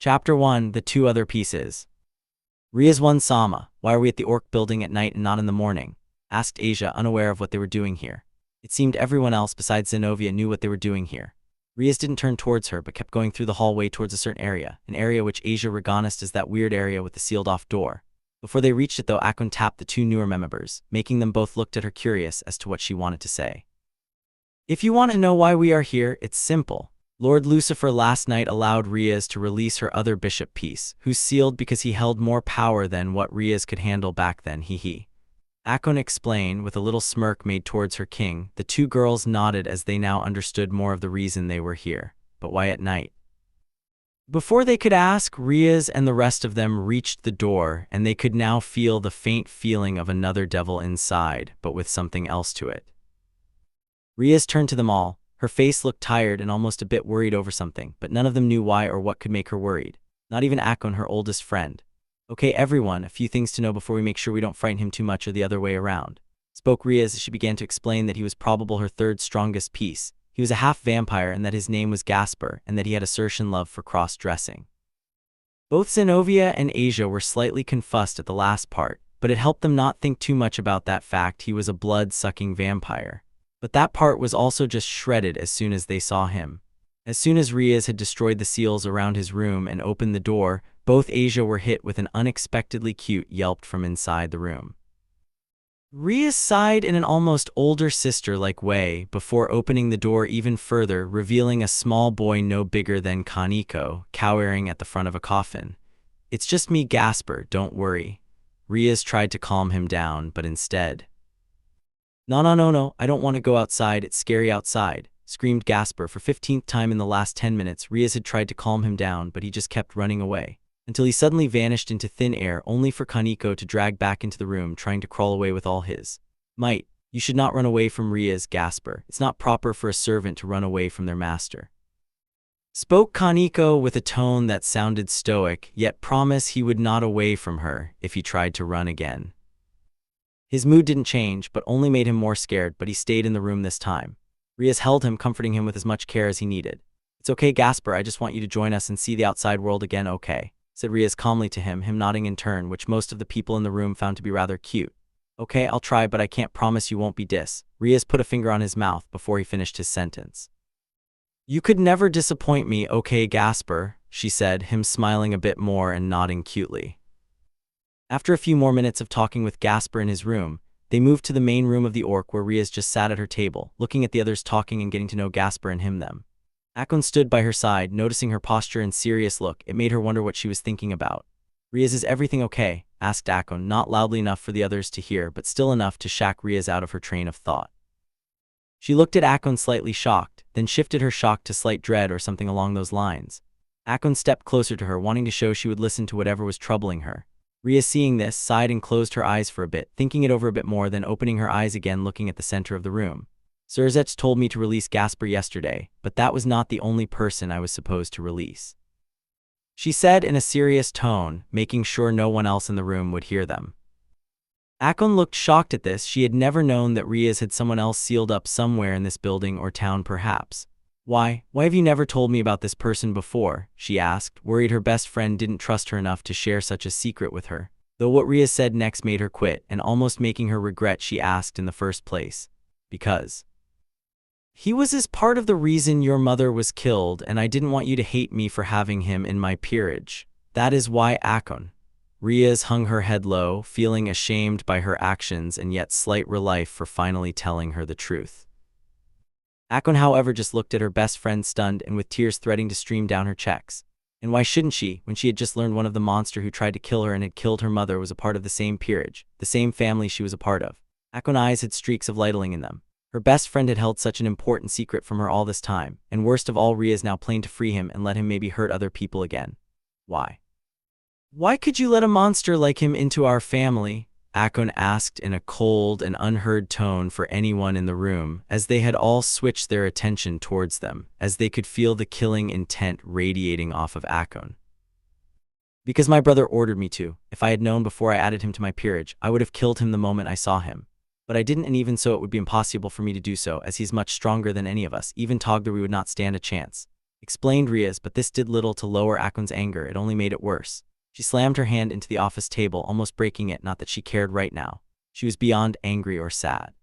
Chapter 1: The Two Other Pieces. Rias 1 Sama, why are we at the Orc building at night and not in the morning? Asked Asia, unaware of what they were doing here. It seemed everyone else besides Zenobia knew what they were doing here. Rias didn't turn towards her but kept going through the hallway towards a certain area, an area which Asia recognized as that weird area with the sealed-off door. Before they reached it though, Akon tapped the two newer members, making them both look at her curious as to what she wanted to say. If you want to know why we are here, it's simple. Lord Lucifer last night allowed Rias to release her other bishop piece, who's sealed because he held more power than what Rias could handle back then, hee. Akon explained with a little smirk made towards her king. The two girls nodded as they now understood more of the reason they were here. But why at night? Before they could ask, Rias and the rest of them reached the door, and they could now feel the faint feeling of another devil inside, but with something else to it. Rias turned to them all. Her face looked tired and almost a bit worried over something, but none of them knew why or what could make her worried. Not even Akon, her oldest friend. Okay, everyone, a few things to know before we make sure we don't frighten him too much or the other way around. Spoke Rias as she began to explain that he was probably her third strongest piece. He was a half-vampire and that his name was Gasper and that he had a certain love for cross-dressing. Both Zenobia and Asia were slightly confused at the last part, but it helped them not think too much about that fact he was a blood-sucking vampire. But that part was also just shredded as soon as they saw him. As soon as Rias had destroyed the seals around his room and opened the door, both Asia were hit with an unexpectedly cute yelp from inside the room. Rias sighed in an almost older sister-like way before opening the door even further, revealing a small boy no bigger than Kaneko, cowering at the front of a coffin. It's just me, Gasper, don't worry. Rias tried to calm him down, but instead, No, I don't want to go outside, it's scary outside, screamed Gasper for 15th time in the last 10 minutes. Rias had tried to calm him down, but he just kept running away, until he suddenly vanished into thin air, only for Kaneko to drag back into the room, trying to crawl away with all his might. You should not run away from Rias, Gasper. It's not proper for a servant to run away from their master. Spoke Kaneko with a tone that sounded stoic, yet promised he would not away from her if he tried to run again. His mood didn't change, but only made him more scared, but he stayed in the room this time. Rias held him, comforting him with as much care as he needed. It's okay, Gasper, I just want you to join us and see the outside world again, okay? Said Rias calmly to him nodding in turn, which most of the people in the room found to be rather cute. Okay, I'll try, but I can't promise you won't be dis. Rias put a finger on his mouth before he finished his sentence. You could never disappoint me, okay, Gasper, she said, him smiling a bit more and nodding cutely. After a few more minutes of talking with Gasper in his room, they moved to the main room of the Orc where Rias just sat at her table, looking at the others talking and getting to know Gasper and them. Akon stood by her side, noticing her posture and serious look. It made her wonder what she was thinking about. Rias, is everything okay? Asked Akon, not loudly enough for the others to hear, but still enough to shock Rias out of her train of thought. She looked at Akon slightly shocked, then shifted her shock to slight dread or something along those lines. Akon stepped closer to her, wanting to show she would listen to whatever was troubling her. Rias, seeing this, sighed and closed her eyes for a bit, thinking it over a bit more, then opening her eyes again, looking at the center of the room. Sirzech told me to release Gasper yesterday, but that was not the only person I was supposed to release, she said in a serious tone, making sure no one else in the room would hear them. Akon looked shocked at this. She had never known that Rias had someone else sealed up somewhere in this building or town perhaps. Why have you never told me about this person before? She asked, worried her best friend didn't trust her enough to share such a secret with her. Though what Rias said next made her quit, and almost making her regret she asked in the first place. Because he was as part of the reason your mother was killed, and I didn't want you to hate me for having him in my peerage. That is why, Akon. Rias hung her head low, feeling ashamed by her actions and yet slight relief for finally telling her the truth. Akon, however, just looked at her best friend stunned and with tears threatening to stream down her cheeks. And why shouldn't she, when she had just learned one of the monster who tried to kill her and had killed her mother was a part of the same peerage, the same family she was a part of? Akon's eyes had streaks of lightning in them. Her best friend had held such an important secret from her all this time, and worst of all, Rias now planned to free him and let him maybe hurt other people again. Why? Why could you let a monster like him into our family? Akon asked in a cold and unheard tone for anyone in the room, as they had all switched their attention towards them, as they could feel the killing intent radiating off of Akon. Because my brother ordered me to. If I had known before I added him to my peerage, I would have killed him the moment I saw him. But I didn't, and even so it would be impossible for me to do so, as he's much stronger than any of us. Even Togdari would not stand a chance. explained Rias, but this did little to lower Akon's anger, it only made it worse. She slammed her hand into the office table, almost breaking it, not that she cared right now. She was beyond angry or sad.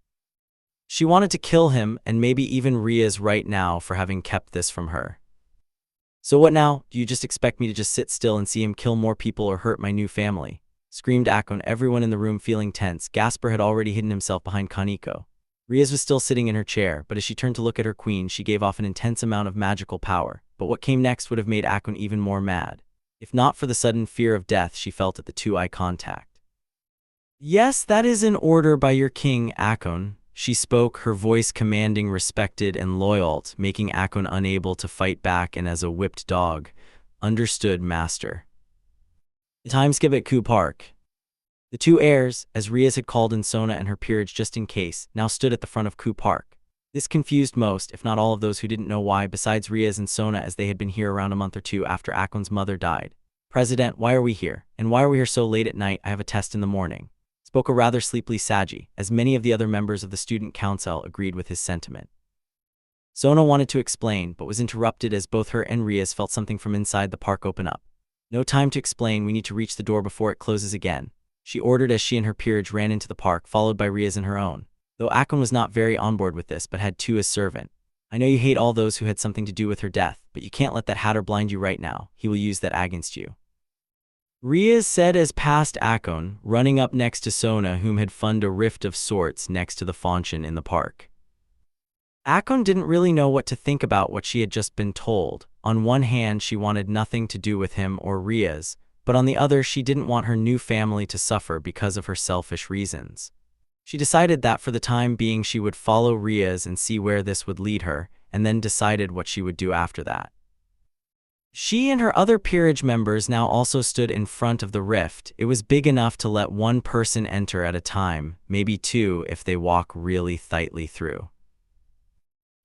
She wanted to kill him, and maybe even Rias right now for having kept this from her. So what now? Do you just expect me to just sit still and see him kill more people or hurt my new family? Screamed Akon, everyone in the room feeling tense. Gasper had already hidden himself behind Kaneko. Rias was still sitting in her chair, but as she turned to look at her queen, she gave off an intense amount of magical power. But what came next would have made Akon even more mad, if not for the sudden fear of death she felt at the two-eye contact. Yes, that is an order by your king, Akon. She spoke, her voice commanding, respected, and loyal, making Akon unable to fight back, and as a whipped dog, understood, master. Time skip at Ku Park. The two heirs, as Rias had called in Sona and her peerage just in case, now stood at the front of Ku Park. This confused most, if not all, of those who didn't know why, besides Rias and Sona, as they had been here around a month or two after Akon's mother died. President, why are we here? And why are we here so late at night? I have a test in the morning. Spoke a rather sleepily Saji, as many of the other members of the student council agreed with his sentiment. Sona wanted to explain, but was interrupted as both her and Rias felt something from inside the park open up. No time to explain, we need to reach the door before it closes again, she ordered as she and her peerage ran into the park, followed by Rias and her own. Though Akon was not very on board with this, but had two as servant. I know you hate all those who had something to do with her death, but you can't let that hatter blind you right now. He will use that against you. Rias said as past Akon, running up next to Sona, whom had found a rift of sorts next to the fountain in the park. Akon didn't really know what to think about what she had just been told. On one hand, she wanted nothing to do with him or Rias, but on the other, she didn't want her new family to suffer because of her selfish reasons. She decided that for the time being she would follow Rias and see where this would lead her, and then decided what she would do after that. She and her other peerage members now also stood in front of the rift. It was big enough to let one person enter at a time, maybe two if they walk really tightly through.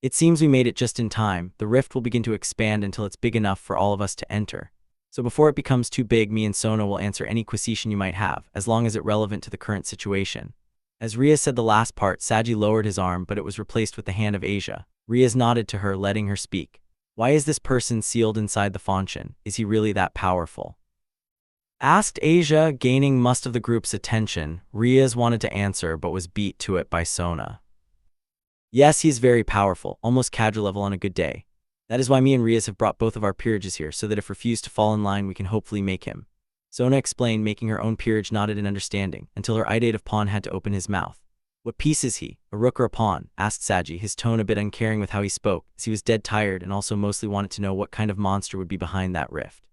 It seems we made it just in time. The rift will begin to expand until it's big enough for all of us to enter. So before it becomes too big, me and Sona will answer any question you might have, as long as it's relevant to the current situation. As Rias said the last part, Saji lowered his arm, but it was replaced with the hand of Asia. Rias nodded to her, letting her speak. Why is this person sealed inside the fountain? Is he really that powerful? Asked Asia, gaining most of the group's attention. Rias wanted to answer, but was beat to it by Sona. Yes, he's very powerful, almost cadre level on a good day. That is why me and Rias have brought both of our peerages here, so that if refused to fall in line, we can hopefully make him. Sona explained, making her own peerage nodded in understanding, until her idate of pawn had to open his mouth. What piece is he, a rook or a pawn? Asked Saji, his tone a bit uncaring with how he spoke, as he was dead tired and also mostly wanted to know what kind of monster would be behind that rift.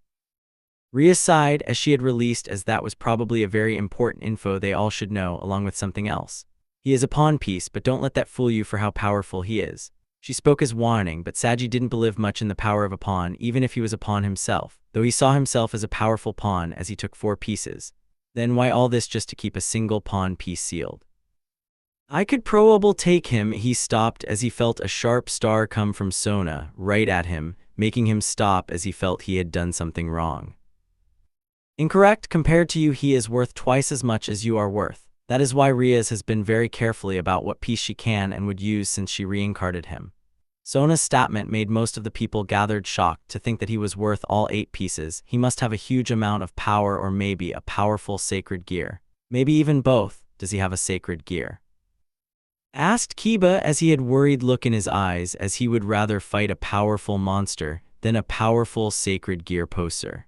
Rias sighed as she had released, as that was probably a very important info they all should know, along with something else. He is a pawn piece, but don't let that fool you for how powerful he is. She spoke as warning, but Saji didn't believe much in the power of a pawn, even if he was a pawn himself, though he saw himself as a powerful pawn as he took 4 pieces. Then why all this just to keep a single pawn piece sealed? I could probable take him. He stopped as he felt a sharp star come from Sona, right at him, making him stop as he felt he had done something wrong. Incorrect. Compared to you, he is worth twice as much as you are worth. That is why Rias has been very carefully about what piece she can and would use since she reincarnated him. Sona's statement made most of the people gathered shocked to think that he was worth all 8 pieces. He must have a huge amount of power, or maybe a powerful sacred gear. Maybe even both. Does he have a sacred gear? Asked Kiba as he had worried look in his eyes, as he would rather fight a powerful monster than a powerful sacred gear poser.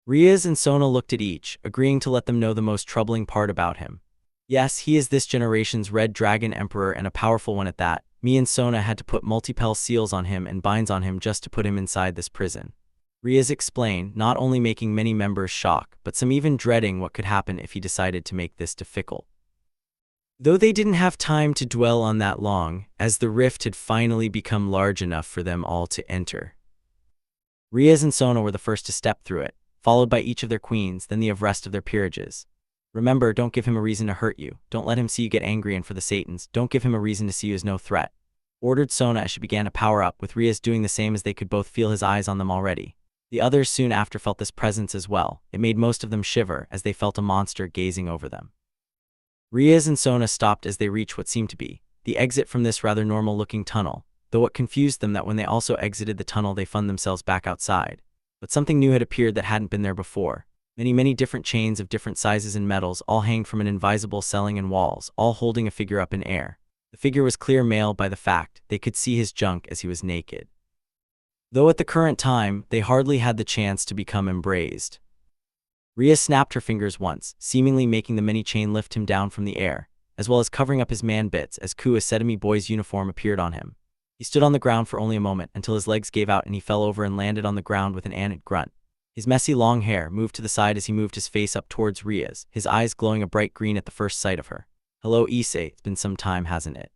Rias and Sona looked at each, agreeing to let them know the most troubling part about him. Yes, he is this generation's Red Dragon Emperor, and a powerful one at that. Me and Sona had to put multiple seals on him and binds on him just to put him inside this prison. Rias explained, not only making many members shocked, but some even dreading what could happen if he decided to make this difficult. Though they didn't have time to dwell on that long, as the rift had finally become large enough for them all to enter. Rias and Sona were the first to step through it, followed by each of their queens, then the rest of their peerages. Remember, don't give him a reason to hurt you. Don't let him see you get angry, and for the Satans, don't give him a reason to see you as no threat. Ordered Sona as she began to power up, with Rias doing the same, as they could both feel his eyes on them already. The others soon after felt this presence as well. It made most of them shiver, as they felt a monster gazing over them. Rias and Sona stopped as they reached what seemed to be the exit from this rather normal-looking tunnel. though what confused them that when they also exited the tunnel they found themselves back outside. But something new had appeared that hadn't been there before. Many different chains of different sizes and metals, all hanged from an invisible ceiling and walls, all holding a figure up in air. The figure was clear male by the fact they could see his junk as he was naked. Though at the current time, they hardly had the chance to become embraced. Rias snapped her fingers once, seemingly making the many chain lift him down from the air, as well as covering up his man bits as Ku Academy boy's uniform appeared on him. He stood on the ground for only a moment until his legs gave out and he fell over and landed on the ground with an anid grunt. His messy long hair moved to the side as he moved his face up towards Rias, his eyes glowing a bright green at the first sight of her. "Hello Issei, it's been some time, hasn't it?"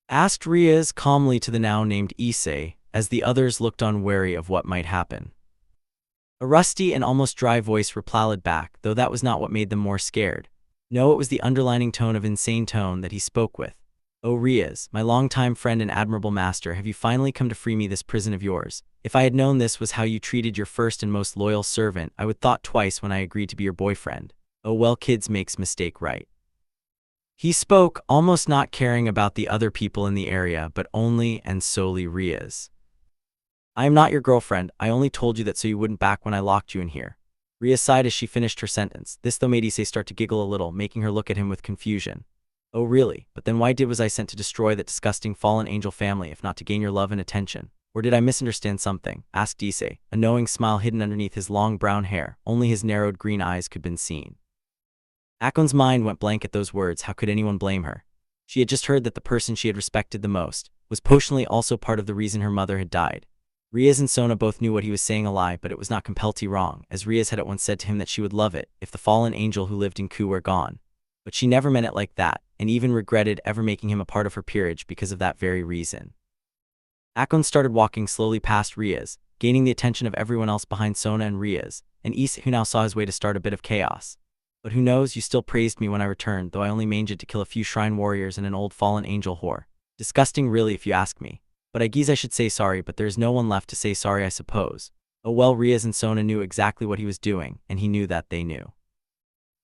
asked Rias calmly to the now named Issei, as the others looked on wary of what might happen. A rusty and almost dry voice replied back, though that was not what made them more scared. No, it was the underlining tone of insane tone that he spoke with. "Oh Rias, my longtime friend and admirable master, have you finally come to free me this prison of yours? If I had known this was how you treated your first and most loyal servant, I would thought twice when I agreed to be your boyfriend. Oh well, kids makes mistake right." He spoke, almost not caring about the other people in the area, but only and solely Rias. "I am not your girlfriend, I only told you that so you wouldn't back when I locked you in here." Rias sighed as she finished her sentence. This though made Issei start to giggle a little, making her look at him with confusion. "Oh really? But then why was I sent to destroy that disgusting fallen angel family if not to gain your love and attention? Or did I misunderstand something?" asked Issei, a knowing smile hidden underneath his long brown hair. Only his narrowed green eyes could be seen. Akon's mind went blank at those words. How could anyone blame her? She had just heard that the person she had respected the most was potentially also part of the reason her mother had died. Rias and Sona both knew what he was saying a lie, but it was not completely wrong, as Rias had at once said to him that she would love it if the fallen angel who lived in Ku were gone. But she never meant it like that, and even regretted ever making him a part of her peerage because of that very reason. Akon started walking slowly past Rias, gaining the attention of everyone else behind Sona and Rias, and Issei, who now saw his way to start a bit of chaos. "But who knows, you still praised me when I returned, though I only managed to kill a few shrine warriors and an old fallen angel whore. Disgusting really if you ask me. But I guess I should say sorry, but there's no one left to say sorry I suppose." Oh well, Rias and Sona knew exactly what he was doing, and he knew that they knew.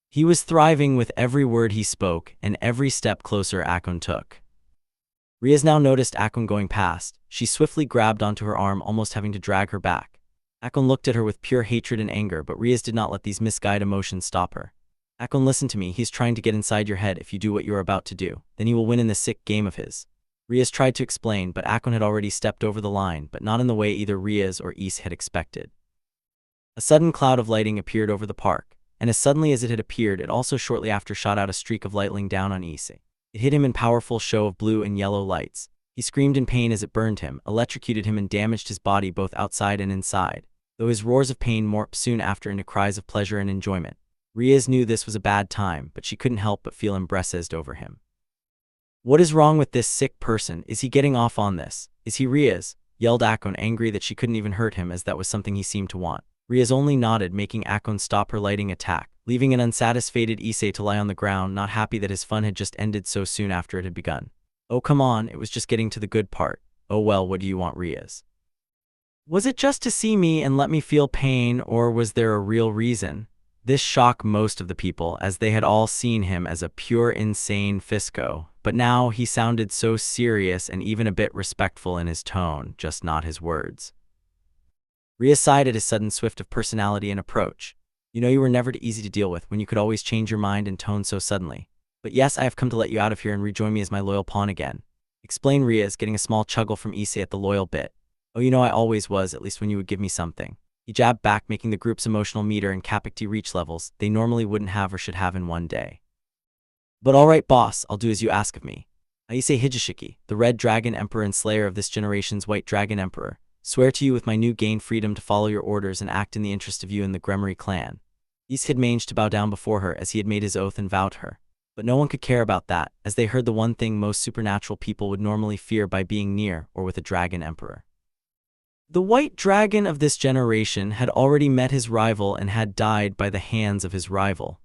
He was thriving with every word he spoke, and every step closer Akon took. Rias now noticed Akon going past. She swiftly grabbed onto her arm, almost having to drag her back. Akon looked at her with pure hatred and anger, but Rias did not let these misguided emotions stop her. "Akon, listen to me, he's trying to get inside your head. If you do what you're about to do, then he will win in this sick game of his." Rias tried to explain, but Akon had already stepped over the line, but not in the way either Rias or Issei had expected. A sudden cloud of lighting appeared over the park, and as suddenly as it had appeared, it also shortly after shot out a streak of lightning down on Issei. It hit him in powerful show of blue and yellow lights. He screamed in pain as it burned him, electrocuted him and damaged his body both outside and inside, though his roars of pain morphed soon after into cries of pleasure and enjoyment. Rias knew this was a bad time, but she couldn't help but feel embarrassed over him. "What is wrong with this sick person? Is he getting off on this? Is he Rias?" yelled Akon, angry that she couldn't even hurt him, as that was something he seemed to want. Rias only nodded, making Akon stop her lighting attack, leaving an unsatisfied Issei to lie on the ground, not happy that his fun had just ended so soon after it had begun. "Oh come on, it was just getting to the good part." "Oh well, what do you want, Rias? Was it just to see me and let me feel pain, or was there a real reason?" This shocked most of the people, as they had all seen him as a pure insane fisco, but now he sounded so serious and even a bit respectful in his tone, just not his words. Rias sighed at his sudden swift of personality and approach. "You know you were never too easy to deal with when you could always change your mind and tone so suddenly. But yes, I have come to let you out of here and rejoin me as my loyal pawn again," explained Rias, getting a small chuckle from Issei at the loyal bit. "Oh, you know I always was, at least when you would give me something." He jabbed back, making the group's emotional meter and capacity reach levels they normally wouldn't have or should have in one day. "But alright boss, I'll do as you ask of me. I, Issei Hyoudou, the Red Dragon Emperor and Slayer of this generation's White Dragon Emperor, swear to you with my new gained freedom to follow your orders and act in the interest of you and the Gremory clan." Issei had managed to bow down before her as he had made his oath and vow to her. But no one could care about that, as they heard the one thing most supernatural people would normally fear by being near or with a dragon emperor. The white dragon of this generation had already met his rival and had died by the hands of his rival.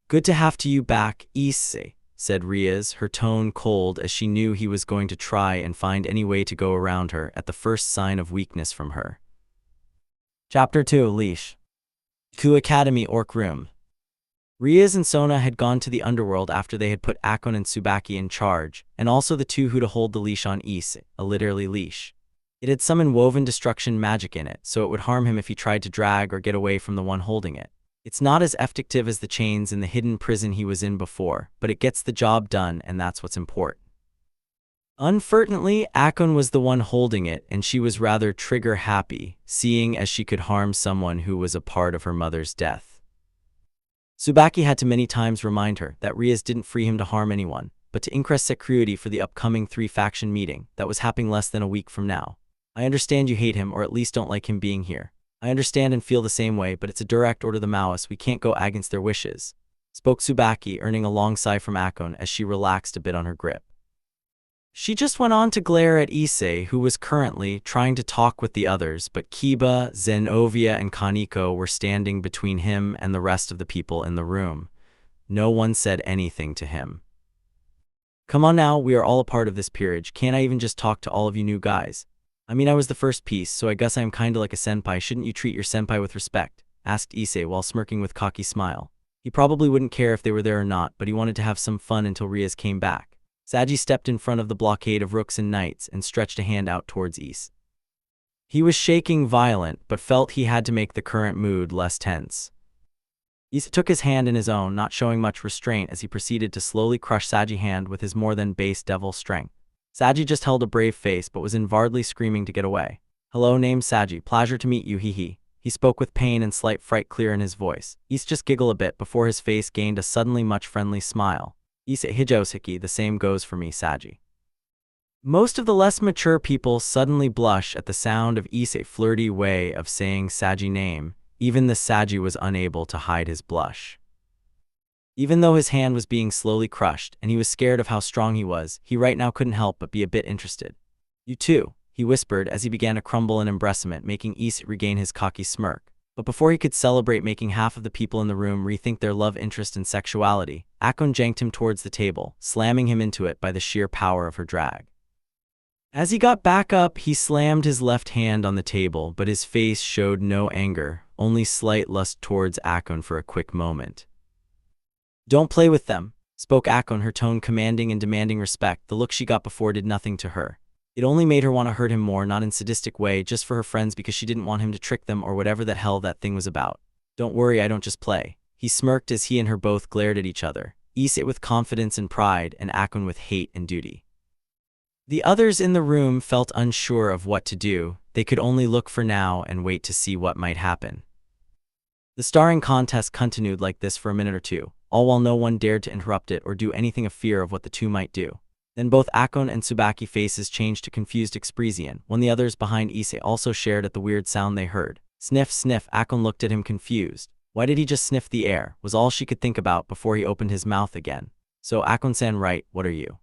"Good to have you back, Issei," said Rias, her tone cold as she knew he was going to try and find any way to go around her at the first sign of weakness from her. Chapter 2 Leash. Ku Academy Orc Room. Rias and Sona had gone to the underworld after they had put Akon and Tsubaki in charge, and also the two who to hold the leash on Issei, a literally leash. It had some woven destruction magic in it, so it would harm him if he tried to drag or get away from the one holding it. It's not as effective as the chains in the hidden prison he was in before, but it gets the job done, and that's what's important. Unfortunately, Akon was the one holding it, and she was rather trigger-happy, seeing as she could harm someone who was a part of her mother's death. Tsubaki had to many times remind her that Rias didn't free him to harm anyone, but to increase security for the upcoming three-faction meeting that was happening less than a week from now. I understand you hate him, or at least don't like him being here. I understand and feel the same way, but it's a direct order to the Maoists. We can't go against their wishes, spoke Tsubaki, earning a long sigh from Akon as she relaxed a bit on her grip. She just went on to glare at Issei, who was currently trying to talk with the others, but Kiba, Zenovia, and Kaneko were standing between him and the rest of the people in the room. No one said anything to him. Come on now, we are all a part of this peerage. Can't I even just talk to all of you new guys? I mean, I was the first piece, so I guess I am kinda like a senpai. Shouldn't you treat your senpai with respect? Asked Issei while smirking with cocky smile. He probably wouldn't care if they were there or not, but he wanted to have some fun until Rias came back. Saji stepped in front of the blockade of rooks and knights and stretched a hand out towards Issei. He was shaking violent, but felt he had to make the current mood less tense. Issei took his hand in his own, not showing much restraint as he proceeded to slowly crush Saji's hand with his more than base devil strength. Saji just held a brave face but was inwardly screaming to get away. Hello, name's Saji. Pleasure to meet you, hee. He spoke with pain and slight fright clear in his voice. Issei just giggled a bit before his face gained a suddenly much friendly smile. Issei Hyoudou, the same goes for me, Saji. Most of the less mature people suddenly blush at the sound of Issei's flirty way of saying Saji name. Even the Saji was unable to hide his blush. Even though his hand was being slowly crushed and he was scared of how strong he was, he right now couldn't help but be a bit interested. You too, he whispered as he began to crumble in embracement, making Issei regain his cocky smirk. But before he could celebrate making half of the people in the room rethink their love interest and sexuality, Akon janked him towards the table, slamming him into it by the sheer power of her drag. As he got back up, he slammed his left hand on the table, but his face showed no anger, only slight lust towards Akon for a quick moment. Don't play with them, spoke Akon, her tone commanding and demanding respect. The look she got before did nothing to her. It only made her want to hurt him more, not in sadistic way, just for her friends because she didn't want him to trick them or whatever the hell that thing was about. Don't worry, I don't just play. He smirked as he and her both glared at each other, Issei with confidence and pride and Akon with hate and duty. The others in the room felt unsure of what to do. They could only look for now and wait to see what might happen. The starring contest continued like this for a minute or two, all while no one dared to interrupt it or do anything of fear of what the two might do. Then both Akon and Tsubaki faces changed to confused expression, when the others behind Issei also shared at the weird sound they heard. Sniff, sniff. Akon looked at him confused. Why did he just sniff the air, was all she could think about before he opened his mouth again. So Akon-san, right, what are you?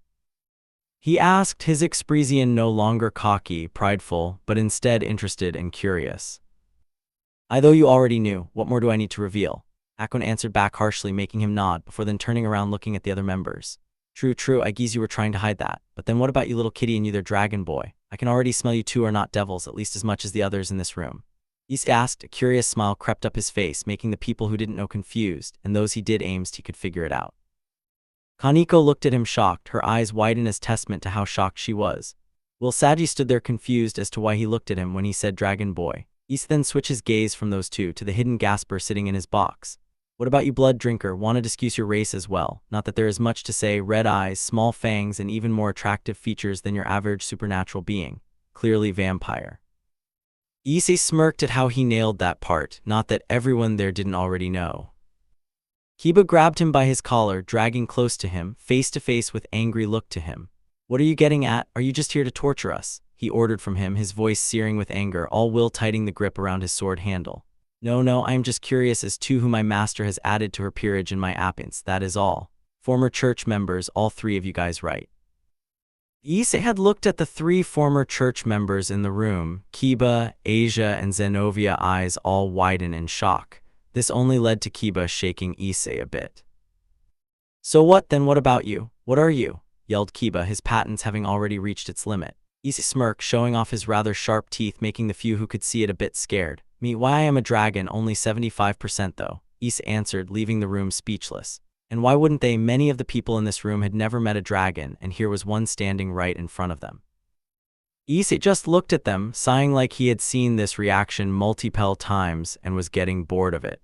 He asked, his expression no longer cocky, prideful, but instead interested and curious. I though you already knew, what more do I need to reveal? Akon answered back harshly, making him nod before then turning around looking at the other members. True, I guess you were trying to hide that. But then what about you little kitty and you their dragon boy? I can already smell you two are not devils, at least as much as the others in this room. Issei asked, a curious smile crept up his face, making the people who didn't know confused, and those he did aimsed he could figure it out. Kaneko looked at him shocked, her eyes widened as testament to how shocked she was. Will Saji stood there confused as to why he looked at him when he said dragon boy. Issei then switched his gaze from those two to the hidden gasper sitting in his box. What about you blood drinker, want to discuss your race as well? Not that there is much to say, red eyes, small fangs and even more attractive features than your average supernatural being. Clearly vampire. Issei smirked at how he nailed that part, not that everyone there didn't already know. Kiba grabbed him by his collar, dragging close to him, face to face with angry look to him. What are you getting at? Are you just here to torture us? He ordered from him, his voice searing with anger, all will tightening the grip around his sword handle. No, I am just curious as to who my master has added to her peerage in my absence, that is all. Former church members, all three of you guys, right? Issei had looked at the three former church members in the room, Kiba, Asia, and Zenovia, eyes all widen in shock. This only led to Kiba shaking Issei a bit. So what then, what about you? What are you? Yelled Kiba, his patence having already reached its limit. Issei smirked, showing off his rather sharp teeth, making the few who could see it a bit scared. Me, why I am a dragon, only 75% though. Issei answered, leaving the room speechless. And why wouldn't they? Many of the people in this room had never met a dragon, and here was one standing right in front of them. Issei just looked at them, sighing like he had seen this reaction multiple times and was getting bored of it.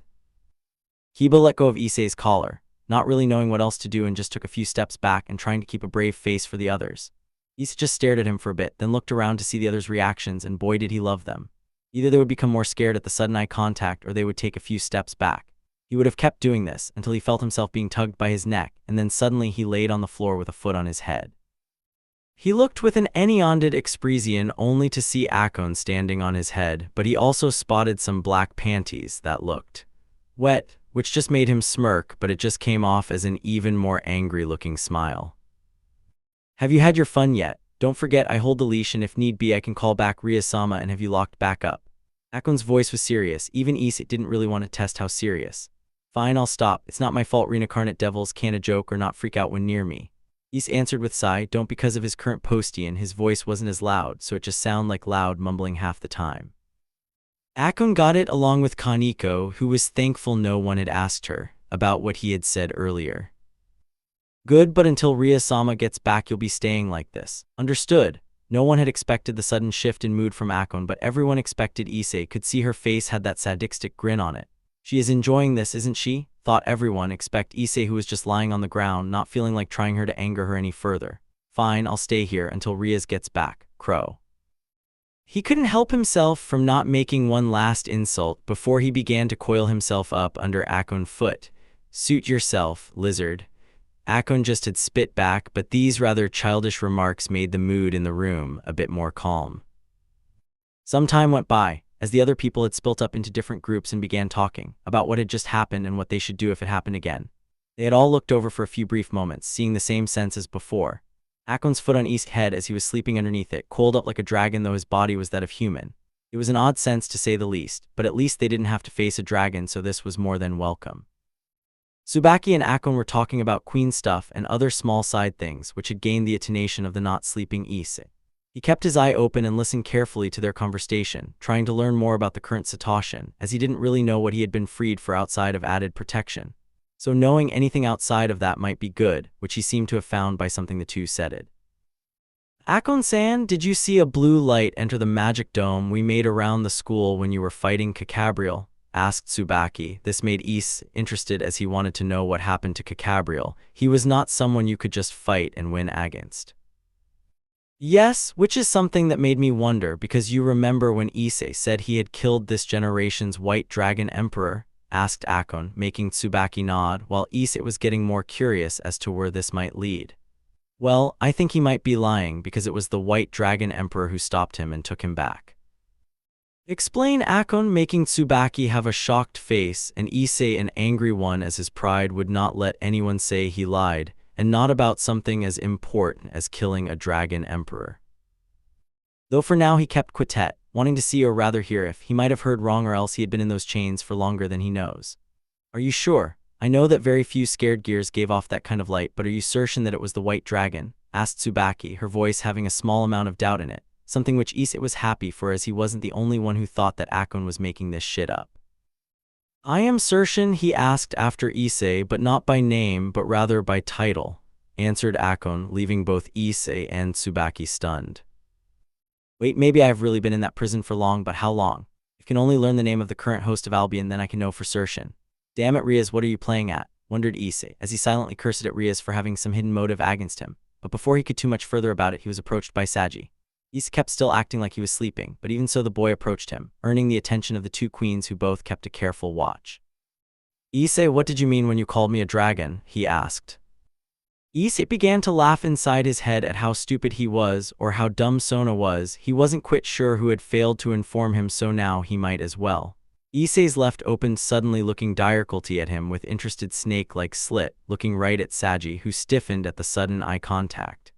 Hiba let go of Issei's collar, not really knowing what else to do, and just took a few steps back and trying to keep a brave face for the others. Issei just stared at him for a bit, then looked around to see the others' reactions, and boy did he love them. Either they would become more scared at the sudden eye contact, or they would take a few steps back. He would have kept doing this until he felt himself being tugged by his neck, and then suddenly he laid on the floor with a foot on his head. He looked with an enonded expression only to see Akon standing on his head, but he also spotted some black panties that looked wet, which just made him smirk, but it just came off as an even more angry-looking smile. Have you had your fun yet? Don't forget I hold the leash, and if need be I can call back Rias-sama and have you locked back up. Akon's voice was serious. Even Issei didn't really want to test how serious. Fine, I'll stop. It's not my fault reincarnate devils can't a joke or not freak out when near me. Issei answered with sigh. Don't. Because of his current postian, his voice wasn't as loud, so it just sounded like loud mumbling half the time. Akon got it along with Kaneko, who was thankful no one had asked her about what he had said earlier. Good, but until Rias-sama gets back you'll be staying like this. Understood. No one had expected the sudden shift in mood from Akon, but everyone expected. Issei could see her face had that sadistic grin on it. She is enjoying this, isn't she? Thought everyone except Issei, who was just lying on the ground, not feeling like trying her to anger her any further. Fine, I'll stay here until Rias gets back. Crow. He couldn't help himself from not making one last insult before he began to coil himself up under Akon's foot. Suit yourself, lizard. Akon just had spit back, but these rather childish remarks made the mood in the room a bit more calm. Some time went by, as the other people had split up into different groups and began talking about what had just happened and what they should do if it happened again. They had all looked over for a few brief moments, seeing the same sense as before. Akon's foot on Issei's head as he was sleeping underneath it, coiled up like a dragon though his body was that of human. It was an odd sense to say the least, but at least they didn't have to face a dragon, so this was more than welcome. Tsubaki and Akon were talking about queen stuff and other small side things which had gained the attention of the not sleeping Issei. He kept his eye open and listened carefully to their conversation, trying to learn more about the current situation, as he didn't really know what he had been freed for outside of added protection. So knowing anything outside of that might be good, which he seemed to have found by something the two said. Akon-san, did you see a blue light enter the magic dome we made around the school when you were fighting Kakabriel? Asked Tsubaki. This made Issei interested as he wanted to know what happened to Kakabriel. He was not someone you could just fight and win against. Yes, which is something that made me wonder, because you remember when Issei said he had killed this generation's white dragon emperor? Asked Akon, making Tsubaki nod, while Issei was getting more curious as to where this might lead. Well, I think he might be lying, because it was the white dragon emperor who stopped him and took him back. Explain, Akon, making Tsubaki have a shocked face and Issei an angry one, as his pride would not let anyone say he lied, and not about something as important as killing a dragon emperor. Though for now he kept quiet, wanting to see or rather hear if he might have heard wrong, or else he had been in those chains for longer than he knows. Are you sure? I know that very few scared gears gave off that kind of light, but are you certain that it was the white dragon? Asked Tsubaki, her voice having a small amount of doubt in it, something which Issei was happy for, as he wasn't the only one who thought that Akon was making this shit up. I am certain, he asked after Issei, but not by name but rather by title, answered Akon, leaving both Issei and Tsubaki stunned. Wait, maybe I have really been in that prison for long, but how long? If I can only learn the name of the current host of Albion, then I can know for certain. Damn it, Rias, what are you playing at? Wondered Issei, as he silently cursed at Rias for having some hidden motive against him. But before he could too much further about it, he was approached by Saji. Issei kept still acting like he was sleeping, but even so the boy approached him, earning the attention of the two queens, who both kept a careful watch. Issei, what did you mean when you called me a dragon? He asked. Issei began to laugh inside his head at how stupid he was, or how dumb Sona was. He wasn't quite sure who had failed to inform him, so now he might as well. Issei's left opened suddenly, looking directly at him with interested snake-like slit, looking right at Saji, who stiffened at the sudden eye contact.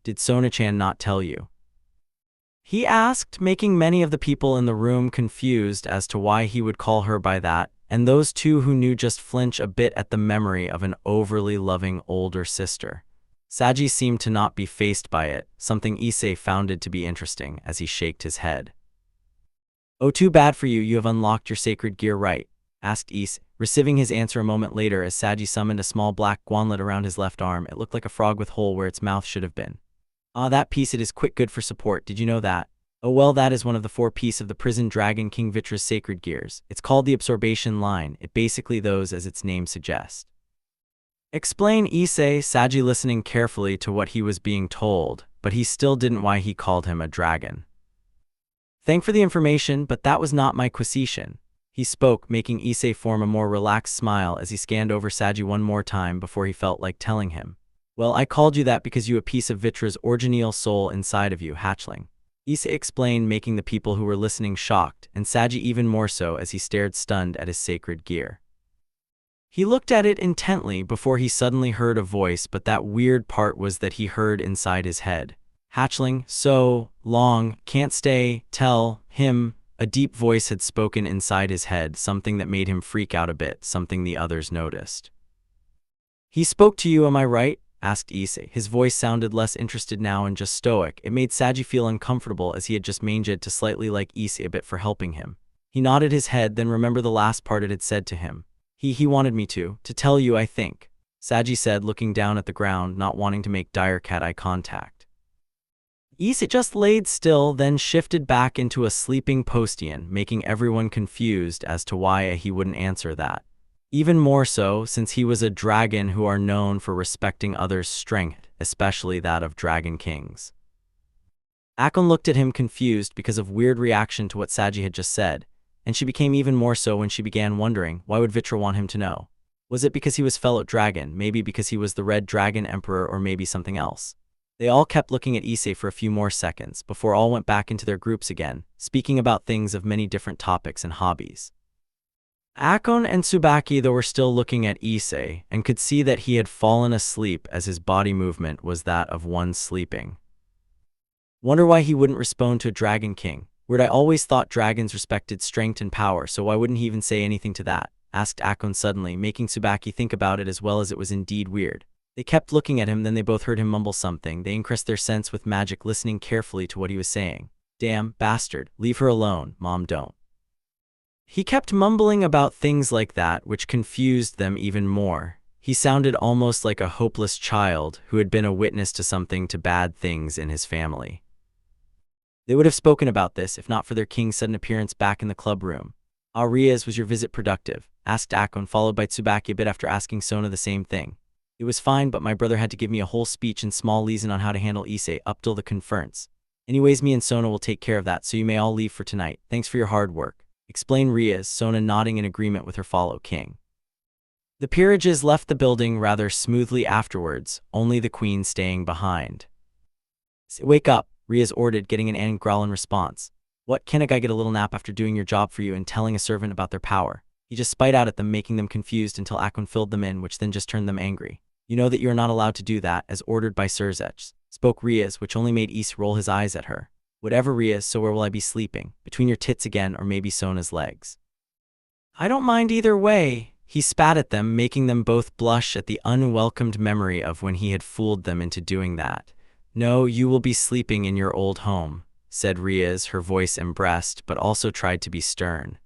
Did Sona-chan not tell you? He asked, making many of the people in the room confused as to why he would call her by that, and those two who knew just flinch a bit at the memory of an overly loving older sister. Saji seemed to not be fazed by it, something Issei found it to be interesting, as he shaked his head. Oh, too bad for you, you have unlocked your sacred gear, right? Asked Issei, receiving his answer a moment later as Saji summoned a small black gauntlet around his left arm. It looked like a frog with hole where its mouth should have been. Ah, that piece, it is quick good for support, did you know that? Oh well, that is one of the 4 pieces of the prison dragon King Vritra's sacred gears. It's called the absorption line, it basically those as its name suggests. Explain Issei, Saji listening carefully to what he was being told, but he still didn't why he called him a dragon. Thank for the information, but that was not my question. He spoke, making Issei form a more relaxed smile as he scanned over Saji one more time before he felt like telling him. Well, I called you that because you a piece of Vritra's original soul inside of you, hatchling. Issei explained, making the people who were listening shocked, and Saji even more so as he stared stunned at his sacred gear. He looked at it intently before he suddenly heard a voice, but that weird part was that he heard inside his head. Hatchling, so long, can't stay, tell him. A deep voice had spoken inside his head, something that made him freak out a bit, something the others noticed. He spoke to you, am I right? Asked Issei. His voice sounded less interested now and just stoic. It made Saji feel uncomfortable as he had just managed to slightly like Issei a bit for helping him. He nodded his head, then remembered the last part it had said to him. He wanted me to tell you, I think, Saji said, looking down at the ground, not wanting to make dire cat eye contact. Issei just laid still, then shifted back into a sleeping postian, making everyone confused as to why he wouldn't answer that. Even more so, since he was a dragon who are known for respecting others' strength, especially that of dragon kings. Akon looked at him confused because of weird reaction to what Saji had just said, and she became even more so when she began wondering, why would Vritra want him to know? Was it because he was fellow dragon, maybe because he was the Red Dragon Emperor, or maybe something else? They all kept looking at Issei for a few more seconds before all went back into their groups again, speaking about things of many different topics and hobbies. Akon and Tsubaki though were still looking at Issei and could see that he had fallen asleep as his body movement was that of one sleeping. Wonder why he wouldn't respond to a dragon king. Weird, I always thought dragons respected strength and power, so why wouldn't he even say anything to that? Asked Akon suddenly, making Tsubaki think about it as well as it was indeed weird. They kept looking at him, then they both heard him mumble something. They increased their sense with magic, listening carefully to what he was saying. Damn, bastard, leave her alone, mom, don't. He kept mumbling about things like that, which confused them even more. He sounded almost like a hopeless child who had been a witness to something to bad things in his family. They would have spoken about this if not for their king's sudden appearance back in the club room. Ah, Rias, was your visit productive? Asked Akon, followed by Tsubaki a bit after asking Sona the same thing. It was fine, but my brother had to give me a whole speech in small lesson on how to handle Issei up till the conference. Anyways, me and Sona will take care of that, so you may all leave for tonight. Thanks for your hard work. Explained Rias, Sona nodding in agreement with her fellow king. The peerages left the building rather smoothly afterwards, only the queen staying behind. Wake up, Rias ordered, getting an angry growl in response. What, can a guy get a little nap after doing your job for you and telling a servant about their power? He just spied out at them, making them confused until Akon filled them in, which then just turned them angry. You know that you are not allowed to do that, as ordered by Sirzech, spoke Rias, which only made Issei roll his eyes at her. Whatever, Rias, so where will I be sleeping? Between your tits again, or maybe Sona's legs? I don't mind either way. He spat at them, making them both blush at the unwelcomed memory of when he had fooled them into doing that. No, you will be sleeping in your old home, said Rias, her voice embarrassed, but also tried to be stern.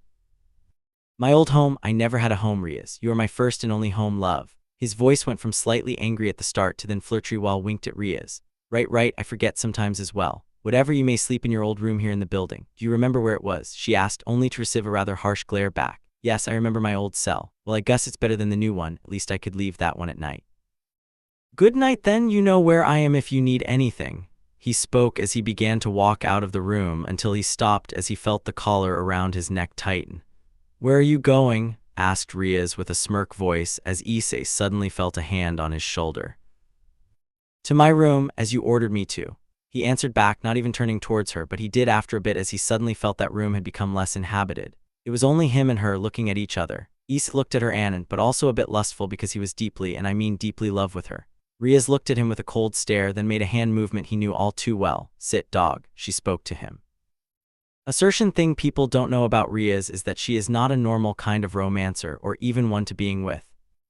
My old home? I never had a home, Rias. You are my first and only home, love. His voice went from slightly angry at the start to then flirty while winked at Rias. Right, I forget sometimes as well. Whatever, you may sleep in your old room here in the building. Do you remember where it was? She asked, only to receive a rather harsh glare back. Yes, I remember my old cell. Well, I guess it's better than the new one. At least I could leave that one at night. Good night then, you know where I am if you need anything. He spoke as he began to walk out of the room until he stopped as he felt the collar around his neck tighten. Where are you going? Asked Rias with a smirk voice as Issei suddenly felt a hand on his shoulder. To my room, as you ordered me to. He answered back, not even turning towards her, but he did after a bit as he suddenly felt that room had become less inhabited. It was only him and her looking at each other. Issei looked at her Annan, but also a bit lustful because he was deeply, and I mean deeply, love with her. Rias looked at him with a cold stare, then made a hand movement he knew all too well. Sit, dog, she spoke to him. Assertion thing people don't know about Rias is that she is not a normal kind of romancer or even one to being with.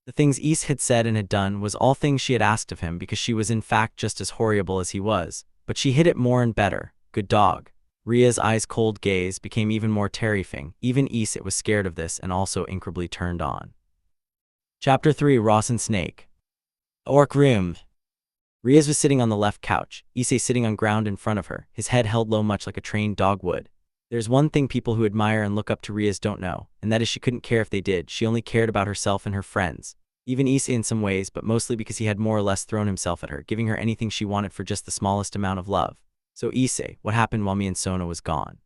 The things Issei had said and had done was all things she had asked of him because she was in fact just as horrible as he was, but she hid it more and better. Good dog. Ria's eyes' cold gaze became even more terrifying. Even Issei was scared of this and also incredibly turned on. Chapter 3: Ross and Snake. Orc room. Rias was sitting on the left couch, Issei sitting on ground in front of her, his head held low much like a trained dog would. There's one thing people who admire and look up to Rias don't know, and that is she couldn't care if they did. She only cared about herself and her friends. Even Issei in some ways, but mostly because he had more or less thrown himself at her, giving her anything she wanted for just the smallest amount of love. So Issei, what happened while me and Sona was gone?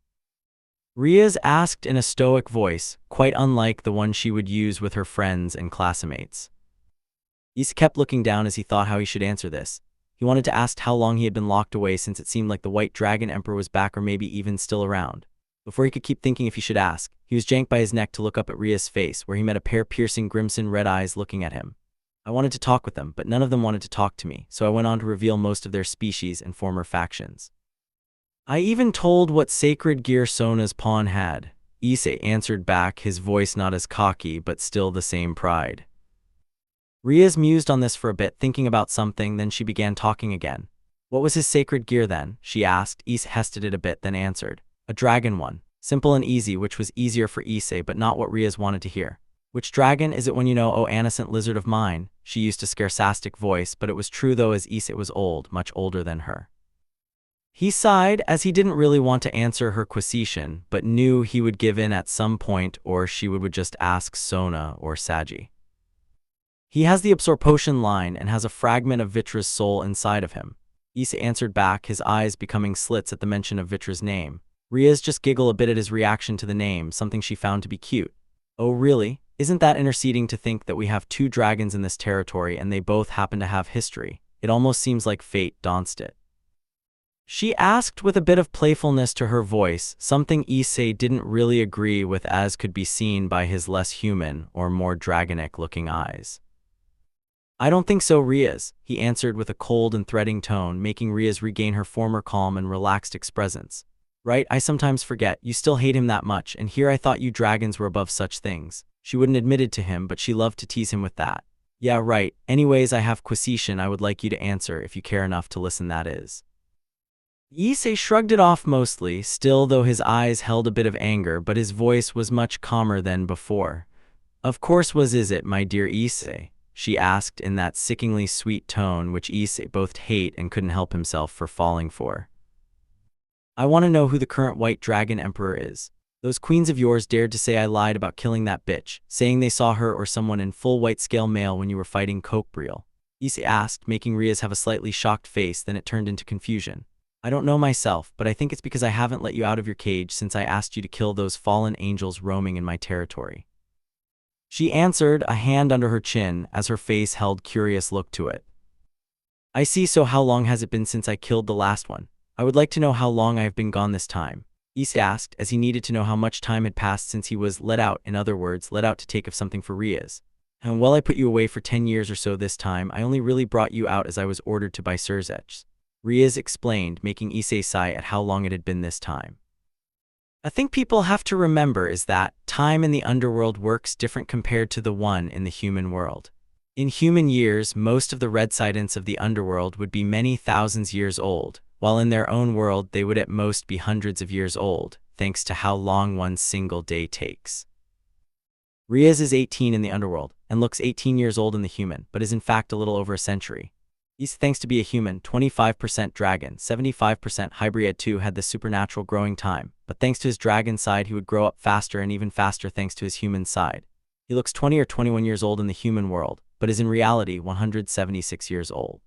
Rias asked in a stoic voice, quite unlike the one she would use with her friends and classmates. Issei kept looking down as he thought how he should answer this. He wanted to ask how long he had been locked away, since it seemed like the White Dragon Emperor was back or maybe even still around. Before he could keep thinking if he should ask, he was yanked by his neck to look up at Rias' face, where he met a pair of piercing crimson red eyes looking at him. I wanted to talk with them, but none of them wanted to talk to me, so I went on to reveal most of their species and former factions. I even told what sacred gear Sona's pawn had. Issei answered back, his voice not as cocky but still the same pride. Rias mused on this for a bit, thinking about something, then she began talking again. What was his sacred gear then? She asked. Issei hesitated a bit, then answered. A dragon one. Simple and easy, which was easier for Issei but not what Rias wanted to hear. Which dragon is it when you know, oh innocent lizard of mine? She used a sarcastic voice, but it was true though, as Issei was old, much older than her. He sighed, as he didn't really want to answer her question, but knew he would give in at some point, or she would just ask Sona or Saji. He has the absorb potion line and has a fragment of Vritra's soul inside of him. Issei answered back, his eyes becoming slits at the mention of Vritra's name. Rias just giggled a bit at his reaction to the name, something she found to be cute. Oh really? Isn't that interceding to think that we have 2 dragons in this territory and they both happen to have history? It almost seems like fate danced it. She asked with a bit of playfulness to her voice, something Issei didn't really agree with, as could be seen by his less human or more dragonic-looking eyes. I don't think so, Rias, he answered with a cold and threatening tone, making Rias regain her former calm and relaxed expressions. Right, I sometimes forget, you still hate him that much, and here I thought you dragons were above such things. She wouldn't admit it to him, but she loved to tease him with that. Yeah, right, anyways, I have question I would like you to answer if you care enough to listen, that is. Issei shrugged it off mostly, still though his eyes held a bit of anger, but his voice was much calmer than before. Of course, was is it, my dear Issei? She asked in that sickeningly sweet tone which Issei both hate and couldn't help himself for falling for. I want to know who the current White Dragon Emperor is. Those queens of yours dared to say I lied about killing that bitch, saying they saw her or someone in full white scale mail when you were fighting Cokebriel. Issei asked, making Rias have a slightly shocked face, then it turned into confusion. I don't know myself, but I think it's because I haven't let you out of your cage since I asked you to kill those fallen angels roaming in my territory. She answered, a hand under her chin, as her face held curious look to it. I see, so how long has it been since I killed the last one? I would like to know how long I have been gone this time. Issei asked, as he needed to know how much time had passed since he was let out, in other words, let out to take of something for Rias. And while I put you away for 10 years or so this time, I only really brought you out as I was ordered to by Surzech. Rias explained, making Issei sigh at how long it had been this time. A thing people have to remember is that time in the underworld works different compared to the one in the human world. In human years, most of the residents of the underworld would be many thousands years old, while in their own world they would at most be hundreds of years old, thanks to how long one single day takes. Rias is 18 in the underworld, and looks 18 years old in the human, but is in fact a little over a century. He's thanks to be a human, 25% dragon, 75% hybrid. 2 had the supernatural growing time, but thanks to his dragon side he would grow up faster and even faster thanks to his human side. He looks 20 or 21 years old in the human world, but is in reality 176 years old.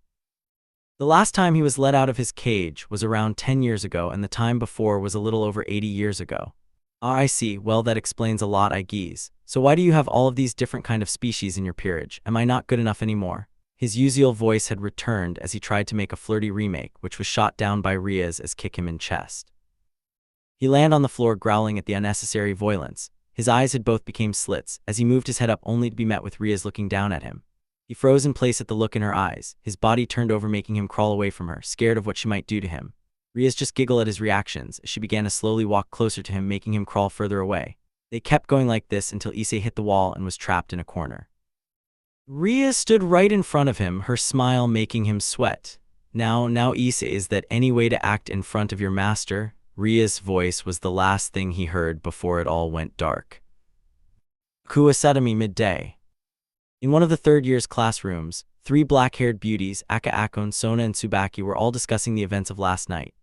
The last time he was let out of his cage was around 10 years ago, and the time before was a little over 80 years ago. Ah, I see, well that explains a lot, I guess. So why do you have all of these different kind of species in your peerage? Am I not good enough anymore? His usual voice had returned as he tried to make a flirty remake, which was shot down by Rias as kick him in chest. He landed on the floor growling at the unnecessary violence. His eyes had both became slits, as he moved his head up only to be met with Rias looking down at him. He froze in place at the look in her eyes, his body turned over making him crawl away from her, scared of what she might do to him. Rias just giggled at his reactions as she began to slowly walk closer to him, making him crawl further away. They kept going like this until Issei hit the wall and was trapped in a corner. Rias stood right in front of him, her smile making him sweat. Now Issei, is that any way to act in front of your master? Rias' voice was the last thing he heard before it all went dark. Kuasetami midday. In one of the third year's classrooms, three black-haired beauties, Akon, Sona and Tsubaki, were all discussing the events of last night.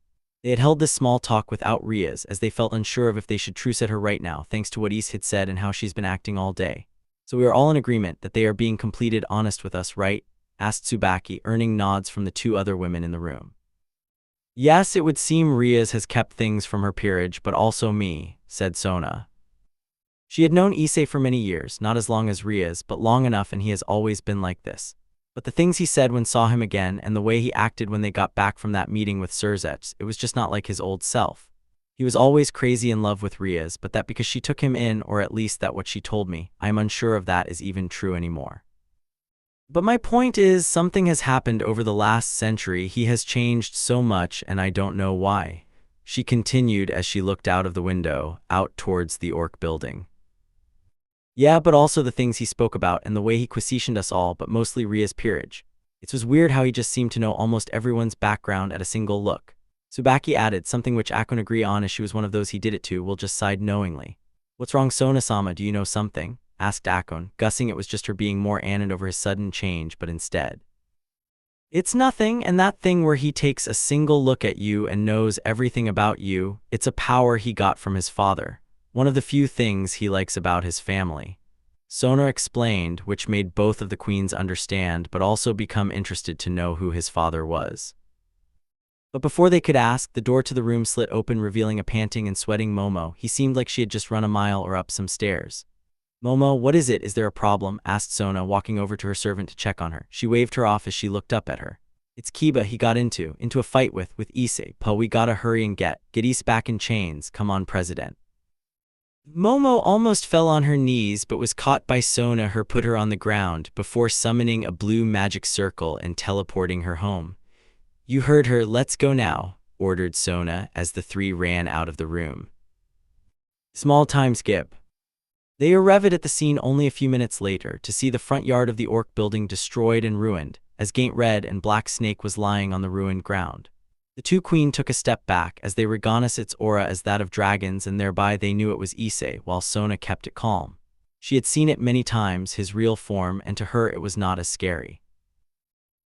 They had held this small talk without Rias, as they felt unsure of if they should truce at her right now, thanks to what Issei had said and how she's been acting all day. So we are all in agreement that they are being completely honest with us, right? Asked Tsubaki, earning nods from the two other women in the room. Yes, it would seem Rias has kept things from her peerage, but also me, said Sona. She had known Issei for many years, not as long as Rias, but long enough, and he has always been like this. But the things he said when saw him again and the way he acted when they got back from that meeting with Surzets, it was just not like his old self. He was always crazy in love with Rias, but that because she took him in, or at least that what she told me, I am unsure if that is even true anymore. But my point is, something has happened over the last century. He has changed so much, and I don't know why. She continued as she looked out of the window, out towards the Orc building. Yeah, but also the things he spoke about and the way he questioned us all, but mostly Rias' peerage. It was weird how he just seemed to know almost everyone's background at a single look. Tsubaki added, something which Akon agreed on as she was one of those he did it to, will just sighed knowingly. What's wrong, Sona-sama, do you know something? Asked Akon, guessing it was just her being more annoyed over his sudden change, but instead. It's nothing, and that thing where he takes a single look at you and knows everything about you, it's a power he got from his father. One of the few things he likes about his family. Sona explained, which made both of the queens understand but also become interested to know who his father was. But before they could ask, the door to the room slit open, revealing a panting and sweating Momo. He seemed like she had just run a mile or up some stairs. Momo, what is it? Is there a problem? Asked Sona, walking over to her servant to check on her. She waved her off as she looked up at her. It's Kiba he got into a fight with Issei. We gotta hurry and get Issei back in chains. Come on, President. Momo almost fell on her knees but was caught by Sona, who put her on the ground before summoning a blue magic circle and teleporting her home. You heard her, let's go now, ordered Sona as the three ran out of the room. Small time skip. They arrived at the scene only a few minutes later to see the front yard of the Orc building destroyed and ruined, as Gaint Red and Black Snake was lying on the ruined ground. The two queens took a step back as they recognized its aura as that of dragons, and thereby they knew it was Issei, while Sona kept it calm. She had seen it many times, his real form, and to her it was not as scary.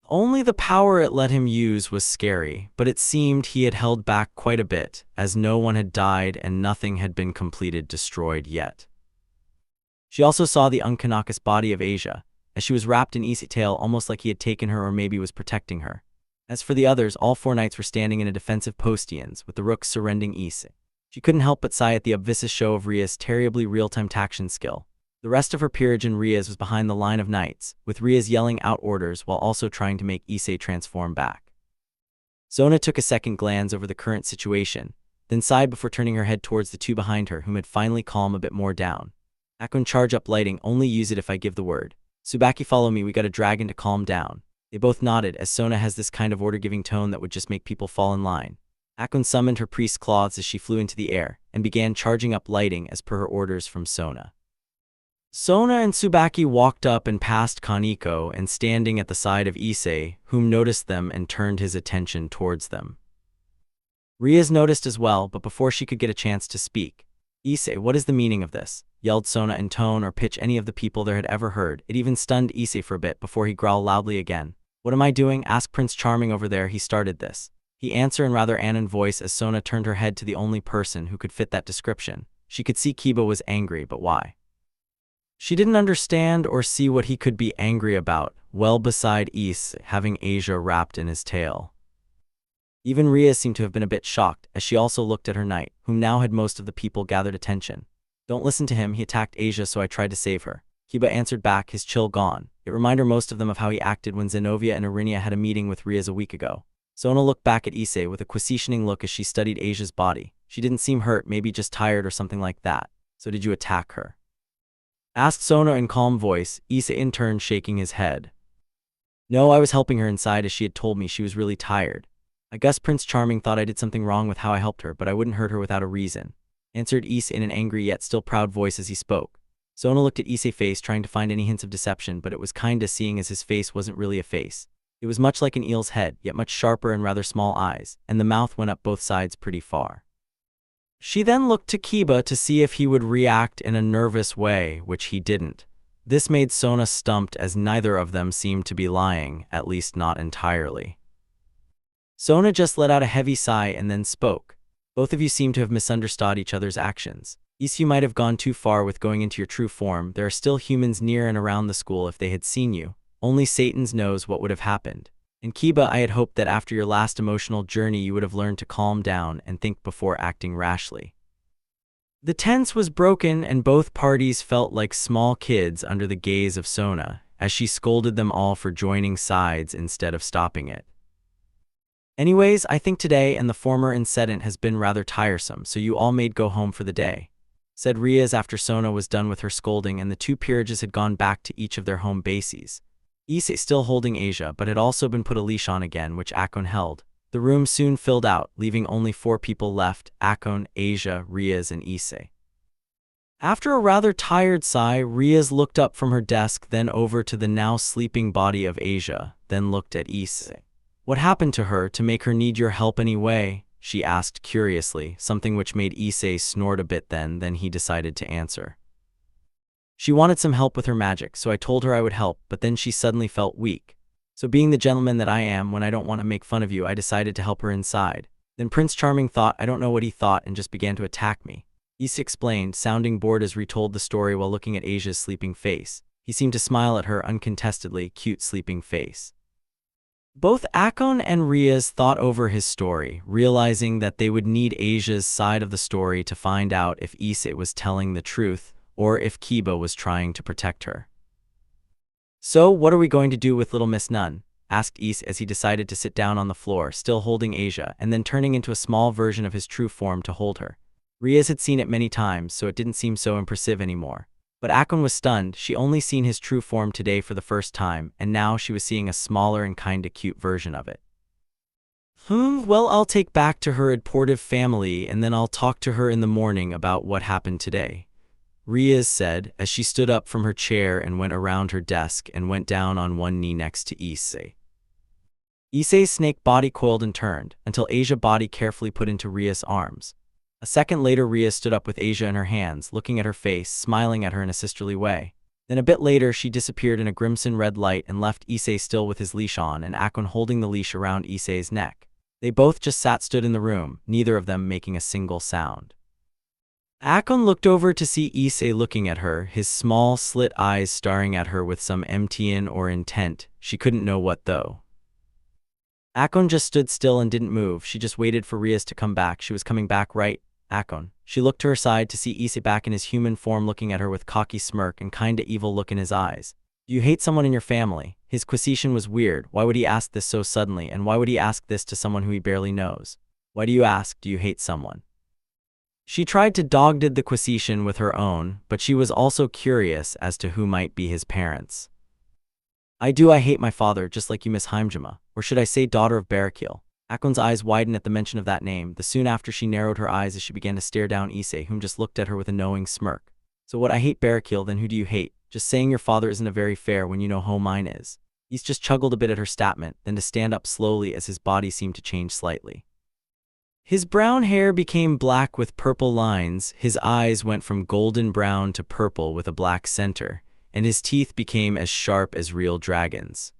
Only the power it let him use was scary, but it seemed he had held back quite a bit, as no one had died and nothing had been completed destroyed yet. She also saw the unconscious body of Asia, as she was wrapped in Issei's tail, almost like he had taken her or maybe was protecting her. As for the others, all four knights were standing in a defensive posttions, with the rooks surrendering Issei. She couldn't help but sigh at the obvious show of Rias' terribly real-time action skill. The rest of her peerage in Rias was behind the line of knights, with Rias yelling out orders while also trying to make Issei transform back. Sona took a second glance over the current situation, then sighed before turning her head towards the two behind her, whom had finally calmed a bit more down. Akon, charge up lighting, only use it if I give the word. Tsubaki, follow me, we got a dragon to calm down. They both nodded, as Sona has this kind of order-giving tone that would just make people fall in line. Akon summoned her priest's claws as she flew into the air, and began charging up lighting as per her orders from Sona. Sona and Tsubaki walked up and past Kaneko and standing at the side of Issei, whom noticed them and turned his attention towards them. Rias noticed as well, but before she could get a chance to speak. Issei, what is the meaning of this? Yelled Sona in tone or pitch any of the people there had ever heard. It even stunned Issei for a bit before he growled loudly again. What am I doing? Asked Prince Charming over there. He started this. He answered in rather annoyed voice as Sona turned her head to the only person who could fit that description. She could see Kiba was angry, but why? She didn't understand or see what he could be angry about, well beside Issei having Asia wrapped in his tail. Even Rias seemed to have been a bit shocked, as she also looked at her knight, whom now had most of the people gathered attention. Don't listen to him, he attacked Asia, so I tried to save her. Kiba answered back, his chill gone. It reminded most of them of how he acted when Zenobia and Arinia had a meeting with Rias a week ago. Sona looked back at Issei with a questioning look as she studied Asia's body. She didn't seem hurt, maybe just tired or something like that. So did you attack her? Asked Sona in calm voice, Issei in turn shaking his head. No, I was helping her inside as she had told me she was really tired. I guess Prince Charming thought I did something wrong with how I helped her, but I wouldn't hurt her without a reason. Answered Issei in an angry yet still proud voice as he spoke. Sona looked at Issei's face, trying to find any hints of deception, but it was kinda seeing as his face wasn't really a face. It was much like an eel's head, yet much sharper and rather small eyes, and the mouth went up both sides pretty far. She then looked to Kiba to see if he would react in a nervous way, which he didn't. This made Sona stumped as neither of them seemed to be lying, at least not entirely. Sona just let out a heavy sigh and then spoke. Both of you seem to have misunderstood each other's actions. Issei, you might have gone too far with going into your true form. There are still humans near and around the school. If they had seen you, only Satan knows what would have happened. And Kiba, I had hoped that after your last emotional journey you would have learned to calm down and think before acting rashly. The tense was broken and both parties felt like small kids under the gaze of Sona, as she scolded them all for joining sides instead of stopping it. Anyways, I think today and the former incident has been rather tiresome, so you all may go home for the day, said Rias after Sona was done with her scolding and the two peerages had gone back to each of their home bases. Issei still holding Asia, but had also been put a leash on again, which Akon held. The room soon filled out, leaving only 4 people left: Akon, Asia, Rias, and Issei. After a rather tired sigh, Rias looked up from her desk, then over to the now sleeping body of Asia, then looked at Issei. What happened to her to make her need your help anyway? She asked curiously, something which made Issei snort a bit. Then he decided to answer. She wanted some help with her magic, so I told her I would help, but then she suddenly felt weak. So being the gentleman that I am, when I don't want to make fun of you, I decided to help her inside. Then Prince Charming thought, I don't know what he thought, and just began to attack me. Issei explained, sounding bored as retold the story while looking at Asia's sleeping face. He seemed to smile at her uncontestedly cute sleeping face. Both Akon and Rias thought over his story, realizing that they would need Asia's side of the story to find out if Issei was telling the truth or if Kiba was trying to protect her. So, what are we going to do with little Miss Nun? Asked Issei as he decided to sit down on the floor, still holding Asia, and then turning into a small version of his true form to hold her. Rias had seen it many times, so it didn't seem so impressive anymore. But Akon was stunned. She only seen his true form today for the first time, and now she was seeing a smaller and kinda cute version of it. Well, I'll take back to her abortive family, and then I'll talk to her in the morning about what happened today, Rias said as she stood up from her chair and went around her desk and went down on one knee next to Issei. Issei's snake body coiled and turned, until Asia's body carefully put into Rias' arms. A second later, Rias stood up with Asia in her hands, looking at her face, smiling at her in a sisterly way. Then a bit later, she disappeared in a crimson red light and left Issei still with his leash on and Akon holding the leash around Issei's neck. They both just stood in the room, neither of them making a single sound. Akon looked over to see Issei looking at her, his small slit eyes staring at her with some emptying or intent. She couldn't know what though. Akon just stood still and didn't move. She just waited for Rias to come back. She was coming back, right? Akon. She looked to her side to see Issei back in his human form looking at her with cocky smirk and kinda evil look in his eyes. Do you hate someone in your family? His question was weird. Why would he ask this so suddenly, and why would he ask this to someone who he barely knows? Why do you ask, do you hate someone? She tried to dodge the question with her own, but she was also curious as to who might be his parents. I hate my father, just like you, Miss Hyoudou, or should I say daughter of Barakil. Akon's eyes widened at the mention of that name. Soon after she narrowed her eyes as she began to stare down Issei, whom just looked at her with a knowing smirk. So what, I hate Barakil, then who do you hate? Just saying your father isn't a very fair when you know who mine is. Issei just chuckled a bit at her statement, then to stand up slowly as his body seemed to change slightly. His brown hair became black with purple lines, his eyes went from golden brown to purple with a black center, and his teeth became as sharp as real dragons.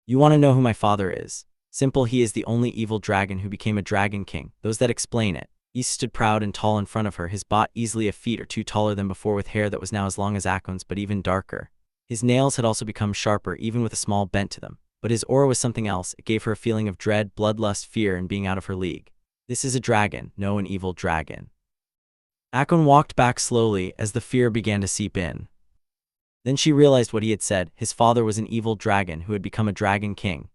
You want to know who my father is? Simple, he is the only evil dragon who became a dragon king. Those that explain it. Issei stood proud and tall in front of her, his bot easily a feet or two taller than before, with hair that was now as long as Akon's but even darker. His nails had also become sharper, even with a small bent to them. But his aura was something else. It gave her a feeling of dread, bloodlust, fear, and being out of her league. This is a dragon, no an evil dragon. Akon walked back slowly as the fear began to seep in. Then she realized what he had said. His father was an evil dragon who had become a dragon king.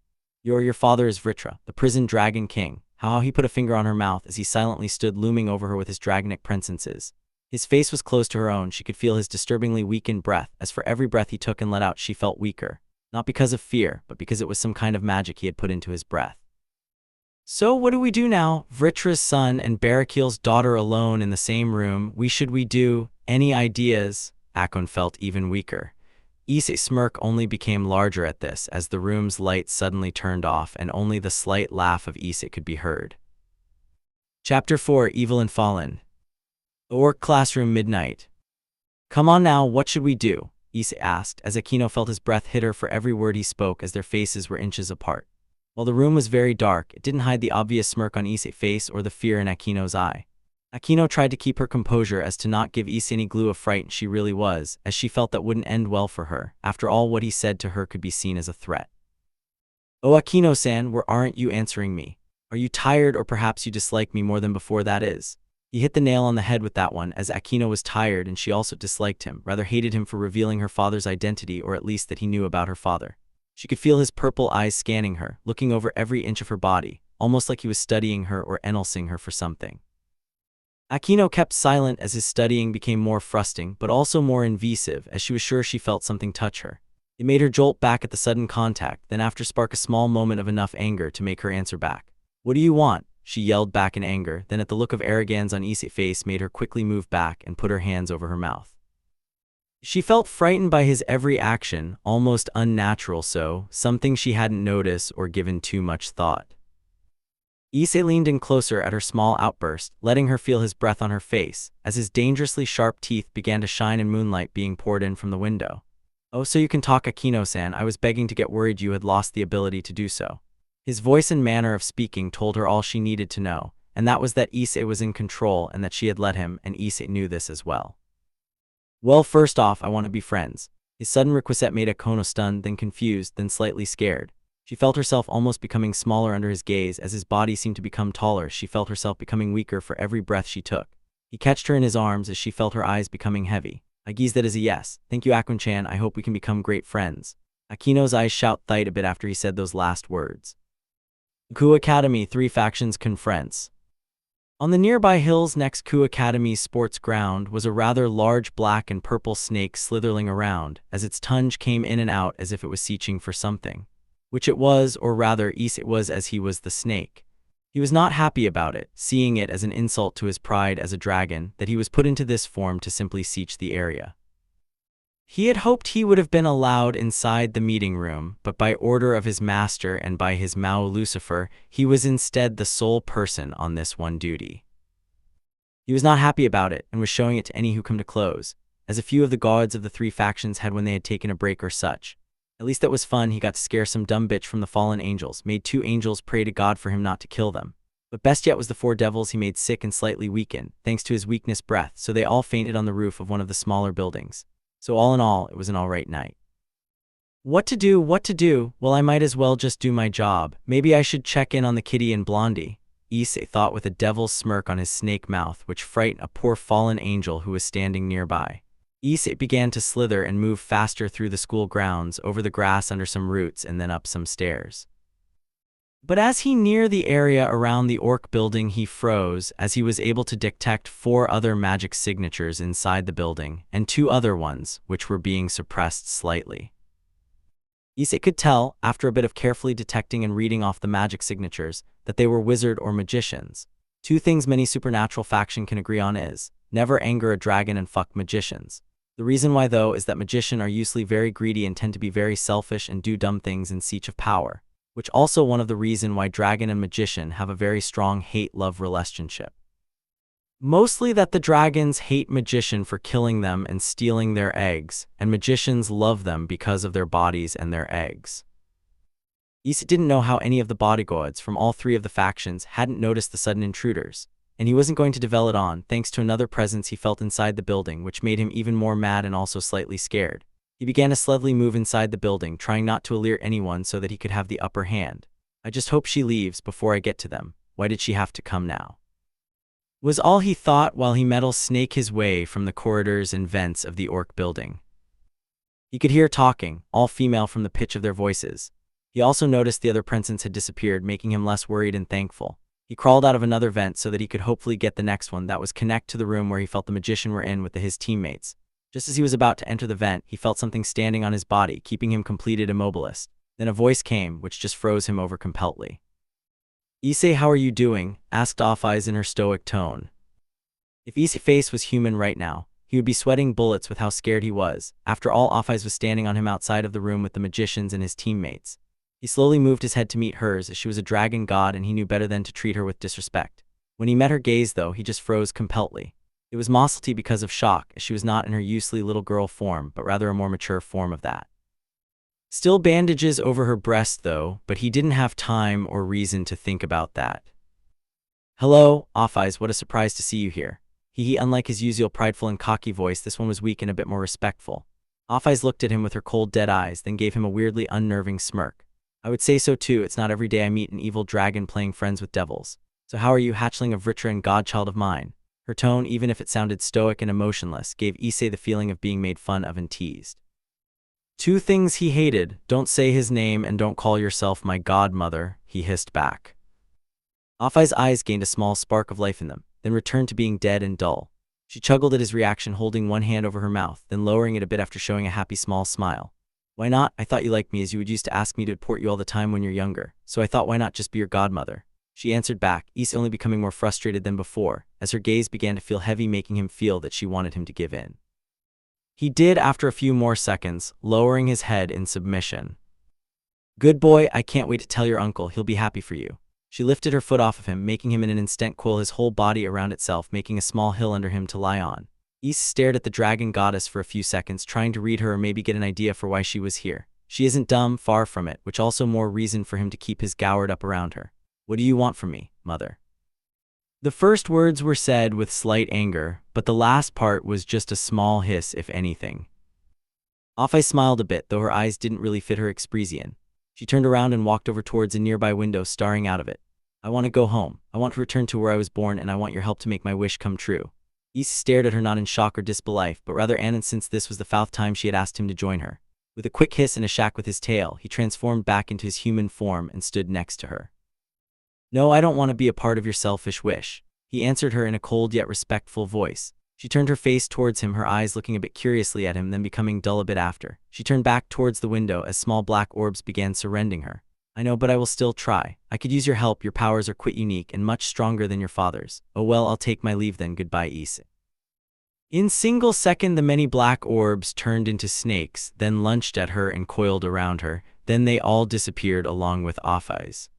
Your father is Vritra, the prison dragon king. How he put a finger on her mouth as he silently stood looming over her with his dragonic presences. His face was close to her own. She could feel his disturbingly weakened breath, as for every breath he took and let out she felt weaker. Not because of fear, but because it was some kind of magic he had put into his breath. So what do we do now? Vritra's son and Barakil's daughter alone in the same room. We do? Any ideas? Akon felt even weaker. Issei's smirk only became larger at this as the room's light suddenly turned off and only the slight laugh of Issei could be heard. Chapter 4, Evil and Fallen. The Orc Classroom, midnight. Come on now, what should we do? Issei asked, as Akino felt his breath hit her for every word he spoke as their faces were inches apart. While the room was very dark, it didn't hide the obvious smirk on Issei's face or the fear in Akino's eye. Akino tried to keep her composure as to not give Issei any glue of fright she really was, as she felt that wouldn't end well for her. After all, what he said to her could be seen as a threat. Oh, Akino-san, where aren't you answering me? Are you tired, or perhaps you dislike me more than before, that is? He hit the nail on the head with that one, as Akino was tired and she also disliked him, rather hated him for revealing her father's identity, or at least that he knew about her father. She could feel his purple eyes scanning her, looking over every inch of her body, almost like he was studying her or analyzing her for something. Akino kept silent as his studying became more frustrating, but also more invasive, as she was sure she felt something touch her. It made her jolt back at the sudden contact, then after spark a small moment of enough anger to make her answer back. What do you want? She yelled back in anger, then at the look of arrogance on Issei's face made her quickly move back and put her hands over her mouth. She felt frightened by his every action, almost unnatural so, something she hadn't noticed or given too much thought. Issei leaned in closer at her small outburst, letting her feel his breath on her face, as his dangerously sharp teeth began to shine in moonlight being poured in from the window. Oh, so you can talk, Akino-san. I was begging to get worried you had lost the ability to do so. His voice and manner of speaking told her all she needed to know, and that was that Issei was in control and that she had let him, and Issei knew this as well. Well, first off, I want to be friends. His sudden request made Akino stunned, then confused, then slightly scared. She felt herself almost becoming smaller under his gaze as his body seemed to become taller. She felt herself becoming weaker for every breath she took. He catched her in his arms as she felt her eyes becoming heavy. I guess that is a yes. Thank you, Akun-chan. I hope we can become great friends. Akino's eyes shot tight a bit after he said those last words. Ku Academy, 3 factions confronts. On the nearby hills next Ku Academy's sports ground was a rather large black and purple snake slithering around, as its tongue came in and out as if it was searching for something. Which it was, or rather Issei was, as he was the snake. He was not happy about it, seeing it as an insult to his pride as a dragon, that he was put into this form to simply siege the area. He had hoped he would have been allowed inside the meeting room, but by order of his master and by his Mao Lucifer, he was instead the sole person on this one duty. He was not happy about it, and was showing it to any who come to close, as a few of the guards of the 3 factions had when they had taken a break or such. At least that was fun. He got to scare some dumb bitch from the fallen angels, made 2 angels pray to God for him not to kill them. But best yet was the 4 devils he made sick and slightly weakened, thanks to his weakness breath, so they all fainted on the roof of one of the smaller buildings. So all in all, it was an alright night. What to do? Well, I might as well just do my job. Maybe I should check in on the kitty and Blondie, Issei thought with a devil's smirk on his snake mouth, which frightened a poor fallen angel who was standing nearby. Issei began to slither and move faster through the school grounds, over the grass under some roots and then up some stairs. But as he neared the area around the orc building, he froze, as he was able to detect 4 other magic signatures inside the building, and 2 other ones, which were being suppressed slightly. Issei could tell, after a bit of carefully detecting and reading off the magic signatures, that they were wizard or magicians. 2 things many supernatural faction can agree on is, never anger a dragon and fuck magicians. The reason why though is that magicians are usually very greedy and tend to be very selfish and do dumb things in search of power. Which also one of the reason why dragon and magician have a very strong hate-love relationship. Mostly that the dragons hate magician for killing them and stealing their eggs, and magicians love them because of their bodies and their eggs. Issei didn't know how any of the bodyguards from all 3 of the factions hadn't noticed the sudden intruders, and he wasn't going to dwell it on, thanks to another presence he felt inside the building, which made him even more mad and also slightly scared. He began to slowly move inside the building, trying not to alert anyone so that he could have the upper hand. I just hope she leaves before I get to them. Why did she have to come now? Was all he thought while he metal snake his way from the corridors and vents of the orc building. He could hear talking, all female from the pitch of their voices. He also noticed the other presence had disappeared, making him less worried and thankful. He crawled out of another vent so that he could hopefully get the next one that was connect to the room where he felt the magician were in with his teammates. Just as he was about to enter the vent, he felt something standing on his body, keeping him completed immobilist. Then a voice came, which just froze him over completely. Issei, how are you doing? Asked Off-Eyes in her stoic tone. If Issei's face was human right now, he would be sweating bullets with how scared he was. After all, Off-Eyes was standing on him outside of the room with the magicians and his teammates. He slowly moved his head to meet hers, as she was a dragon god and he knew better than to treat her with disrespect. When he met her gaze, though, he just froze completely. It was mostly because of shock, as she was not in her usually little girl form, but rather a more mature form of that. Still bandages over her breast, though, but he didn't have time or reason to think about that. "Hello, Off-Eyes, what a surprise to see you here." Unlike his usual prideful and cocky voice, this one was weak and a bit more respectful. Off-Eyes looked at him with her cold, dead eyes, then gave him a weirdly unnerving smirk. "I would say so too, it's not every day I meet an evil dragon playing friends with devils. So how are you, hatchling of Vritra and godchild of mine?" Her tone, even if it sounded stoic and emotionless, gave Issei the feeling of being made fun of and teased. Two things he hated: don't say his name and don't call yourself my godmother, he hissed back. Off-Eye's eyes gained a small spark of life in them, then returned to being dead and dull. She chuckled at his reaction, holding one hand over her mouth, then lowering it a bit after showing a happy small smile. "Why not? I thought you liked me, as you would used to ask me to port you all the time when you're younger, so I thought why not just be your godmother?" She answered back, Issei only becoming more frustrated than before, as her gaze began to feel heavy, making him feel that she wanted him to give in. He did after a few more seconds, lowering his head in submission. "Good boy, I can't wait to tell your uncle, he'll be happy for you." She lifted her foot off of him, making him in an instant coil his whole body around itself, making a small hill under him to lie on. Issei stared at the dragon goddess for a few seconds, trying to read her or maybe get an idea for why she was here. She isn't dumb, far from it, which also more reason for him to keep his guard up around her. "What do you want from me, mother?" The first words were said with slight anger, but the last part was just a small hiss, if anything. Off-Eyes smiled a bit, though her eyes didn't really fit her expression. She turned around and walked over towards a nearby window, staring out of it. "I want to go home. I want to return to where I was born, and I want your help to make my wish come true." Issei stared at her, not in shock or disbelief, but rather annoyed, since this was the 5th time she had asked him to join her. With a quick hiss and a shack with his tail, he transformed back into his human form and stood next to her. "No, I don't want to be a part of your selfish wish," he answered her in a cold yet respectful voice. She turned her face towards him, her eyes looking a bit curiously at him, then becoming dull a bit after. She turned back towards the window as small black orbs began surrounding her. "I know, but I will still try. I could use your help. Your powers are quite unique and much stronger than your father's." "Oh well, I'll take my leave then. Goodbye, Issei." In single second, the many black orbs turned into snakes, then lunged at her and coiled around her. Then they all disappeared along with Off-Eyes.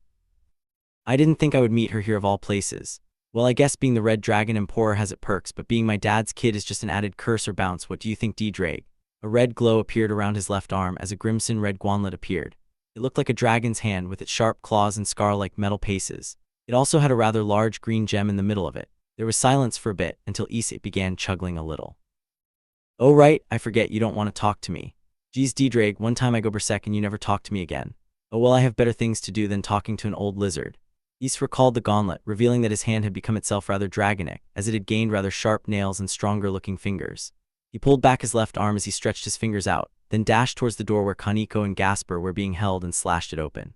"I didn't think I would meet her here of all places. Well, I guess being the Red Dragon Emperor has its perks, but being my dad's kid is just an added curse or bounce. What do you think, D-Drake?" A red glow appeared around his left arm as a crimson red gauntlet appeared. It looked like a dragon's hand with its sharp claws and scar-like metal paces. It also had a rather large green gem in the middle of it. There was silence for a bit, until Issei began chuckling a little. "Oh right, I forget, you don't want to talk to me. Geez, D-Drake, one time I go berserk and you never talk to me again." "Oh well, I have better things to do than talking to an old lizard." Issei recalled the gauntlet, revealing that his hand had become itself rather dragonic, as it had gained rather sharp nails and stronger-looking fingers. He pulled back his left arm as he stretched his fingers out, then dashed towards the door where Kaneko and Gasper were being held and slashed it open.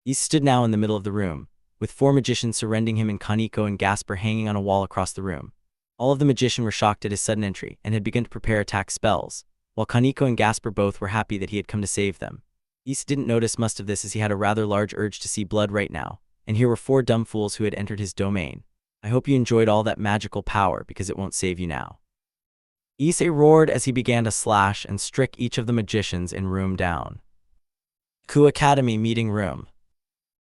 Issei stood now in the middle of the room, with 4 magicians surrounding him and Kaneko and Gasper hanging on a wall across the room. All of the magicians were shocked at his sudden entry and had begun to prepare attack spells, while Kaneko and Gasper both were happy that he had come to save them. Issei didn't notice much of this, as he had a rather large urge to see blood right now, and here were 4 dumb fools who had entered his domain. "I hope you enjoyed all that magical power, because it won't save you now." Issei roared as he began to slash and strike each of the magicians in room down. Ku Academy meeting room.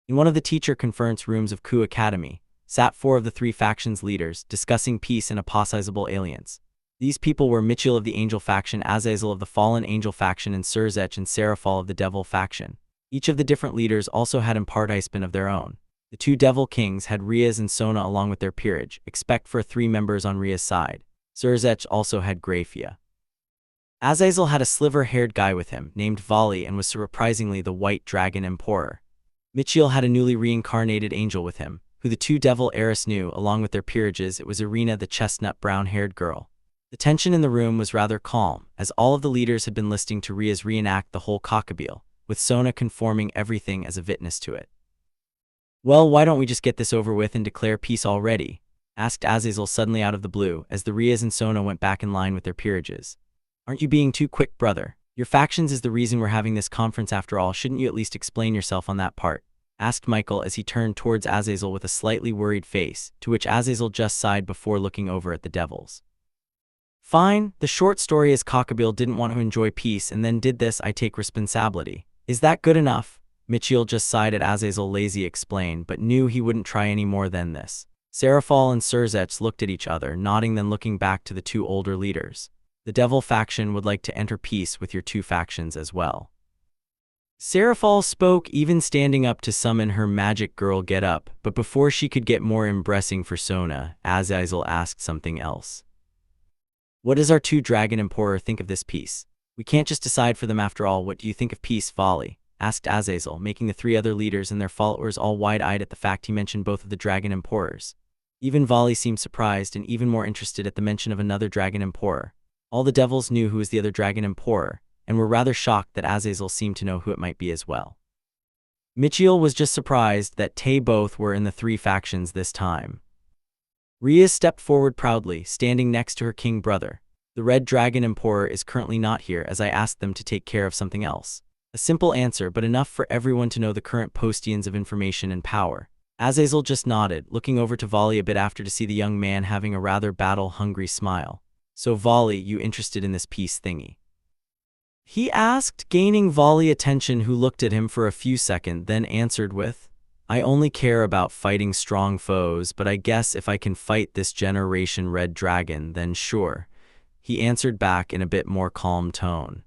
In one of the teacher conference rooms of Ku Academy, sat 4 of the 3 factions' leaders, discussing peace and a possible alliance. These people were Michiel of the Angel faction, Azazel of the Fallen Angel faction, and Surzech and Seraphal of the Devil faction. Each of the different leaders also had imparticipant of their own. The 2 Devil Kings had Rias and Sona along with their peerage, except for 3 members on Rias' side. Surzech also had Grafia. Azazel had a sliver-haired guy with him, named Vali, and was surprisingly the White Dragon Emperor. Michiel had a newly reincarnated angel with him, who the 2 Devil Heiress knew along with their peerages. It was Irina, the chestnut brown-haired girl. The tension in the room was rather calm, as all of the leaders had been listening to Rias reenact the whole cockabeel, with Sona conforming everything as a witness to it. "Well, why don't we just get this over with and declare peace already?" asked Azazel suddenly out of the blue, as the Rias and Sona went back in line with their peerages. "Aren't you being too quick, brother? Your factions is the reason we're having this conference after all. Shouldn't you at least explain yourself on that part?" asked Michael as he turned towards Azazel with a slightly worried face, to which Azazel just sighed before looking over at the devils. "Fine, the short story is Cockabeel didn't want to enjoy peace and then did this. I take responsibility. Is that good enough?" Michiel just sighed at Azazel lazy explain, but knew he wouldn't try any more than this. Serafal and Surzets looked at each other, nodding, then looking back to the two older leaders. The devil faction would like to enter peace with your two factions as well. Serafal spoke, even standing up to summon her magic girl get-up, but before she could get more embracing persona, Azazel asked something else. What does our two dragon emperor think of this peace? We can't just decide for them after all. What do you think of peace, Vali? Asked Azazel, making the three other leaders and their followers all wide-eyed at the fact he mentioned both of the dragon emperors. Even Vali seemed surprised and even more interested at the mention of another dragon emperor. All the devils knew who was the other dragon emperor, and were rather shocked that Azazel seemed to know who it might be as well. Michiel was just surprised that they both were in the three factions this time. Rias stepped forward proudly, standing next to her king brother. The Red Dragon Emperor is currently not here, as I asked them to take care of something else. A simple answer, but enough for everyone to know the current postians of information and power. Azazel just nodded, looking over to Vali a bit after to see the young man having a rather battle-hungry smile. So Vali, you interested in this peace thingy? He asked, gaining Vali attention, who looked at him for a few seconds, then answered with, I only care about fighting strong foes, but I guess if I can fight this generation red dragon, then sure. He answered back in a bit more calm tone.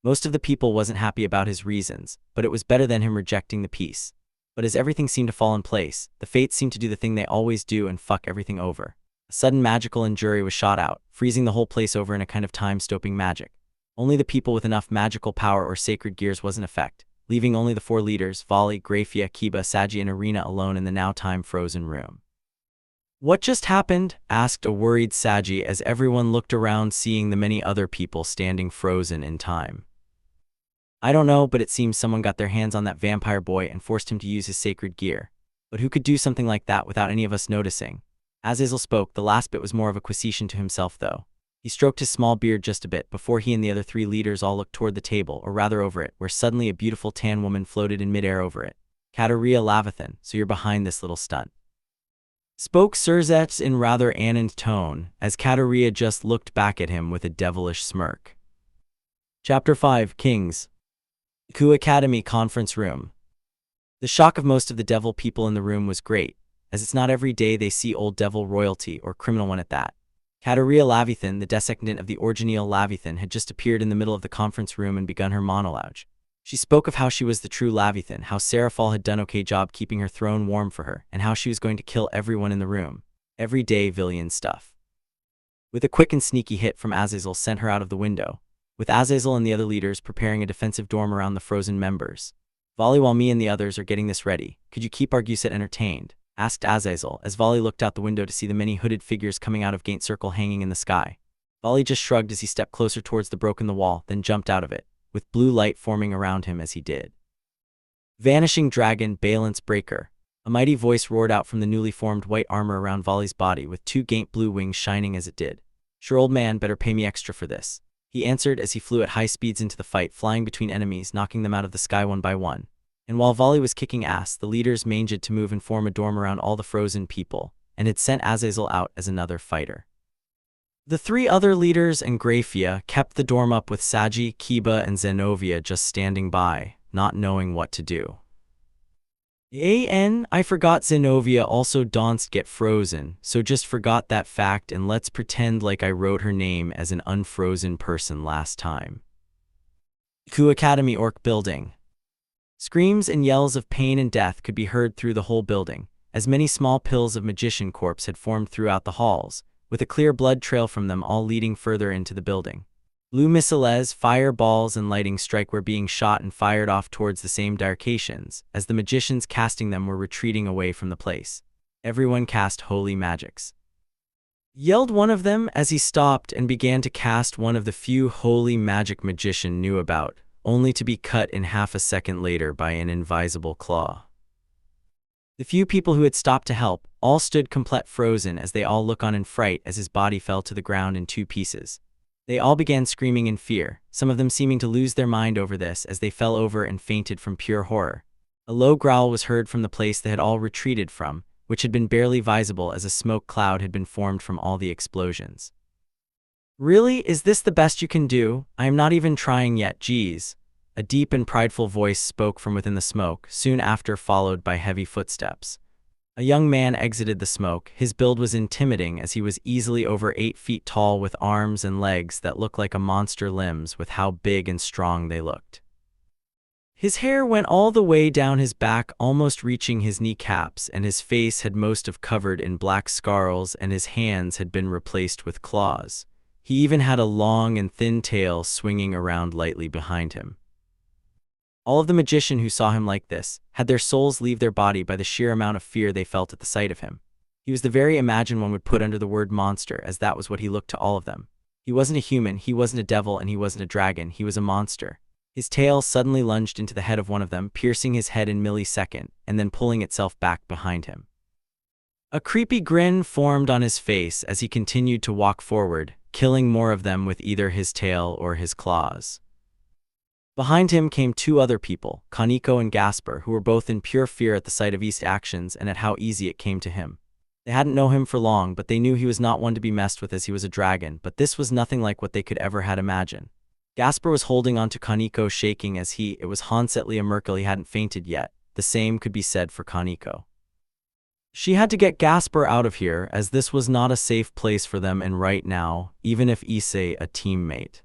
Most of the people wasn't happy about his reasons, but it was better than him rejecting the peace. But as everything seemed to fall in place, the fates seemed to do the thing they always do and fuck everything over. A sudden magical injury was shot out, freezing the whole place over in a kind of time-stopping magic. Only the people with enough magical power or sacred gears was in effect, leaving only the four leaders, Vali, Grafia, Kiba, Saji, and Arena alone in the now time-frozen room. What just happened? Asked a worried Saji as everyone looked around, seeing the many other people standing frozen in time. I don't know, but it seems someone got their hands on that vampire boy and forced him to use his sacred gear. But who could do something like that without any of us noticing? Azazel spoke. The last bit was more of a quotation to himself, though. He stroked his small beard just a bit before he and the other three leaders all looked toward the table, or rather over it, where suddenly a beautiful tan woman floated in midair over it. Kateria Lavithan, so you're behind this little stunt. Spoke Surzets in rather annoyed tone, as Kateria just looked back at him with a devilish smirk. Chapter 5, Kings. Ku Academy Conference Room. The shock of most of the devil people in the room was great, as it's not every day they see old devil royalty, or criminal one at that. Kateria Lavithan, the descendant of the original Lavithan, had just appeared in the middle of the conference room and begun her monologue. She spoke of how she was the true Lavithan, how Serafal had done okay job keeping her throne warm for her, and how she was going to kill everyone in the room. Everyday villain stuff. With a quick and sneaky hit from Azazel sent her out of the window, with Azazel and the other leaders preparing a defensive dorm around the frozen members. Vali, while me and the others are getting this ready, could you keep Arguset entertained? Asked Azazel, as Vali looked out the window to see the many hooded figures coming out of Gate Circle hanging in the sky. Vali just shrugged as he stepped closer towards the broken wall, then jumped out of it, with blue light forming around him as he did. Vanishing Dragon, Balance Breaker. A mighty voice roared out from the newly formed white armor around Vali's body, with two Gate blue wings shining as it did. Sure, old man, better pay me extra for this. He answered as he flew at high speeds into the fight, flying between enemies, knocking them out of the sky one by one. And while Vali was kicking ass, the leaders managed to move and form a dorm around all the frozen people, and had sent Azazel out as another fighter. The three other leaders and Grafia kept the dorm up with Saji, Kiba, and Zenovia just standing by, not knowing what to do. I forgot Zenovia also danced get frozen, so just forgot that fact, and let's pretend like I wrote her name as an unfrozen person last time. Ku Academy Orc Building. Screams and yells of pain and death could be heard through the whole building, as many small pills of magician corpse had formed throughout the halls, with a clear blood trail from them all leading further into the building. Blue missiles, fireballs, and lighting strike were being shot and fired off towards the same directions, as the magicians casting them were retreating away from the place. Everyone cast holy magics. Yelled one of them as he stopped and began to cast one of the few holy magic magician knew about, only to be cut in half a second later by an invisible claw. The few people who had stopped to help all stood complete frozen as they all look on in fright as his body fell to the ground in two pieces. They all began screaming in fear, some of them seeming to lose their mind over this as they fell over and fainted from pure horror. A low growl was heard from the place they had all retreated from, which had been barely visible as a smoke cloud had been formed from all the explosions. Really, is this the best you can do? I am not even trying yet, geez. A deep and prideful voice spoke from within the smoke, soon after followed by heavy footsteps. A young man exited the smoke. His build was intimidating as he was easily over 8 feet tall with arms and legs that looked like a monster limbs with how big and strong they looked. His hair went all the way down his back, almost reaching his kneecaps, and his face had most of covered in black scars, and his hands had been replaced with claws. He even had a long and thin tail swinging around lightly behind him. All of the magicians who saw him like this had their souls leave their body by the sheer amount of fear they felt at the sight of him. He was the very imagine one would put under the word monster, as that was what he looked to all of them. He wasn't a human, he wasn't a devil, and he wasn't a dragon, he was a monster. His tail suddenly lunged into the head of one of them, piercing his head in millisecond, and then pulling itself back behind him. A creepy grin formed on his face as he continued to walk forward, killing more of them with either his tail or his claws. Behind him came 2 other people, Kaneko and Gasper, who were both in pure fear at the sight of Issei's actions and at how easy it came to him. They hadn't known him for long, but they knew he was not one to be messed with as he was a dragon, but this was nothing like what they could ever had imagined. Gasper was holding on to Kaneko, shaking as it was honestly a miracle he hadn't fainted yet. The same could be said for Kaneko. She had to get Gasper out of here, as this was not a safe place for them and right now, even if Issei a teammate.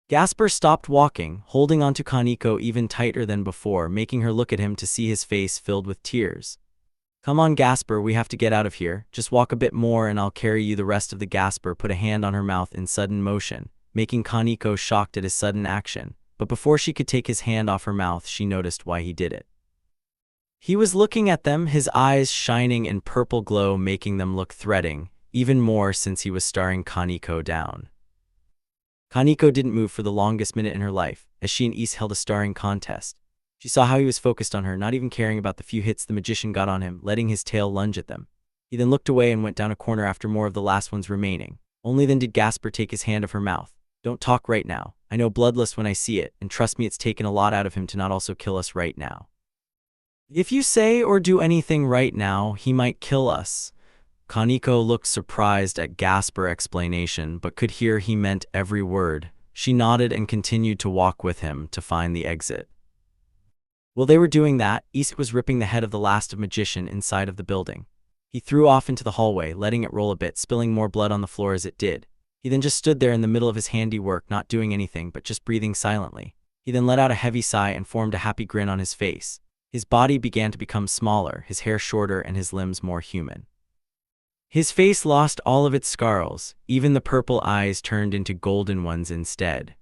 Gasper stopped walking, holding onto Kaneko even tighter than before, making her look at him to see his face filled with tears. Come on, Gasper, we have to get out of here. Just walk a bit more and I'll carry you. The rest of the Gasper put a hand on her mouth in sudden motion, making Kaneko shocked at his sudden action, but before she could take his hand off her mouth, she noticed why he did it. He was looking at them, his eyes shining in purple glow, making them look threatening, even more since he was staring Kaneko down. Kaneko didn't move for the longest minute in her life, as she and Issei held a starring contest. She saw how he was focused on her, not even caring about the few hits the magician got on him, letting his tail lunge at them. He then looked away and went down a corner after more of the last ones remaining. Only then did Gasper take his hand off her mouth. Don't talk right now. I know bloodlust when I see it, and trust me, it's taken a lot out of him to not also kill us right now. If you say or do anything right now, he might kill us. Kaneko looked surprised at Gasper's explanation, but could hear he meant every word. She nodded and continued to walk with him to find the exit. While they were doing that, Issei was ripping the head of the last magician inside of the building. He threw off into the hallway, letting it roll a bit, spilling more blood on the floor as it did. He then just stood there in the middle of his handiwork, not doing anything but just breathing silently. He then let out a heavy sigh and formed a happy grin on his face. His body began to become smaller, his hair shorter and his limbs more human. His face lost all of its scars, even the purple eyes turned into golden ones instead.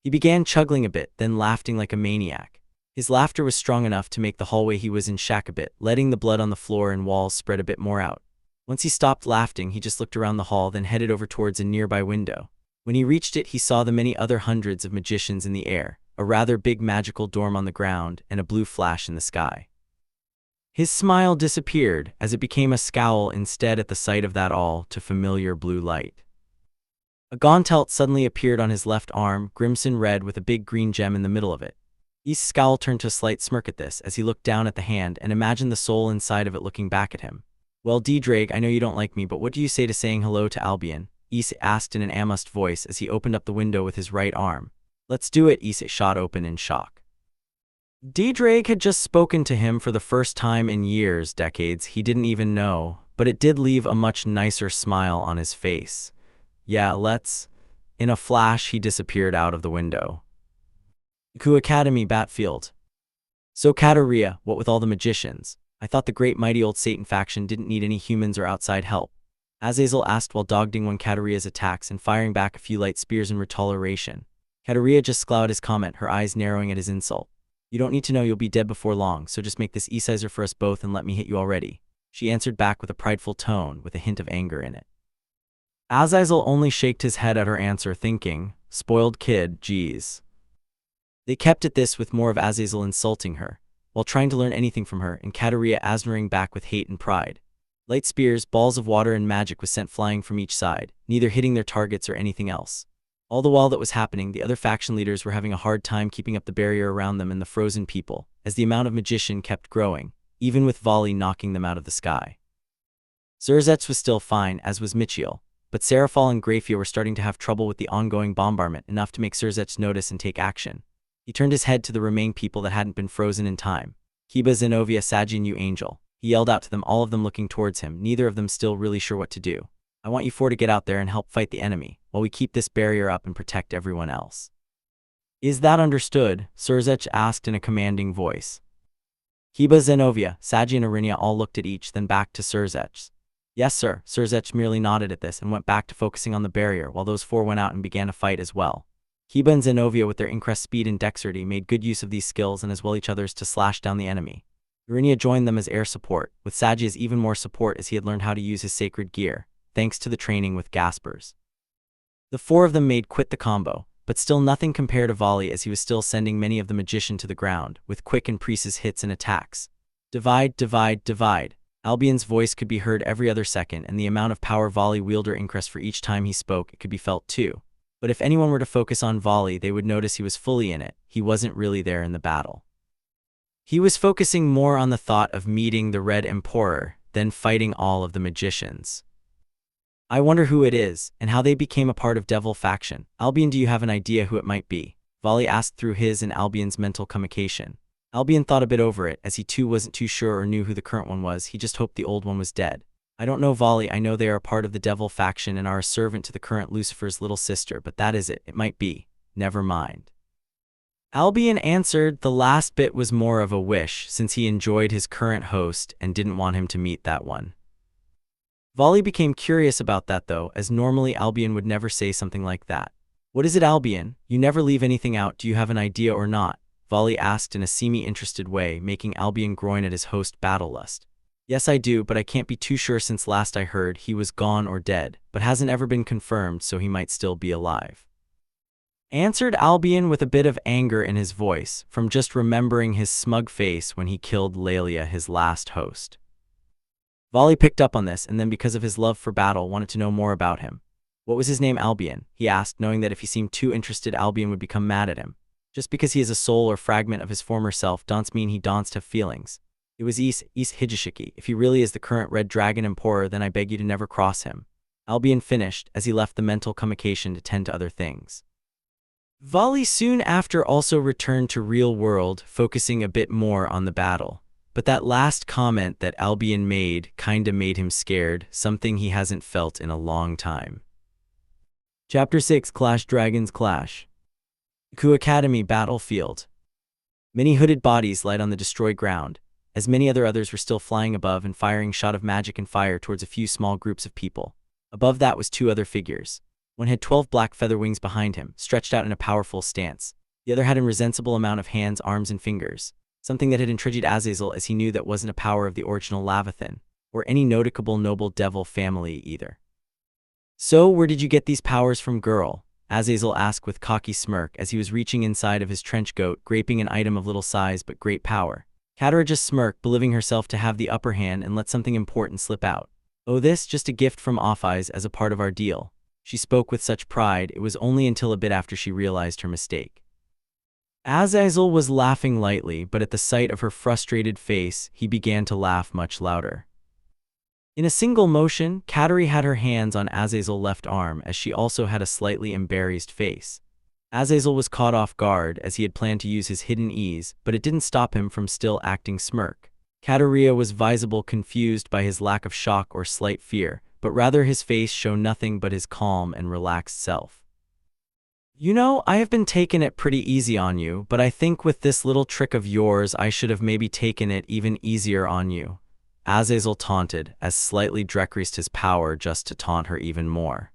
He began chuckling a bit, then laughing like a maniac. His laughter was strong enough to make the hallway he was in shake a bit, letting the blood on the floor and walls spread a bit more out. Once he stopped laughing, he just looked around the hall, then headed over towards a nearby window. When he reached it, he saw the many other hundreds of magicians in the air, a rather big magical dorm on the ground, and a blue flash in the sky. His smile disappeared, as it became a scowl instead at the sight of that all-too-familiar blue light. A gauntlet suddenly appeared on his left arm, crimson red with a big green gem in the middle of it. Issei's scowl turned to a slight smirk at this as he looked down at the hand and imagined the soul inside of it looking back at him. Well, Drake, I know you don't like me, but what do you say to saying hello to Albion? Issei asked in an amused voice as he opened up the window with his right arm. Let's do it, Issei shot open in shock. Drake had just spoken to him for the first time in years, decades, he didn't even know, but it did leave a much nicer smile on his face. Yeah, let's. In a flash, he disappeared out of the window. Ku Academy Battlefield. So Kateria, what with all the magicians? I thought the great mighty old Satan faction didn't need any humans or outside help. Azazel asked while dodging one Kateria's attacks and firing back a few light spears in retaliation. Kateria just glowered his comment, her eyes narrowing at his insult. You don't need to know, you'll be dead before long, so just make this Isseizer for us both and let me hit you already. She answered back with a prideful tone with a hint of anger in it. Azazel only shaked his head at her answer, thinking, spoiled kid, geez. They kept at this with more of Azazel insulting her, while trying to learn anything from her, and Kateria answering back with hate and pride. Light spears, balls of water and magic was sent flying from each side, neither hitting their targets or anything else. All the while that was happening, the other faction leaders were having a hard time keeping up the barrier around them and the frozen people, as the amount of magician kept growing, even with volley knocking them out of the sky. Zerzets was still fine, as was Michiel, but Serafal and Grafia were starting to have trouble with the ongoing bombardment, enough to make Zerzets notice and take action. He turned his head to the remaining people that hadn't been frozen in time. Kiba, Zenobia, Sajin, you angel. He yelled out to them, all of them looking towards him, neither of them still really sure what to do. I want you four to get out there and help fight the enemy, while we keep this barrier up and protect everyone else. Is that understood? Surzech asked in a commanding voice. Hiba, Zenovia, Saji and Arinia all looked at each, then back to Surzech. Yes, sir. Surzech merely nodded at this and went back to focusing on the barrier while those four went out and began to fight as well. Hiba and Zenovia, with their increased speed and dexterity, made good use of these skills and as well each other's to slash down the enemy. Arinia joined them as air support, with Saji as even more support as he had learned how to use his sacred gear, thanks to the training with Gaspers. The four of them made quit the combo, but still nothing compared to Volley, as he was still sending many of the magician to the ground, with quick and precise hits and attacks. Divide, divide, divide. Albion's voice could be heard every other second, and the amount of power Volley wielder increased for each time he spoke, it could be felt too. But if anyone were to focus on Volley, they would notice he was fully in it. He wasn't really there in the battle. He was focusing more on the thought of meeting the Red Emperor than fighting all of the magicians. I wonder who it is, and how they became a part of Devil faction. Albion, do you have an idea who it might be? Volley asked through his and Albion's mental communication. Albion thought a bit over it, as he too wasn't too sure or knew who the current one was. He just hoped the old one was dead. I don't know, Volley. I know they are a part of the Devil faction and are a servant to the current Lucifer's little sister, but that is it. It might be. Never mind. Albion answered. The last bit was more of a wish, since he enjoyed his current host and didn't want him to meet that one. Volley became curious about that though, as normally Albion would never say something like that. What is it, Albion? You never leave anything out. Do you have an idea or not? Volley asked in a semi-interested way, making Albion groan at his host Battlelust. Yes, I do, but I can't be too sure since last I heard he was gone or dead, but hasn't ever been confirmed, so he might still be alive. Answered Albion with a bit of anger in his voice, from just remembering his smug face when he killed Lelia, his last host. Volley picked up on this, and then because of his love for battle, wanted to know more about him. What was his name, Albion? He asked, knowing that if he seemed too interested, Albion would become mad at him. Just because he is a soul or fragment of his former self don't mean he don't have feelings. It was Issei Hyoudou. If he really is the current Red Dragon Emperor, then I beg you to never cross him. Albion finished, as he left the mental communication to tend to other things. Volley soon after also returned to real world, focusing a bit more on the battle. But that last comment that Albion made kinda made him scared, something he hasn't felt in a long time. Chapter 6, Clash Dragons Clash. Ku Academy Battlefield. Many hooded bodies light on the destroyed ground, as many others were still flying above and firing shot of magic and fire towards a few small groups of people. Above that was two other figures. One had 12 black feather wings behind him, stretched out in a powerful stance. The other had an irresensible amount of hands, arms, and fingers, something that had intrigued Azazel, as he knew that wasn't a power of the original Leviathan, or any notable noble devil family either. So, where did you get these powers from, girl? Azazel asked with cocky smirk as he was reaching inside of his trench coat, graping an item of little size but great power. Katara just smirked, believing herself to have the upper hand and let something important slip out. Oh, this, just a gift from Off-Eyes as a part of our deal. She spoke with such pride, it was only until a bit after she realized her mistake. Azazel was laughing lightly, but at the sight of her frustrated face, he began to laugh much louder. In a single motion, Katari had her hands on Azazel's left arm, as she also had a slightly embarrassed face. Azazel was caught off guard, as he had planned to use his hidden ease, but it didn't stop him from still acting smirk. Kataria was visibly confused by his lack of shock or slight fear, but rather his face showed nothing but his calm and relaxed self. You know, I have been taking it pretty easy on you, but I think with this little trick of yours I should have maybe taken it even easier on you. Azazel taunted, as slightly decreased his power just to taunt her even more.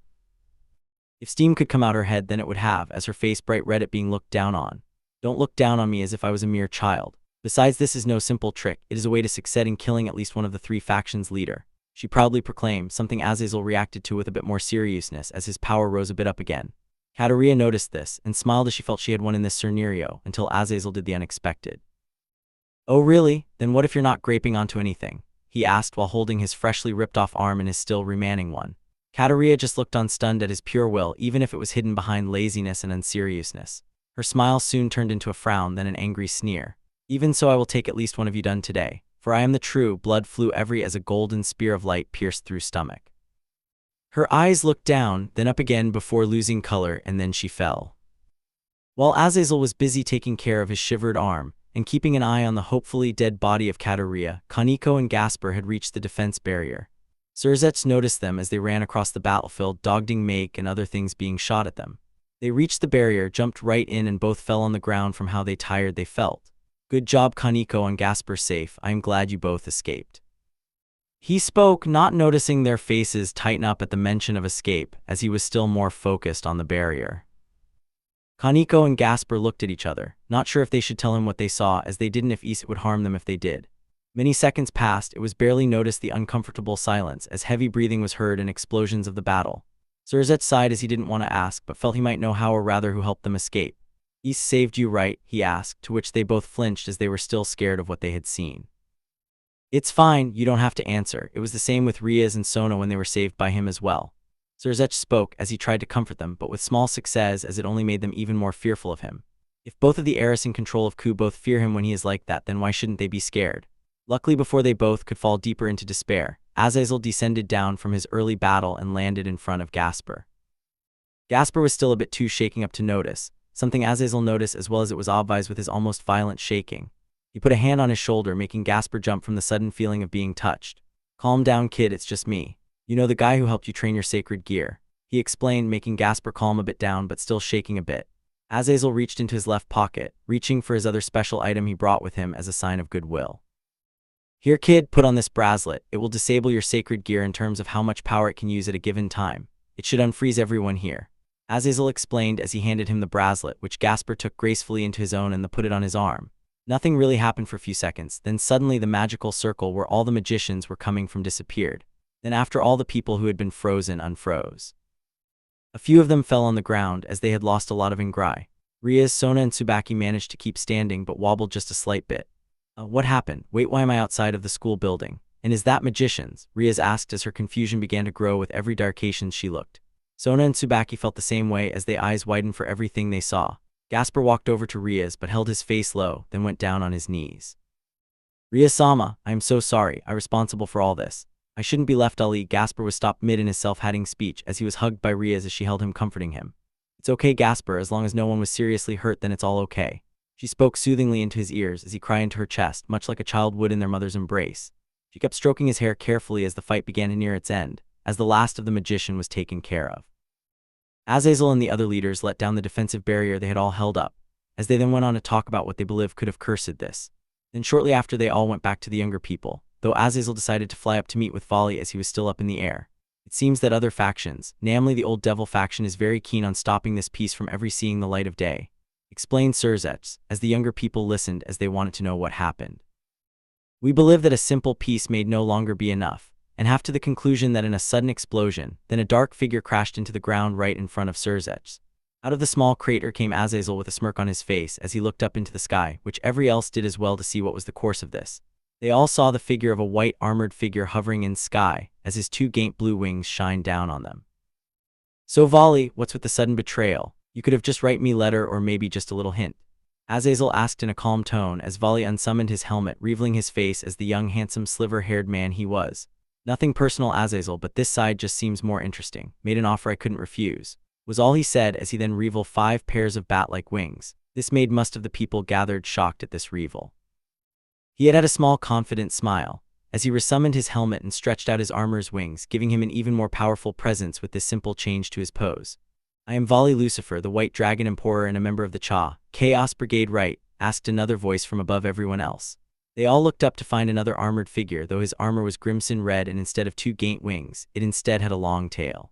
If steam could come out her head, then it would have, as her face bright red at being looked down on. Don't look down on me as if I was a mere child. Besides, this is no simple trick, it is a way to succeed in killing at least one of the three factions' leader. She proudly proclaimed, something Azazel reacted to with a bit more seriousness as his power rose a bit up again. Kataria noticed this, and smiled as she felt she had won in this scenario, until Azazel did the unexpected. Oh really? Then what if you're not graping onto anything? He asked while holding his freshly ripped-off arm in his still remaining one. Kataria just looked on, stunned at his pure will, even if it was hidden behind laziness and unseriousness. Her smile soon turned into a frown, then an angry sneer. Even so, I will take at least one of you done today, for I am the true. Blood flew every as a golden spear of light pierced through stomach. Her eyes looked down, then up again before losing color, and then she fell. While Azazel was busy taking care of his shivered arm, and keeping an eye on the hopefully dead body of Kateria, Kaneko and Gasper had reached the defense barrier. Surzets noticed them as they ran across the battlefield, dodging make and other things being shot at them. They reached the barrier, jumped right in, and both fell on the ground from how tired they felt. "Good job, Kaneko and Gasper, safe. I am glad you both escaped," he spoke, not noticing their faces tighten up at the mention of escape, as he was still more focused on the barrier. Kaneko and Gasper looked at each other, not sure if they should tell him what they saw, as they didn't if Issei would harm them if they did. Many seconds passed. It was barely noticed the uncomfortable silence, as heavy breathing was heard and explosions of the battle. Surzet sighed as he didn't want to ask, but felt he might know how, or rather who helped them escape. "Issei saved you, right?" he asked, to which they both flinched as they were still scared of what they had seen. "It's fine, you don't have to answer. It was the same with Rias and Sona when they were saved by him as well." Surzet spoke as he tried to comfort them, but with small success, as it only made them even more fearful of him. If both of the heirs in control of Ku both fear him when he is like that, then why shouldn't they be scared? Luckily, before they both could fall deeper into despair, Azazel descended down from his early battle and landed in front of Gasper. Gasper was still a bit too shaken up to notice, something Azazel noticed as well, as it was obvious with his almost violent shaking. He put a hand on his shoulder, making Gasper jump from the sudden feeling of being touched. "Calm down, kid, it's just me. You know, the guy who helped you train your sacred gear," he explained, making Gasper calm a bit down but still shaking a bit. Azazel reached into his left pocket, reaching for his other special item he brought with him as a sign of goodwill. "Here, kid, put on this bracelet. It will disable your sacred gear in terms of how much power it can use at a given time. It should unfreeze everyone here," Azazel explained as he handed him the bracelet, which Gasper took gracefully into his own and put it on his arm. Nothing really happened for a few seconds, then suddenly the magical circle where all the magicians were coming from disappeared. Then after all the people who had been frozen unfroze. A few of them fell on the ground as they had lost a lot of ingrai. Rias, Sona and Tsubaki managed to keep standing but wobbled just a slight bit. What happened? Wait, why am I outside of the school building? And is that magicians?" Rias asked as her confusion began to grow with every direction she looked. Sona and Tsubaki felt the same way as their eyes widened for everything they saw. Gasper walked over to Rias but held his face low, then went down on his knees. "Rias-sama, I am so sorry. I'm responsible for all this. I shouldn't be left." Gasper was stopped mid in his self-hating speech as he was hugged by Rias as she held him, comforting him. "It's okay, Gasper, as long as no one was seriously hurt, then it's all okay." She spoke soothingly into his ears as he cried into her chest, much like a child would in their mother's embrace. She kept stroking his hair carefully as the fight began to near its end, as the last of the magician was taken care of. Azazel and the other leaders let down the defensive barrier they had all held up, as they then went on to talk about what they believed could have cursed this. Then shortly after, they all went back to the younger people, though Azazel decided to fly up to meet with Vali as he was still up in the air. It seems that other factions, namely the Old Devil faction, is very keen on stopping this peace from ever seeing the light of day, explained Surzets, as the younger people listened as they wanted to know what happened. "We believe that a simple peace may no longer be enough, and have to the conclusion that in a sudden explosion, then a dark figure crashed into the ground right in front of Surzets. Out of the small crater came Azazel with a smirk on his face as he looked up into the sky, which every else did as well, to see what was the course of this. They all saw the figure of a white armored figure hovering in sky, as his two giant blue wings shined down on them. So Vali, what's with the sudden betrayal? You could have just write me letter or maybe just a little hint," Azazel asked in a calm tone as Vali unsummoned his helmet, revealing his face as the young handsome sliver-haired man he was. "Nothing personal, Azazel, but this side just seems more interesting. Made an offer I couldn't refuse," was all he said as he then revealed 5 pairs of bat-like wings. This made most of the people gathered shocked at this reveal. He had a small confident smile as he resummoned his helmet and stretched out his armor's wings, giving him an even more powerful presence with this simple change to his pose. "I am Vali Lucifer, the White Dragon Emperor and a member of the Chaos Brigade, right?" asked another voice from above everyone else. They all looked up to find another armored figure, though his armor was crimson red and instead of 2 giant wings, it instead had a long tail.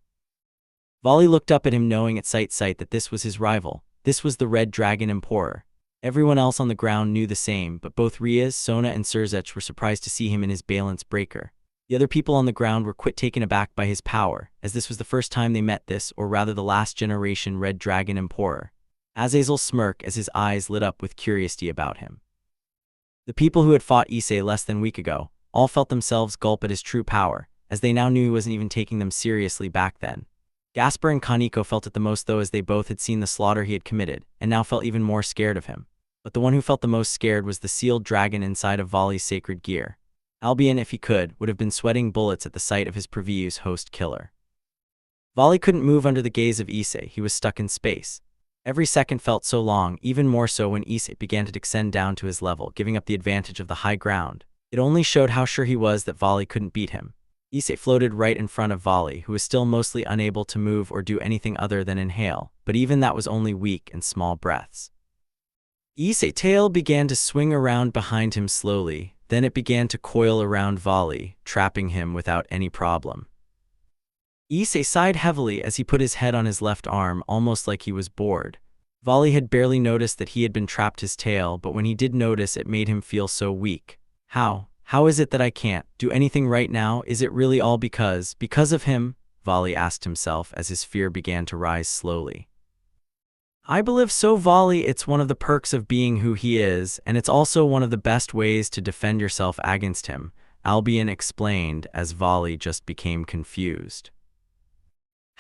Vali looked up at him, knowing at sight that this was his rival. This was the Red Dragon Emperor. Everyone else on the ground knew the same, but both Rias, Sona and Surzets were surprised to see him in his balance breaker. The other people on the ground were quite taken aback by his power, as this was the first time they met this, or rather the last generation Red Dragon Emperor. Azazel smirked as his eyes lit up with curiosity about him. The people who had fought Issei less than a week ago all felt themselves gulp at his true power, as they now knew he wasn't even taking them seriously back then. Gasper and Kaneko felt it the most, though, as they both had seen the slaughter he had committed, and now felt even more scared of him. But the one who felt the most scared was the sealed dragon inside of Vali's sacred gear. Albion, if he could, would have been sweating bullets at the sight of his previous host killer. Vali couldn't move under the gaze of Issei. He was stuck in space. Every second felt so long, even more so when Issei began to descend down to his level, giving up the advantage of the high ground. It only showed how sure he was that Volley couldn't beat him. Issei floated right in front of Volley, who was still mostly unable to move or do anything other than inhale, but even that was only weak and small breaths. Issei's tail began to swing around behind him slowly, then it began to coil around Volley, trapping him without any problem. Issei sighed heavily as he put his head on his left arm, almost like he was bored. Volley had barely noticed that he had been trapped his tail, but when he did notice, it made him feel so weak. How is it that I can't do anything right now? Is it really all because of him? Volley asked himself as his fear began to rise slowly. I believe so, Volley. It's one of the perks of being who he is, and it's also one of the best ways to defend yourself against him, Albion explained as Volley just became confused.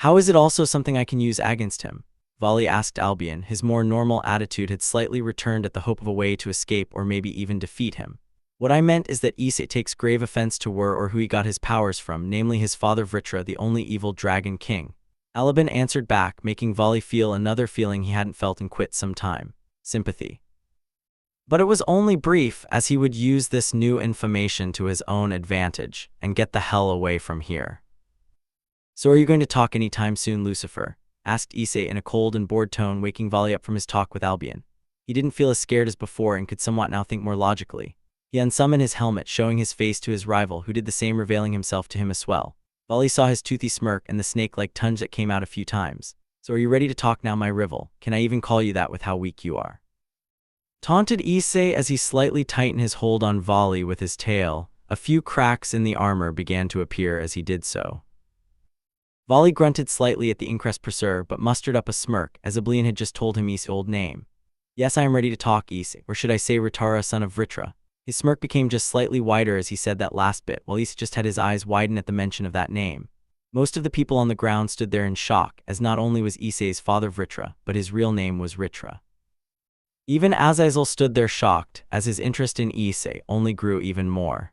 How is it also something I can use against him? Volley asked Albion. His more normal attitude had slightly returned at the hope of a way to escape or maybe even defeat him. What I meant is that Issei takes grave offense to where or who he got his powers from, namely his father Vritra, the only evil dragon king. Albion answered back, making Volley feel another feeling he hadn't felt in quite some time: sympathy. But it was only brief, as he would use this new information to his own advantage and get the hell away from here. So are you going to talk anytime soon, Lucifer? Asked Issei in a cold and bored tone, waking Volley up from his talk with Albion. He didn't feel as scared as before and could somewhat now think more logically. He unsummoned his helmet, showing his face to his rival, who did the same, revealing himself to him as well. Volley saw his toothy smirk and the snake-like tongue that came out a few times. So are you ready to talk now, my rival? Can I even call you that with how weak you are? Taunted Issei as he slightly tightened his hold on Volley with his tail. A few cracks in the armor began to appear as he did so. Volley grunted slightly at the increased pressure, but mustered up a smirk, as Albion had just told him Issei's old name. Yes, I am ready to talk, Issei, or should I say Ritara, son of Vritra. His smirk became just slightly wider as he said that last bit, while Issei just had his eyes widen at the mention of that name. Most of the people on the ground stood there in shock, as not only was Issei's father Vritra, but his real name was Vritra. Even Azazel stood there shocked, as his interest in Issei only grew even more.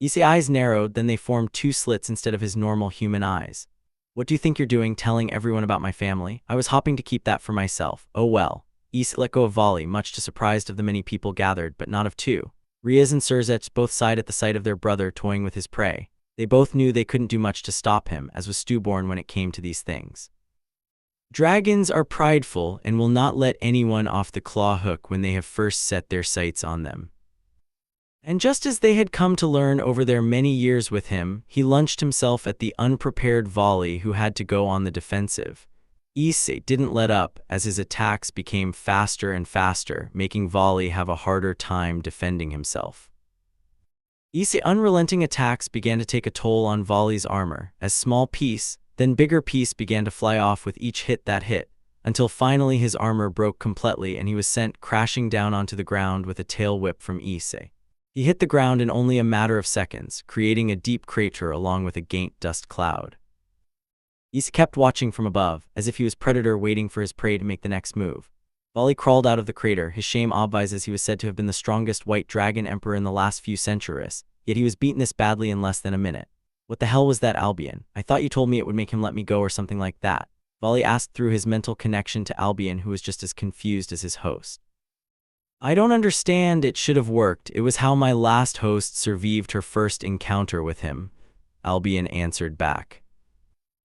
Issei's eyes narrowed, then they formed two slits instead of his normal human eyes. What do you think you're doing, telling everyone about my family? I was hoping to keep that for myself. Oh well. Issei let go of Volley, much to surprise of the many people gathered, but not of two. Rias and Surzech both sighed at the sight of their brother toying with his prey. They both knew they couldn't do much to stop him, as was stillborn when it came to these things. Dragons are prideful and will not let anyone off the claw hook when they have first set their sights on them. And just as they had come to learn over their many years with him, he launched himself at the unprepared Volley, who had to go on the defensive. Issei didn't let up, as his attacks became faster and faster, making Volley have a harder time defending himself. Issei's unrelenting attacks began to take a toll on Volley's armor, as small piece, then bigger piece began to fly off with each hit that hit, until finally his armor broke completely and he was sent crashing down onto the ground with a tail whip from Issei. He hit the ground in only a matter of seconds, creating a deep crater along with a gaint dust cloud. Issei kept watching from above, as if he was predator waiting for his prey to make the next move. Volley crawled out of the crater, his shame obvious, as he was said to have been the strongest white dragon emperor in the last few centuries, yet he was beaten this badly in less than a minute. What the hell was that, Albion? I thought you told me it would make him let me go or something like that. Volley asked through his mental connection to Albion, who was just as confused as his host. I don't understand, it should have worked. It was how my last host survived her first encounter with him, Albion answered back.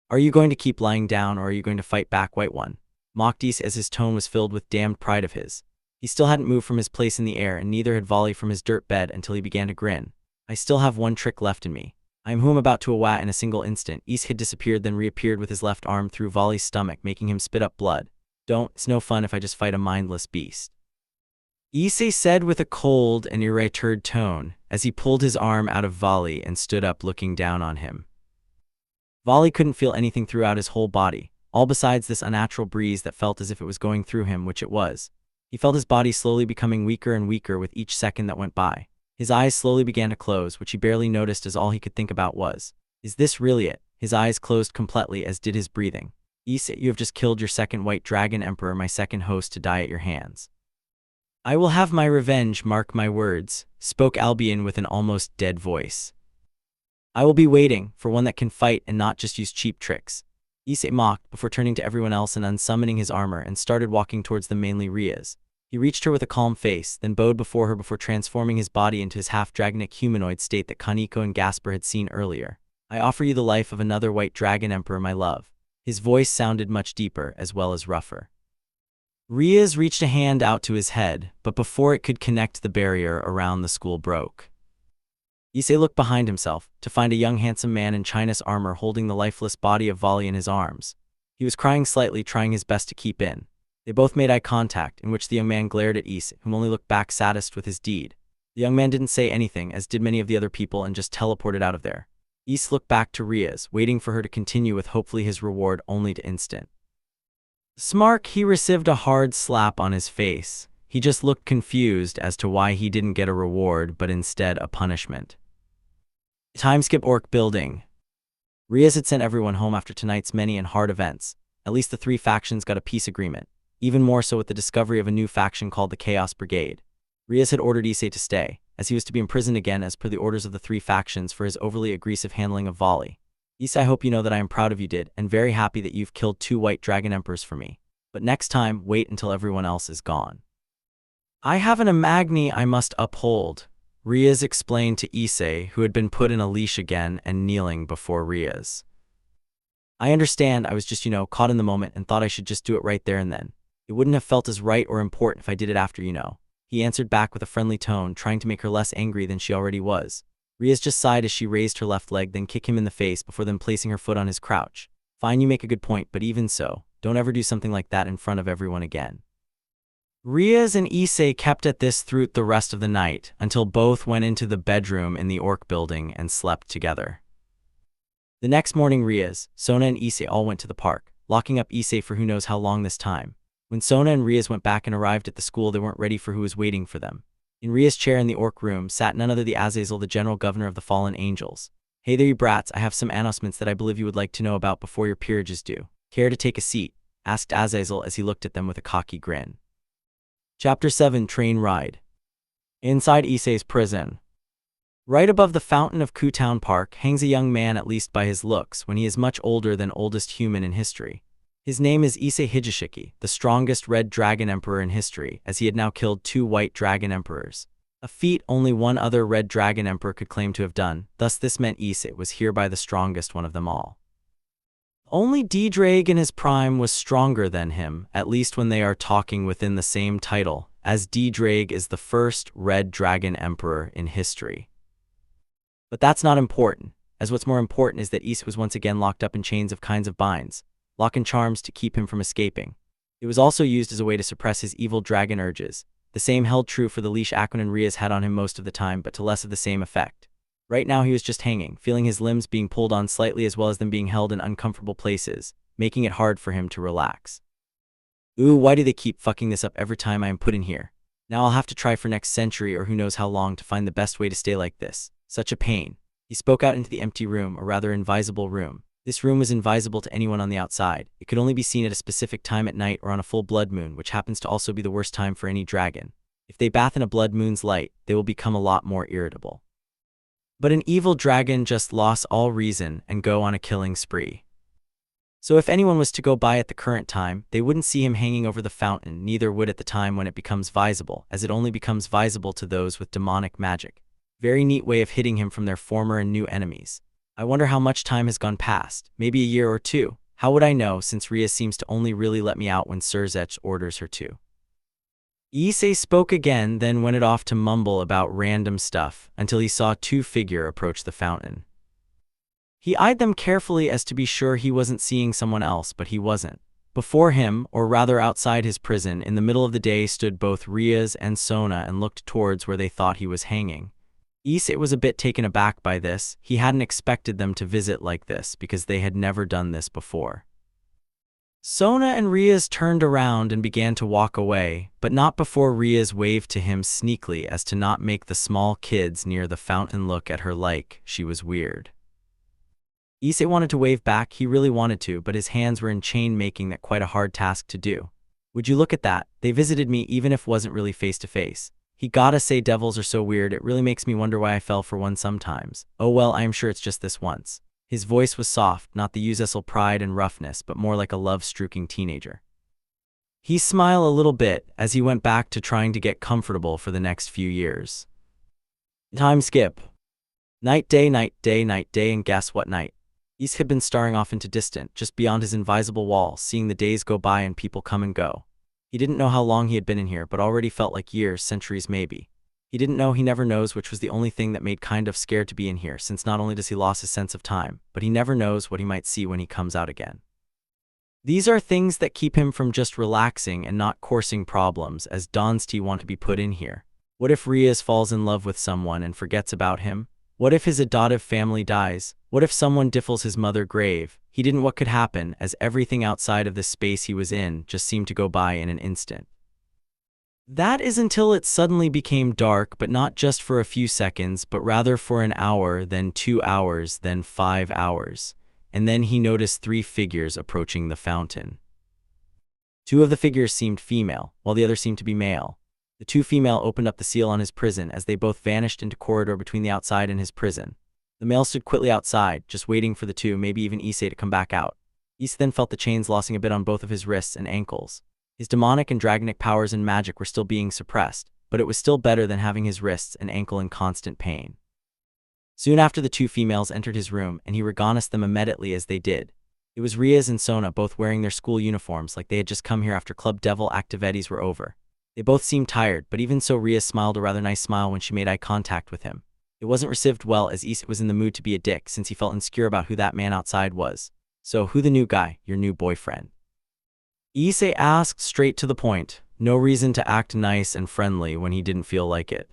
Are you going to keep lying down, or are you going to fight back, White One? Mocked Issei as his tone was filled with damned pride of his. He still hadn't moved from his place in the air, and neither had Volley from his dirt bed until he began to grin. I still have one trick left in me. I am who I'm about to await in a single instant. Issei had disappeared, then reappeared with his left arm through Volley's stomach, making him spit up blood. It's no fun if I just fight a mindless beast. Issei said with a cold and irritated tone, as he pulled his arm out of Volley and stood up looking down on him. Volley couldn't feel anything throughout his whole body, all besides this unnatural breeze that felt as if it was going through him, which it was. He felt his body slowly becoming weaker and weaker with each second that went by. His eyes slowly began to close, which he barely noticed, as all he could think about was, is this really it? His eyes closed completely, as did his breathing. Issei, you have just killed your second white dragon emperor, my second host, to die at your hands. I will have my revenge, mark my words, spoke Albion with an almost dead voice. I will be waiting for one that can fight and not just use cheap tricks. Issei mocked before turning to everyone else and unsummoning his armor and started walking towards them, mainly Rias. He reached her with a calm face, then bowed before her before transforming his body into his half-dragonic humanoid state that Kaneko and Gasper had seen earlier. I offer you the life of another white dragon emperor, my love. His voice sounded much deeper as well as rougher. Rias reached a hand out to his head, but before it could connect, the barrier around the school broke. Issei looked behind himself to find a young handsome man in Chinese armor holding the lifeless body of Vali in his arms. He was crying slightly, trying his best to keep in. They both made eye contact, in which the young man glared at Issei, whom only looked back saddest with his deed. The young man didn't say anything, as did many of the other people, and just teleported out of there. Issei looked back to Rias, waiting for her to continue with hopefully his reward, only to instant. Smark, he received a hard slap on his face. He just looked confused as to why he didn't get a reward but instead a punishment. Time skip orc building. Rias had sent everyone home after tonight's many and hard events. At least the three factions got a peace agreement, even more so with the discovery of a new faction called the Chaos Brigade. Rias had ordered Issei to stay, as he was to be imprisoned again as per the orders of the three factions for his overly aggressive handling of Vali. Issei, I hope you know that I am proud of you, and very happy that you've killed 2 white dragon emperors for me. But next time, wait until everyone else is gone. I have an amagni I must uphold, Rias explained to Issei, who had been put in a leash again and kneeling before Rias. I understand, I was just, caught in the moment and thought I should just do it right there and then. It wouldn't have felt as right or important if I did it after, He answered back with a friendly tone, trying to make her less angry than she already was. Rias just sighed as she raised her left leg, then kicked him in the face before then placing her foot on his crouch. Fine, you make a good point, but even so, don't ever do something like that in front of everyone again. Rias and Issei kept at this throughout the rest of the night, until both went into the bedroom in the orc building and slept together. The next morning, Rias, Sona and Issei all went to the park, locking up Issei for who knows how long this time. When Sona and Rias went back and arrived at the school, they weren't ready for who was waiting for them. In Rias' chair in the orc room sat none other than Azazel, the general governor of the fallen angels. Hey there, you brats, I have some announcements that I believe you would like to know about before your peerage is due. Care to take a seat? Asked Azazel as he looked at them with a cocky grin. Chapter 7 Train Ride. Inside Issei's prison. Right above the fountain of Kutown Park hangs a young man, at least by his looks, when he is much older than oldest human in history. His name is Issei Hyoudou, the strongest red dragon emperor in history, as he had now killed 2 white dragon emperors. A feat only one other red dragon emperor could claim to have done, thus this meant Issei was hereby the strongest one of them all. Only D-Drag in his prime was stronger than him, at least when they are talking within the same title, as D-Drag is the first red dragon emperor in history. But that's not important, as what's more important is that Issei was once again locked up in chains of kinds of binds, lock and charms to keep him from escaping. It was also used as a way to suppress his evil dragon urges. The same held true for the leash Aquin and Rias had on him most of the time, but to less of the same effect. Right now he was just hanging, feeling his limbs being pulled on slightly as well as them being held in uncomfortable places, making it hard for him to relax. Ooh, why do they keep fucking this up every time I am put in here? Now I'll have to try for next century or who knows how long to find the best way to stay like this. Such a pain. He spoke out into the empty room, or rather invisible room. This room was invisible to anyone on the outside. It could only be seen at a specific time at night or on a full blood moon, which happens to also be the worst time for any dragon. If they bath in a blood moon's light, they will become a lot more irritable. But an evil dragon just lost all reason and go on a killing spree. So if anyone was to go by at the current time, they wouldn't see him hanging over the fountain, neither would at the time when it becomes visible, as it only becomes visible to those with demonic magic. Very neat way of hitting him from their former and new enemies. I wonder how much time has gone past, maybe a year or 2. How would I know, since Rias seems to only really let me out when Sir Zech orders her to. Issei spoke again, then went it off to mumble about random stuff, until he saw 2 figures approach the fountain. He eyed them carefully as to be sure he wasn't seeing someone else, but he wasn't. Before him, or rather outside his prison, in the middle of the day stood both Rias and Sona and looked towards where they thought he was hanging. Issei was a bit taken aback by this. He hadn't expected them to visit like this, because they had never done this before. Sona and Rias turned around and began to walk away, but not before Rias waved to him sneakily as to not make the small kids near the fountain look at her like she was weird. Issei wanted to wave back, he really wanted to, but his hands were in chain, making that quite a hard task to do. Would you look at that? They visited me even if wasn't really face to face. He gotta say, devils are so weird, it really makes me wonder why I fell for one sometimes. Oh well, I am sure it's just this once. His voice was soft, not the usual pride and roughness, but more like a love-struking teenager. He smiled a little bit as he went back to trying to get comfortable for the next few years. Time skip. Night, day, and guess what night? Issei had been staring off into distant, just beyond his invisible wall, seeing the days go by and people come and go. He didn't know how long he had been in here, but already felt like years, centuries maybe. He didn't know he never knows, which was the only thing that made kind of scared to be in here, since not only does he lose his sense of time, but he never knows what he might see when he comes out again. These are things that keep him from just relaxing and not coursing problems, as DxD want to be put in here. What if Rias falls in love with someone and forgets about him? What if his adoptive family dies? What if someone diffles his mother grave? He didn't know what could happen, as everything outside of the space he was in just seemed to go by in an instant. That is until it suddenly became dark, but not just for a few seconds, but rather for an hour, then 2 hours, then 5 hours. And then he noticed 3 figures approaching the fountain. 2 of the figures seemed female, while the other seemed to be male. The 2 female opened up the seal on his prison as they both vanished into corridor between the outside and his prison. The male stood quietly outside, just waiting for the 2, maybe even Issei, to come back out. Issei then felt the chains loosening a bit on both of his wrists and ankles. His demonic and dragonic powers and magic were still being suppressed, but it was still better than having his wrists and ankle in constant pain. Soon after, the 2 females entered his room, and he recognized them immediately as they did. It was Rias and Sona, both wearing their school uniforms like they had just come here after Club Devil activities were over. They both seemed tired, but even so, Rias smiled a rather nice smile when she made eye contact with him. It wasn't received well, as Issei was in the mood to be a dick since he felt insecure about who that man outside was. So, who the new guy, your new boyfriend? Issei asked, straight to the point. No reason to act nice and friendly when he didn't feel like it.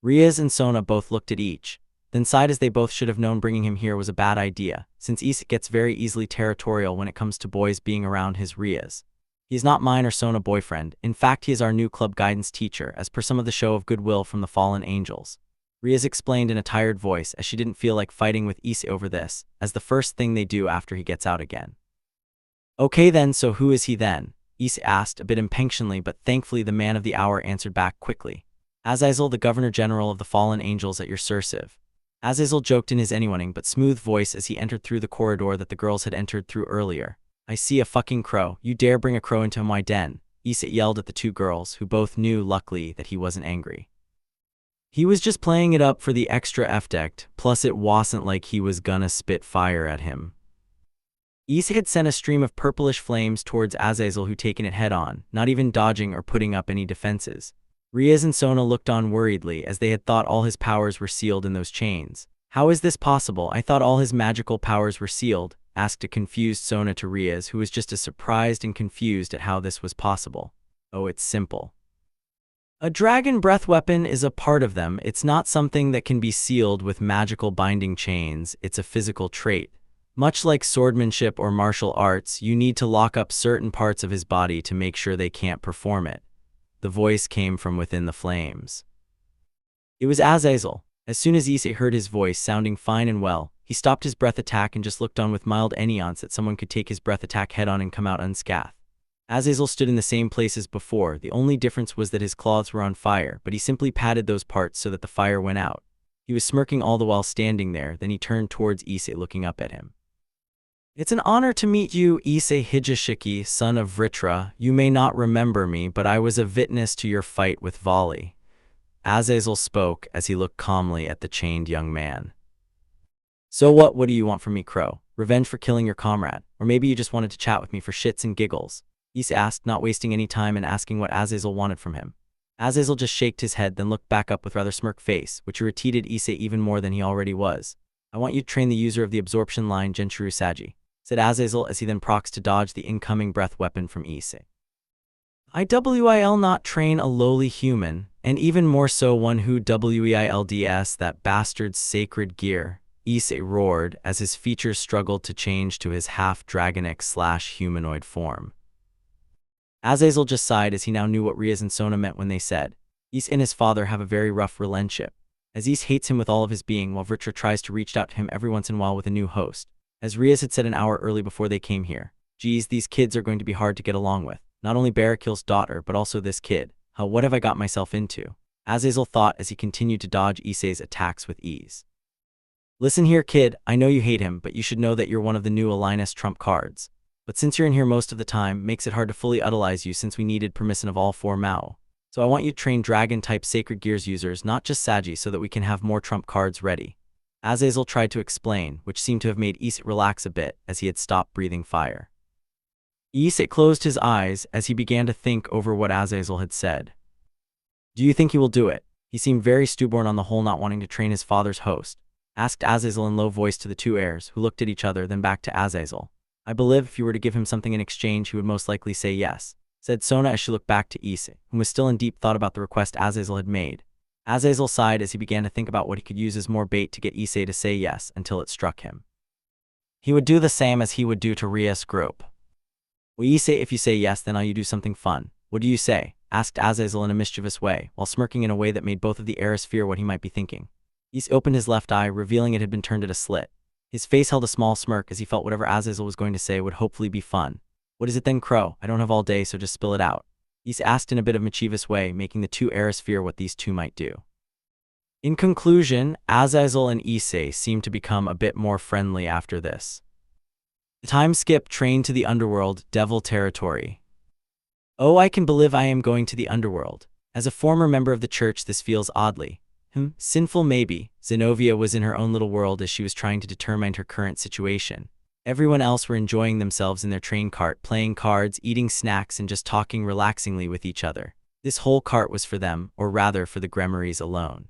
Rias and Sona both looked at each, then sighed, as they both should have known bringing him here was a bad idea, since Issei gets very easily territorial when it comes to boys being around his Rias. He is not mine or Sona boyfriend. In fact, he is our new club guidance teacher, as per some of the show of goodwill from the fallen angels. Rias explained in a tired voice, as she didn't feel like fighting with Issei over this, as the first thing they do after he gets out again. Okay then, so who is he then? Issei asked, a bit impatiently, but thankfully the man of the hour answered back quickly. Azazel, the Governor General of the Fallen Angels at your service. Azazel joked in his anyone but smooth voice as he entered through the corridor that the girls had entered through earlier. I see a fucking crow. You dare bring a crow into my den? Issei yelled at the 2 girls, who both knew, luckily, that he wasn't angry. He was just playing it up for the extra effect, plus it wasn't like he was gonna spit fire at him. Issei had sent a stream of purplish flames towards Azazel, who taken it head-on, not even dodging or putting up any defenses. Rias and Sona looked on worriedly, as they had thought all his powers were sealed in those chains. How is this possible? I thought all his magical powers were sealed, asked a confused Sona to Rias, who was just as surprised and confused at how this was possible. Oh, it's simple. A dragon breath weapon is a part of them. It's not something that can be sealed with magical binding chains. It's a physical trait. Much like swordmanship or martial arts, you need to lock up certain parts of his body to make sure they can't perform it. The voice came from within the flames. It was Azazel. As soon as Issei heard his voice sounding fine and well, he stopped his breath attack and just looked on with mild annoyance that someone could take his breath attack head-on and come out unscathed. Azazel stood in the same place as before. The only difference was that his clothes were on fire, but he simply patted those parts so that the fire went out. He was smirking all the while standing there, then he turned towards Issei, looking up at him. It's an honor to meet you, Issei Hyoudou, son of Vritra. You may not remember me, but I was a witness to your fight with Volley. Azazel spoke as he looked calmly at the chained young man. So what do you want from me, Crow? Revenge for killing your comrade? Or maybe you just wanted to chat with me for shits and giggles? Issei asked, not wasting any time in asking what Azazel wanted from him. Azazel just shook his head, then looked back up with rather smirk face, which irritated Issei even more than he already was. I want you to train the user of the absorption line Genshuru Saji, said Azazel as he then procs to dodge the incoming breath weapon from Issei. I will not train a lowly human, and even more so one who wilds that bastard's sacred gear, Issei roared as his features struggled to change to his half-dragonic/humanoid form. Azazel just sighed as he now knew what Rias and Sona meant when they said, Issei and his father have a very rough relationship, as Issei hates him with all of his being while Vritra tries to reach out to him every once in a while with a new host. As Rias had said an hour early before they came here, geez, these kids are going to be hard to get along with. Not only Barakil's daughter, but also this kid. What have I got myself into? Azazel thought as he continued to dodge Issei's attacks with ease. Listen here, kid, I know you hate him, but you should know that you're one of the new Alinus trump cards. But since you're in here most of the time, makes it hard to fully utilize you since we needed permission of all 4 Mao. So I want you to train dragon-type Sacred Gears users, not just Sagi, so that we can have more trump cards ready. Azazel tried to explain, which seemed to have made Issei relax a bit, as he had stopped breathing fire. Issei closed his eyes as he began to think over what Azazel had said. Do you think he will do it? He seemed very stubborn on the whole, not wanting to train his father's host. Asked Azazel in low voice to the 2 heirs, who looked at each other, then back to Azazel. I believe if you were to give him something in exchange, he would most likely say yes, said Sona as she looked back to Issei, who was still in deep thought about the request Azazel had made. Azazel sighed as he began to think about what he could use as more bait to get Issei to say yes until it struck him. He would do the same as he would do to Rias Gremory. Well, Issei, if you say yes, then I'll you do something fun. What do you say? Asked Azazel in a mischievous way, while smirking in a way that made both of the heirs fear what he might be thinking. Issei opened his left eye, revealing it had been turned at a slit. His face held a small smirk as he felt whatever Azazel was going to say would hopefully be fun. What is it then, Crow? I don't have all day, so just spill it out. Issei asked in a bit of mischievous way, making the 2 heirs fear what these 2 might do. In conclusion, Azazel and Issei seemed to become a bit more friendly after this. The time skip trained to the underworld, devil territory. Oh, I can believe I am going to the underworld. As a former member of the church, this feels oddly sinful maybe. Zenovia was in her own little world as she was trying to determine her current situation. Everyone else were enjoying themselves in their train cart, playing cards, eating snacks, and just talking relaxingly with each other. This whole cart was for them, or rather for the Gremorys alone.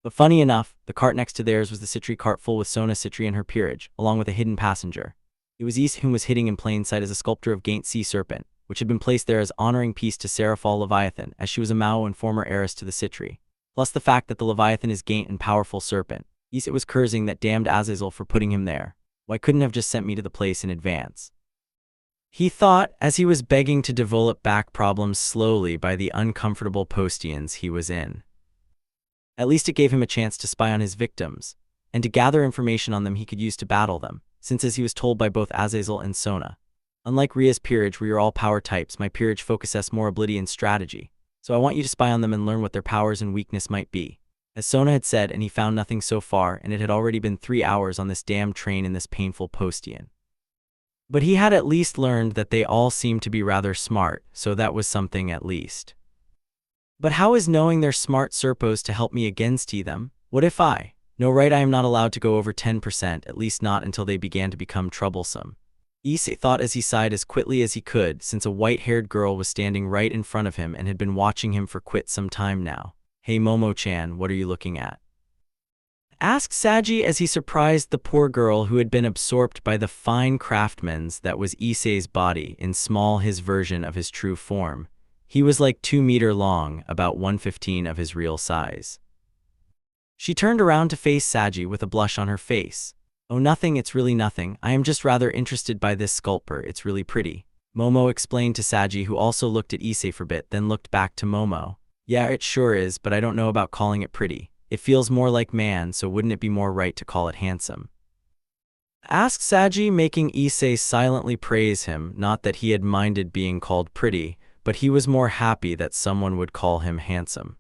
But funny enough, the cart next to theirs was the Citri cart full with Sona Citri and her peerage, along with a hidden passenger. It was Issei whom was hidden in plain sight as a sculpture of Gaint Sea Serpent, which had been placed there as honoring peace to Seraphal Leviathan, as she was a Mao and former heiress to the Citri. Plus the fact that the Leviathan is Gaint and powerful serpent. Issei was cursing that damned Azazel for putting him there. Why couldn't have just sent me to the place in advance? He thought, as he was begging to develop back problems slowly by the uncomfortable postians he was in. At least it gave him a chance to spy on his victims, and to gather information on them he could use to battle them, since as he was told by both Azazel and Sona. Unlike Ria's peerage where you're all power types, my peerage focuses more ability and strategy. So I want you to spy on them and learn what their powers and weakness might be. As Sona had said, and he found nothing so far, and it had already been 3 hours on this damn train in this painful postian. But he had at least learned that they all seemed to be rather smart, so that was something at least. But how is knowing they're smart supposed to help me against them? What if I? No, right, I am not allowed to go over 10%, at least not until they began to become troublesome. Issei thought as he sighed as quickly as he could, since a white-haired girl was standing right in front of him and had been watching him for quite some time now. Hey Momo-chan, what are you looking at? Asked Sagi as he surprised the poor girl who had been absorbed by the fine craftsman's that was Issei's body in small his version of his true form. He was like 2 meters long, about 1/15 of his real size. She turned around to face Sagi with a blush on her face. Oh, nothing, it's really nothing. I am just rather interested by this sculpture, it's really pretty. Momo explained to Sagi, who also looked at Issei for a bit, then looked back to Momo. Yeah, it sure is, but I don't know about calling it pretty. It feels more like man, so wouldn't it be more right to call it handsome? Asked Sagi, making Issei silently praise him, not that he had minded being called pretty, but he was more happy that someone would call him handsome.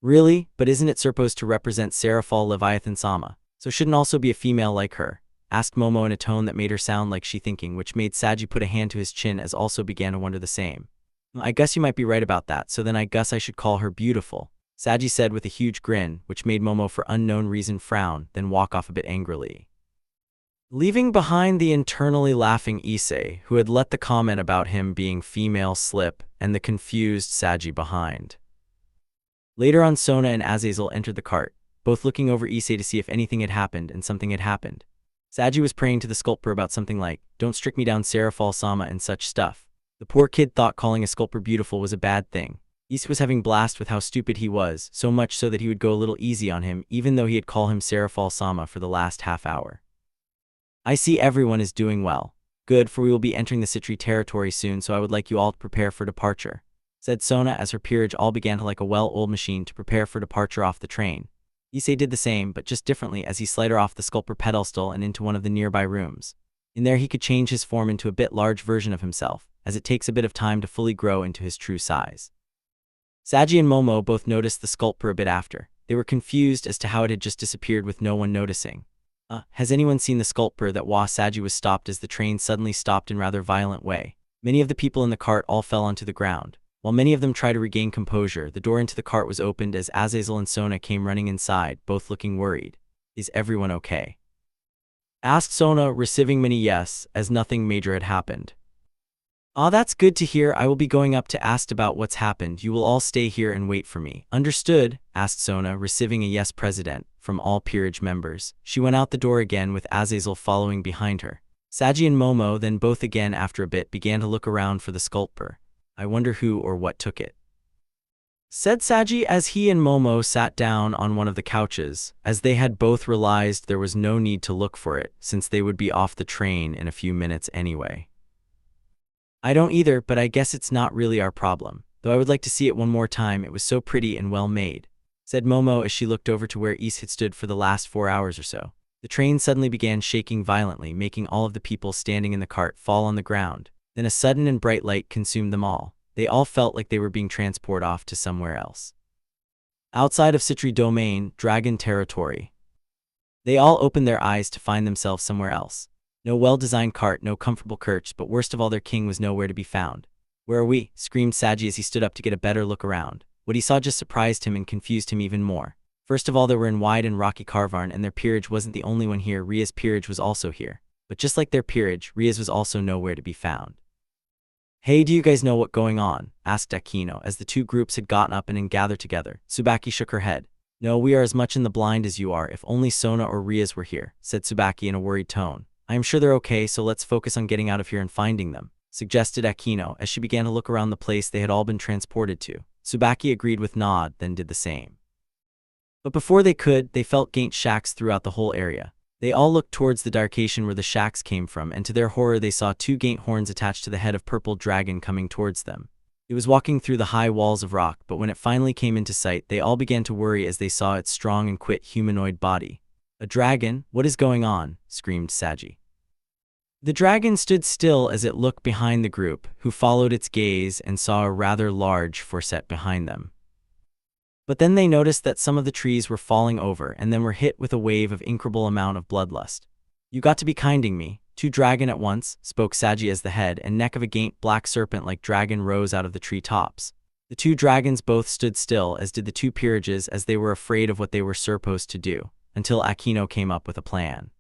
Really? But isn't it supposed to represent Seraphal Leviathan-sama? So shouldn't also be a female like her? Asked Momo in a tone that made her sound like she thinking, which made Sagi put a hand to his chin as also began to wonder the same. I guess you might be right about that, so then I guess I should call her beautiful, Sagi said with a huge grin, which made Momo for unknown reason frown, then walk off a bit angrily. Leaving behind the internally laughing Issei, who had let the comment about him being female slip, and the confused Sagi behind. Later on, Sona and Azazel entered the cart, both looking over Issei to see if anything had happened, and something had happened. Sagi was praying to the sculptor about something like, "Don't strict me down, Seraphal-sama," and such stuff. The poor kid thought calling a sculptor beautiful was a bad thing. Issei was having blast with how stupid he was, so much so that he would go a little easy on him, even though he had called him Seraphal-sama for the last half hour. I see everyone is doing well. Good, for we will be entering the Citri territory soon, so I would like you all to prepare for departure, said Sona as her peerage all began to like a well-oiled machine to prepare for departure off the train. Issei did the same, but just differently as he slid her off the sculptor pedestal and into one of the nearby rooms. In there he could change his form into a bit large version of himself, as it takes a bit of time to fully grow into his true size. Sagi and Momo both noticed the sculptor a bit after. They were confused as to how it had just disappeared with no one noticing. Has anyone seen the sculptor that Saji was stopped as the train suddenly stopped in rather violent way. Many of the people in the cart all fell onto the ground. While many of them tried to regain composure, the door into the cart was opened as Azazel and Sona came running inside, both looking worried. Is everyone okay? Asked Sona, receiving many yes, as nothing major had happened. That's good to hear. I will be going up to ask about what's happened. You will all stay here and wait for me. Understood, asked Sona, receiving a yes president from all peerage members. She went out the door again with Azazel following behind her. Saji and Momo then both again after a bit began to look around for the sculptor. I wonder who or what took it, said Saji as he and Momo sat down on one of the couches, as they had both realized there was no need to look for it, since they would be off the train in a few minutes anyway. I don't either, but I guess it's not really our problem, though I would like to see it one more time. It was so pretty and well made, said Momo as she looked over to where Issei had stood for the last 4 hours or so. The train suddenly began shaking violently, making all of the people standing in the cart fall on the ground. Then a sudden and bright light consumed them all. They all felt like they were being transported off to somewhere else. Outside of Citri domain, dragon territory. They all opened their eyes to find themselves somewhere else. No well-designed cart, no comfortable coach, but worst of all, their king was nowhere to be found. Where are we? Screamed Saji as he stood up to get a better look around. What he saw just surprised him and confused him even more. First of all, they were in wide and rocky Carvarn, and their peerage wasn't the only one here. Rias' peerage was also here. But just like their peerage, Rias was also nowhere to be found. Hey, do you guys know what's going on? Asked Akino as the two groups had gotten up and gathered together. Tsubaki shook her head. No, we are as much in the blind as you are. If only Sona or Rias were here, said Tsubaki in a worried tone. I am sure they're okay, so let's focus on getting out of here and finding them, suggested Akino as she began to look around the place they had all been transported to. Tsubaki agreed with nod, then did the same. But before they could, they felt gaint shacks throughout the whole area. They all looked towards the direction where the shacks came from, and to their horror they saw 2 gaint horns attached to the head of purple dragon coming towards them. It was walking through the high walls of rock, but when it finally came into sight, they all began to worry as they saw its strong and quick humanoid body. A dragon? What is going on? Screamed Saji. The dragon stood still as it looked behind the group, who followed its gaze and saw a rather large forest behind them. But then they noticed that some of the trees were falling over and then were hit with a wave of incredible amount of bloodlust. You got to be kinding me. 2 dragon at once, spoke Saji as the head and neck of a gaint black serpent-like dragon rose out of the tree tops. The 2 dragons both stood still, as did the 2 peerages, as they were afraid of what they were supposed to do, until Akino came up with a plan.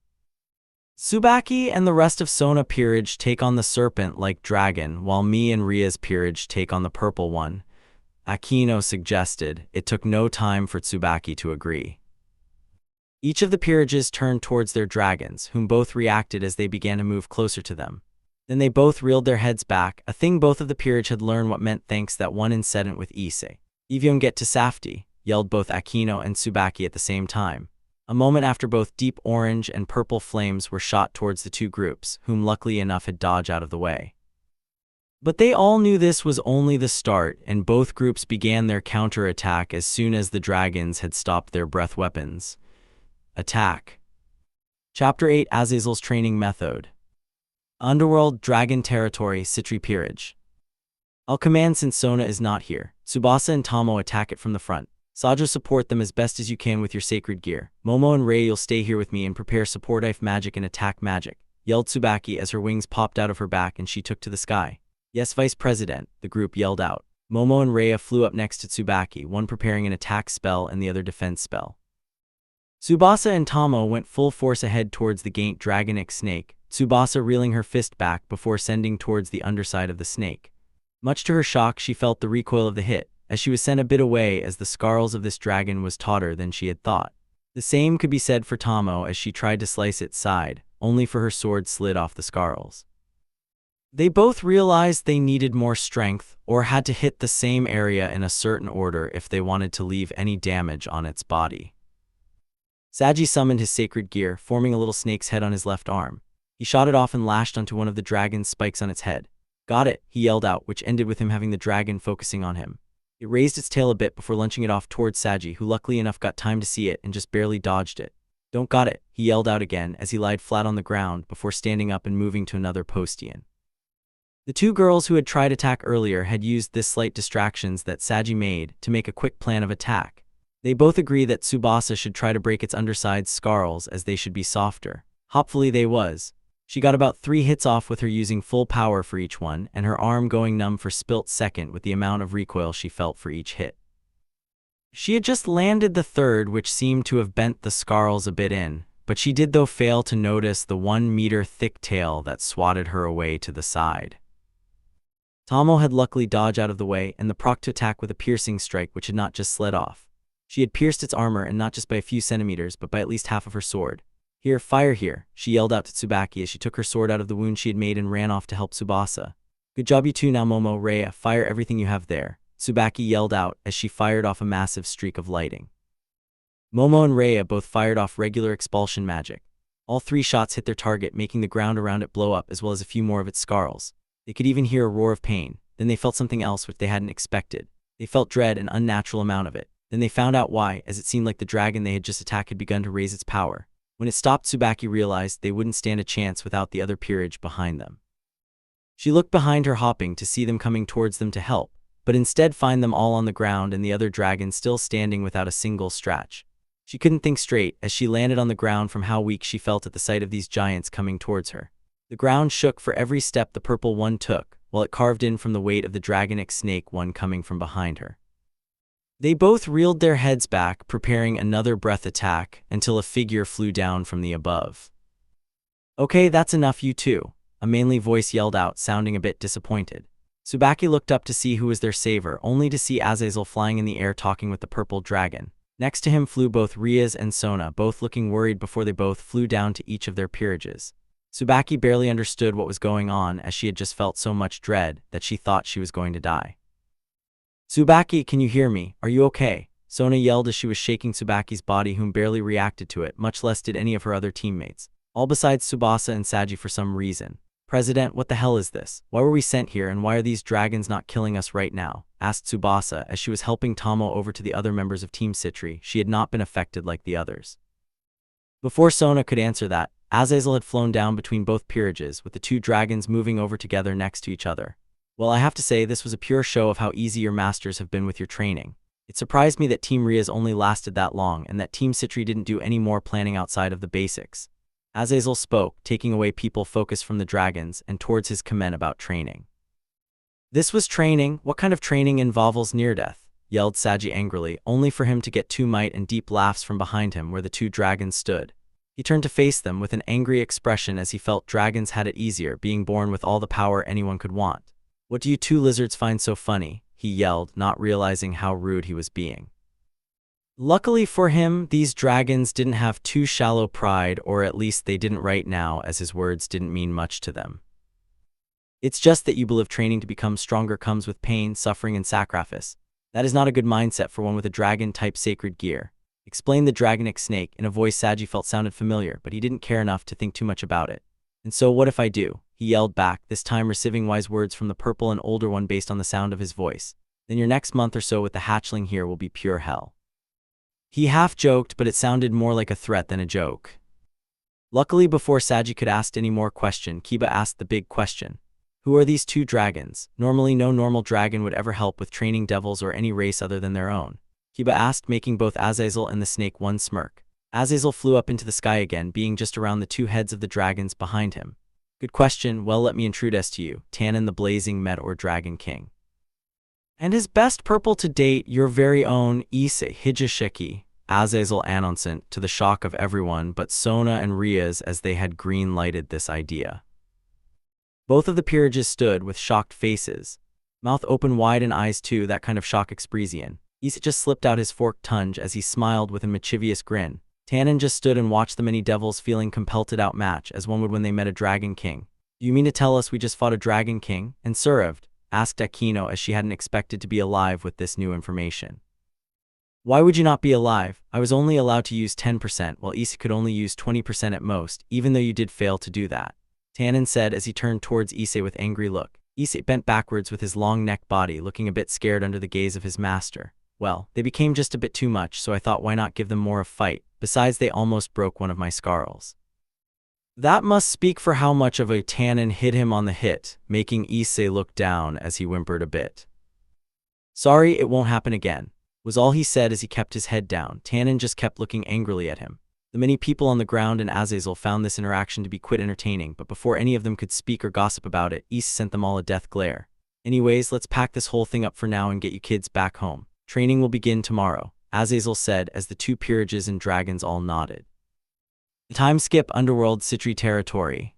Tsubaki and the rest of Sona peerage take on the serpent-like dragon, while me and Rias peerage take on the purple one, Akino suggested. It took no time for Tsubaki to agree. Each of the peerages turned towards their dragons, whom both reacted as they began to move closer to them. Then they both reeled their heads back, a thing both of the peerage had learned what meant thanks that one incident with Issei. Evion get to safety, yelled both Akino and Tsubaki at the same time. A moment after, both deep orange and purple flames were shot towards the 2 groups, whom luckily enough had dodged out of the way. But they all knew this was only the start, and both groups began their counter-attack as soon as the dragons had stopped their breath weapons. Attack. Chapter 8, Azazel's Training Method. Underworld Dragon Territory, Citri Peerage. I'll command since Sona is not here. Tsubasa and Tomo attack it from the front. Sajo, support them as best as you can with your sacred gear. Momo and Rei, you'll stay here with me and prepare support knife magic and attack magic, yelled Tsubaki as her wings popped out of her back and she took to the sky. Yes, Vice President, the group yelled out. Momo and Rhea flew up next to Tsubaki, one preparing an attack spell and the other defense spell. Tsubasa and Tomo went full force ahead towards the gaint dragonic snake, Tsubasa reeling her fist back before sending towards the underside of the snake. Much to her shock, she felt the recoil of the hit, as she was sent a bit away as the scarls of this dragon was tauter than she had thought. The same could be said for Tomo as she tried to slice its side, only for her sword slid off the scarls. They both realized they needed more strength, or had to hit the same area in a certain order if they wanted to leave any damage on its body. Saji summoned his sacred gear, forming a little snake's head on his left arm. He shot it off and lashed onto one of the dragon's spikes on its head. Got it, he yelled out, which ended with him having the dragon focusing on him. It raised its tail a bit before launching it off towards Saji, who luckily enough got time to see it and just barely dodged it. Don't got it, he yelled out again as he lied flat on the ground before standing up and moving to another postian. The 2 girls who had tried attack earlier had used this slight distractions that Saji made to make a quick plan of attack. They both agree that Tsubasa should try to break its underside's scars as they should be softer. Hopefully they was. She got about 3 hits off with her using full power for each one, and her arm going numb for spilt second with the amount of recoil she felt for each hit. She had just landed the third, which seemed to have bent the scars a bit in, but she did though fail to notice the 1-meter thick tail that swatted her away to the side. Tomo had luckily dodged out of the way and the proc to attack with a piercing strike which had not just slid off. She had pierced its armor, and not just by a few centimeters but by at least half of her sword. "Here, fire here," she yelled out to Tsubaki as she took her sword out of the wound she had made and ran off to help Tsubasa. "Good job you two, now Momo, Rhea, fire everything you have there," Tsubaki yelled out as she fired off a massive streak of lighting. Momo and Rhea both fired off regular expulsion magic. All 3 shots hit their target, making the ground around it blow up as well as a few more of its scars. They could even hear a roar of pain. Then they felt something else which they hadn't expected. They felt dread, an unnatural amount of it. Then they found out why, as it seemed like the dragon they had just attacked had begun to raise its power. When it stopped, Tsubaki realized they wouldn't stand a chance without the other peerage behind them. She looked behind her, hoping to see them coming towards them to help, but instead find them all on the ground and the other dragon still standing without a single scratch. She couldn't think straight as she landed on the ground from how weak she felt at the sight of these giants coming towards her. The ground shook for every step the purple one took, while it carved in from the weight of the dragonic snake one coming from behind her. They both reeled their heads back, preparing another breath attack, until a figure flew down from the above. "Okay, that's enough, you two," a manly voice yelled out, sounding a bit disappointed. Tsubaki looked up to see who was their savior, only to see Azazel flying in the air talking with the purple dragon. Next to him flew both Rias and Sona, both looking worried before they both flew down to each of their peerages. Tsubaki barely understood what was going on, as she had just felt so much dread that she thought she was going to die. "Tsubaki, can you hear me? Are you okay?" Sona yelled as she was shaking Tsubaki's body, whom barely reacted to it, much less did any of her other teammates. All besides Tsubasa and Saji for some reason. "President, what the hell is this? Why were we sent here, and why are these dragons not killing us right now?" asked Tsubasa as she was helping Tomo over to the other members of Team Citri. She had not been affected like the others. Before Sona could answer that, Azazel had flown down between both peerages, with the 2 dragons moving over together next to each other. "Well, I have to say this was a pure show of how easy your masters have been with your training. It surprised me that Team Rias only lasted that long and that Team Citri didn't do any more planning outside of the basics." Azazel spoke, taking away people focus from the dragons and towards his comment about training. "This was training? What kind of training involves near death?" yelled Saji angrily, only for him to get 2 might and deep laughs from behind him where the 2 dragons stood. He turned to face them with an angry expression as he felt dragons had it easier, being born with all the power anyone could want. "What do you 2 lizards find so funny?" he yelled, not realizing how rude he was being. Luckily for him, these dragons didn't have too shallow pride, or at least they didn't right now, as his words didn't mean much to them. "It's just that you believe training to become stronger comes with pain, suffering, and sacrifice. That is not a good mindset for one with a dragon-type sacred gear," explained the dragonic snake in a voice Saji felt sounded familiar, but he didn't care enough to think too much about it. "And so what if I do?" he yelled back, this time receiving wise words from the purple and older one based on the sound of his voice. "Then your next month or so with the hatchling here will be pure hell." He half joked, but it sounded more like a threat than a joke. Luckily, before Saji could ask any more question, Kiba asked the big question. "Who are these 2 dragons? Normally no normal dragon would ever help with training devils or any race other than their own," Kiba asked, making both Azazel and the snake one smirk. Azazel flew up into the sky again, being just around the 2 heads of the dragons behind him. "Good question. Well, let me introduce to you, Tannen the Blazing Meteor Dragon King. And his best purple to date, your very own Issei Hyoudou," Azazel announced, to the shock of everyone but Sona and Rias, as they had green-lighted this idea. Both of the peerages stood with shocked faces. Mouth open wide and eyes too, that kind of shock expression. Issei just slipped out his forked tongue as he smiled with a mischievous grin. Tannen just stood and watched the many devils, feeling compelled to outmatch, as one would when they met a dragon king. "Do you mean to tell us we just fought a dragon king and served?" asked Akino, as she hadn't expected to be alive with this new information. "Why would you not be alive? I was only allowed to use 10%, while Issei could only use 20% at most, even though you did fail to do that," Tannen said as he turned towards Issei with angry look. Issei bent backwards with his long neck body, looking a bit scared under the gaze of his master. "Well, they became just a bit too much, so I thought why not give them more of fight. Besides, they almost broke one of my scars." That must speak for how much of a Tannen hit him on the hit, making Issei look down as he whimpered a bit. "Sorry, it won't happen again." was all he said as he kept his head down. Tannen just kept looking angrily at him. The many people on the ground and Azazel found this interaction to be quite entertaining, but before any of them could speak or gossip about it, Issei sent them all a death glare. Anyways, let's pack this whole thing up for now and get you kids back home. Training will begin tomorrow, Azazel said as the two peerages and dragons all nodded. Time skip underworld Citri territory.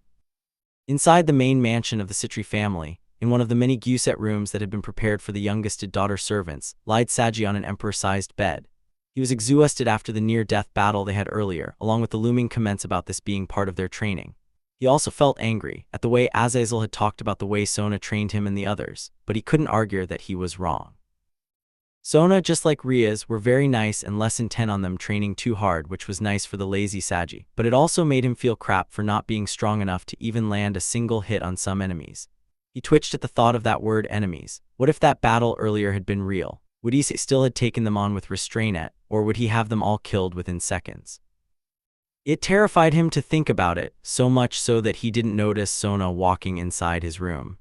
Inside the main mansion of the Citri family, in one of the many Guset rooms that had been prepared for the youngest daughter servants, lied Saji on an emperor-sized bed. He was exhausted after the near-death battle they had earlier, along with the looming comments about this being part of their training. He also felt angry at the way Azazel had talked about the way Sona trained him and the others, but he couldn't argue that he was wrong. Sona, just like Rias, were very nice and less intent on them training too hard, which was nice for the lazy Saji, but it also made him feel crap for not being strong enough to even land a single hit on some enemies. He twitched at the thought of that word enemies. What if that battle earlier had been real? Would Issei still have taken them on with restraint, or would he have them all killed within seconds? It terrified him to think about it, so much so that he didn't notice Sona walking inside his room.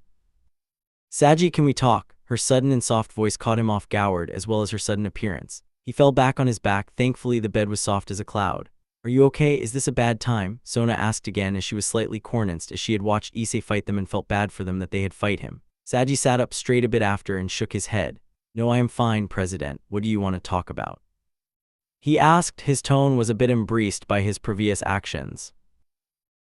Saji, can we talk? Her sudden and soft voice caught him off guard, as well as her sudden appearance. He fell back on his back. Thankfully, the bed was soft as a cloud. Are you okay? Is this a bad time? Sona asked again as she was slightly cornered as she had watched Issei fight them and felt bad for them that they had fight him. Saji sat up straight a bit after and shook his head. No, I am fine, President. What do you want to talk about? He asked. His tone was a bit embraced by his previous actions.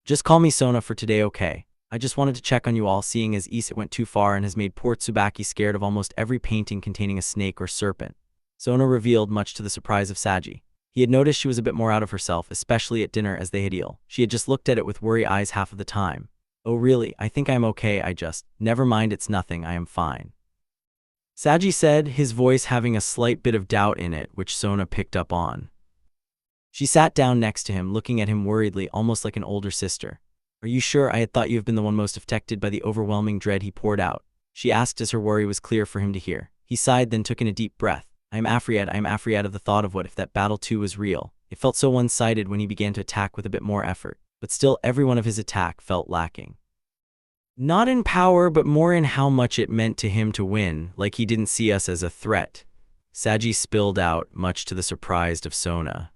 Just call me Sona for today, okay? I just wanted to check on you all, seeing as Issei went too far and has made poor Tsubaki scared of almost every painting containing a snake or serpent. Sona revealed, much to the surprise of Saji. He had noticed she was a bit more out of herself, especially at dinner as they had eaten. She had just looked at it with worry eyes half of the time. Oh really? I think I'm okay. Never mind, it's nothing, I am fine. Saji said, his voice having a slight bit of doubt in it, which Sona picked up on. She sat down next to him, looking at him worriedly, almost like an older sister. Are you sure? I had thought you have been the one most affected by the overwhelming dread he poured out. She asked as her worry was clear for him to hear. He sighed, then took in a deep breath. I am afraid of the thought of what if that battle too was real. It felt so one-sided when he began to attack with a bit more effort, but still every one of his attack felt lacking. Not in power, but more in how much it meant to him to win, like he didn't see us as a threat. Saji spilled out, much to the surprise of Sona.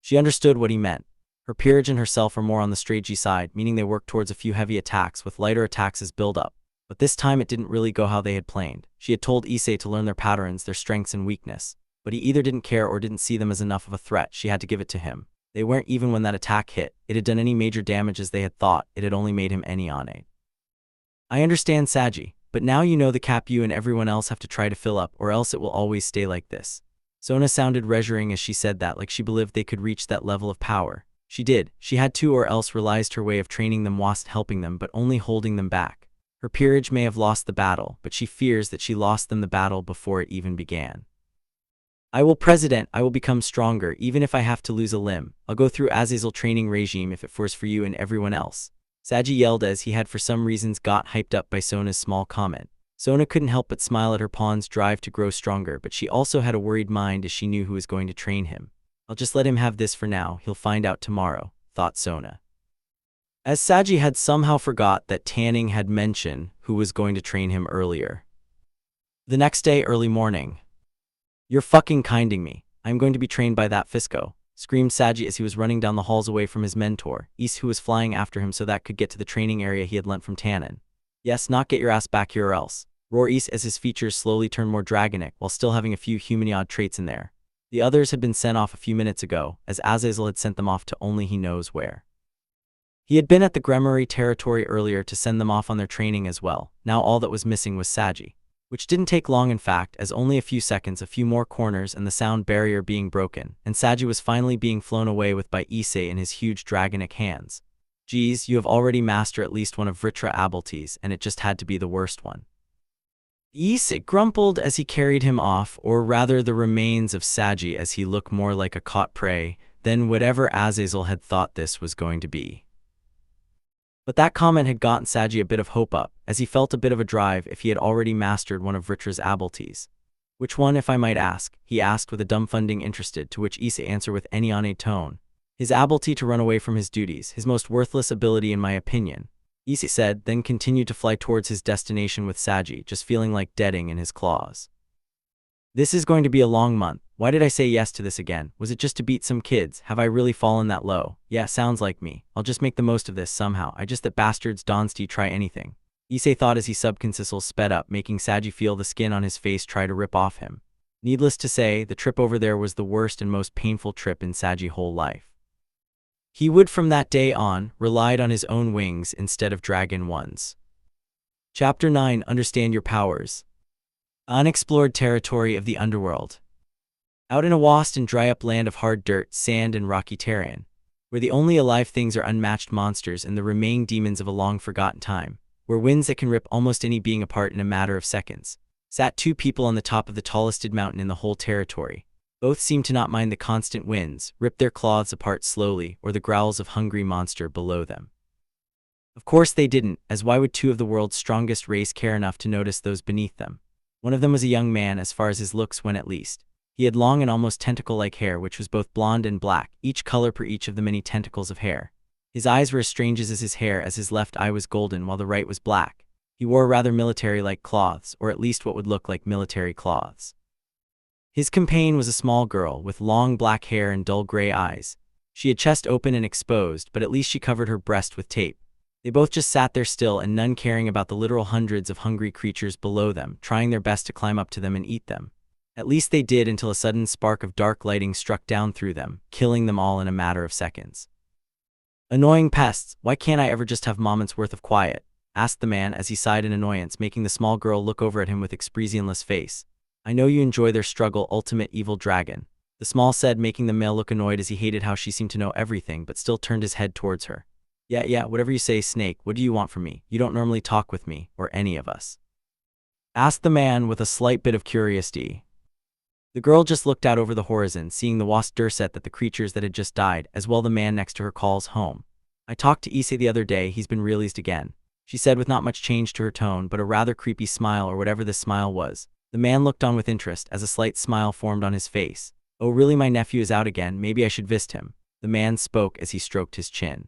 She understood what he meant. Her peerage and herself are more on the strategy side, meaning they worked towards a few heavy attacks with lighter attacks as build-up. But this time it didn't really go how they had planned. She had told Issei to learn their patterns, their strengths and weakness, but he either didn't care or didn't see them as enough of a threat. She had to give it to him. They weren't even when that attack hit. It had done any major damage as they had thought. It had only made him Eniane. I understand, Saji, but now you know the cap you and everyone else have to try to fill up, or else it will always stay like this. Sona sounded reassuring as she said that, like she believed they could reach that level of power. She did. She had to, or else realized her way of training them whilst helping them, but only holding them back. Her peerage may have lost the battle, but she fears that she lost them the battle before it even began. I will become stronger, even if I have to lose a limb. I'll go through Azazel training regime if it force for you and everyone else. Saji yelled as he had for some reasons got hyped up by Sona's small comment. Sona couldn't help but smile at her pawn's drive to grow stronger, but she also had a worried mind as she knew who was going to train him. I'll just let him have this for now, he'll find out tomorrow, thought Sona. As Saji had somehow forgot that Tanning had mentioned who was going to train him earlier. The next day, early morning. You're fucking kinding me. I'm going to be trained by that Fisco, screamed Saji as he was running down the halls away from his mentor, Issei, who was flying after him so that could get to the training area he had lent from Tannen. Yes, not get your ass back here or else, roared Issei as his features slowly turned more dragonic while still having a few humanoid traits in there. The others had been sent off a few minutes ago, as Azazel had sent them off to only he knows where. He had been at the Gremory territory earlier to send them off on their training as well. Now all that was missing was Saji. Which didn't take long in fact, as only a few seconds, a few more corners and the sound barrier being broken, and Saji was finally being flown away with by Issei in his huge dragonic hands. Geez, you have already mastered at least one of Vritra abilities, and it just had to be the worst one. Issei grumbled as he carried him off, or rather the remains of Saji, as he looked more like a caught prey than whatever Azazel had thought this was going to be. But that comment had gotten Saji a bit of hope up, as he felt a bit of a drive if he had already mastered one of Vritra's abilities. Which one, if I might ask? He asked with a dumbfounding interested, to which Issei answered with Eniane tone. His ability to run away from his duties, his most worthless ability in my opinion. Issei said, then continued to fly towards his destination with Saji, just feeling like deading in his claws. This is going to be a long month. Why did I say yes to this again? Was it just to beat some kids? Have I really fallen that low? Yeah, sounds like me. I'll just make the most of this somehow. I just that bastards Donsty try anything. Issei thought as he subconscious sped up, making Saji feel the skin on his face try to rip off him. Needless to say, the trip over there was the worst and most painful trip in Saji's whole life. He would from that day on, relied on his own wings instead of dragon ones. Chapter 9: Understand Your Powers. Unexplored territory of the underworld. Out in a vast and dry-up land of hard dirt, sand, and rocky terrain, where the only alive things are unmatched monsters and the remaining demons of a long-forgotten time, where winds that can rip almost any being apart in a matter of seconds, sat two people on the top of the tallest mountain in the whole territory. Both seemed to not mind the constant winds, rip their cloths apart slowly, or the growls of hungry monster below them. Of course they didn't, as why would two of the world's strongest race care enough to notice those beneath them? One of them was a young man as far as his looks went at least. He had long and almost tentacle-like hair which was both blonde and black, each color per each of the many tentacles of hair. His eyes were as strange as his hair, as his left eye was golden while the right was black. He wore rather military-like clothes, or at least what would look like military clothes. His companion was a small girl with long black hair and dull gray eyes. She had chest open and exposed, but at least she covered her breast with tape. They both just sat there still and none caring about the literal hundreds of hungry creatures below them, trying their best to climb up to them and eat them. At least they did until a sudden spark of dark lighting struck down through them, killing them all in a matter of seconds. Annoying pests, why can't I ever just have moments worth of quiet? Asked the man as he sighed in annoyance, making the small girl look over at him with expressionless face. I know you enjoy their struggle, ultimate evil dragon. The small said, making the male look annoyed as he hated how she seemed to know everything but still turned his head towards her. Yeah, whatever you say, Snake. What do you want from me? You don't normally talk with me, or any of us. Asked the man with a slight bit of curiosity. The girl just looked out over the horizon, seeing the vast derset that the creatures that had just died, as well the man next to her calls home. I talked to Issei the other day, he's been released again, she said with not much change to her tone but a rather creepy smile, or whatever this smile was. The man looked on with interest as a slight smile formed on his face. Oh really, my nephew is out again, maybe I should visit him. The man spoke as he stroked his chin.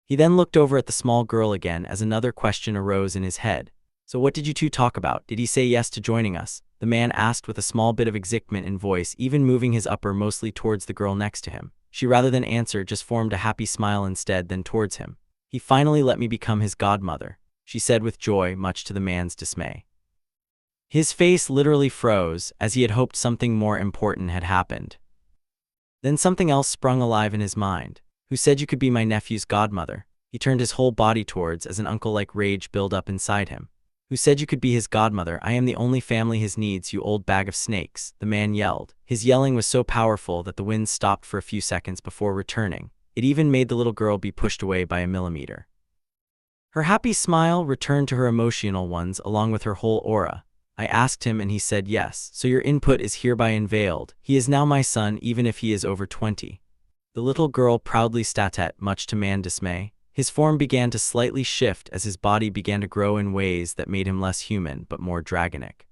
He then looked over at the small girl again as another question arose in his head. So what did you two talk about? Did he say yes to joining us? The man asked with a small bit of excitement in voice, even moving his upper mostly towards the girl next to him. She rather than answer just formed a happy smile instead then towards him. He finally let me become his godmother, she said with joy, much to the man's dismay. His face literally froze, as he had hoped something more important had happened. Then something else sprung alive in his mind. Who said you could be my nephew's godmother? He turned his whole body towards as an uncle-like rage built up inside him. Who said you could be his godmother? I am the only family his needs, you old bag of snakes, the man yelled. His yelling was so powerful that the wind stopped for a few seconds before returning. It even made the little girl be pushed away by a millimeter. Her happy smile returned to her emotional ones along with her whole aura. I asked him and he said yes, so your input is hereby unveiled. He is now my son even if he is over 20. The little girl proudly stated, much to man's dismay. His form began to slightly shift as his body began to grow in ways that made him less human but more dragonic.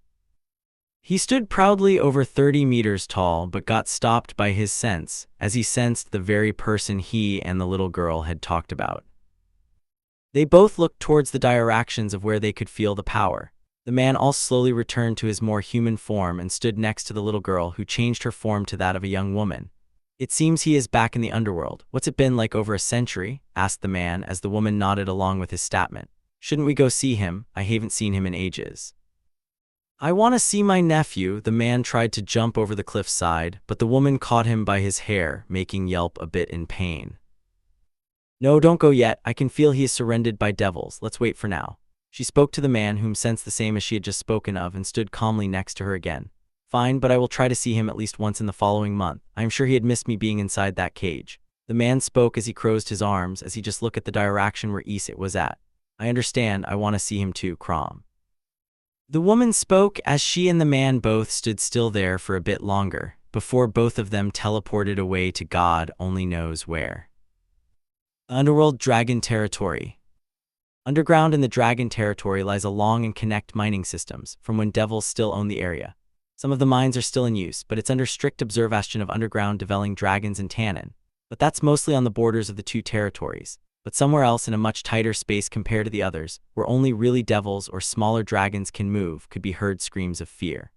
He stood proudly over 30 meters tall but got stopped by his sense as he sensed the very person he and the little girl had talked about. They both looked towards the directions of where they could feel the power. The man all slowly returned to his more human form and stood next to the little girl, who changed her form to that of a young woman. It seems he is back in the underworld. What's it been like, over a century? Asked the man as the woman nodded along with his statement. Shouldn't we go see him? I haven't seen him in ages. I want to see my nephew. The man tried to jump over the cliffside, but the woman caught him by his hair, making yelp a bit in pain. No, don't go yet. I can feel he is surrendered by devils. Let's wait for now. She spoke to the man, whom sensed the same as she had just spoken of, and stood calmly next to her again. Fine, but I will try to see him at least once in the following month. I am sure he had missed me being inside that cage. The man spoke as he crossed his arms as he just looked at the direction where Issei was at. I understand, I want to see him too, Crom. The woman spoke as she and the man both stood still there for a bit longer, before both of them teleported away to God only knows where. Underworld Dragon Territory. Underground in the Dragon Territory lies a long and connect mining systems, from when devils still own the area. Some of the mines are still in use, but it's under strict observation of underground dwelling dragons and tannin. But that's mostly on the borders of the two territories. But somewhere else in a much tighter space compared to the others, where only really devils or smaller dragons can move, could be heard screams of fear.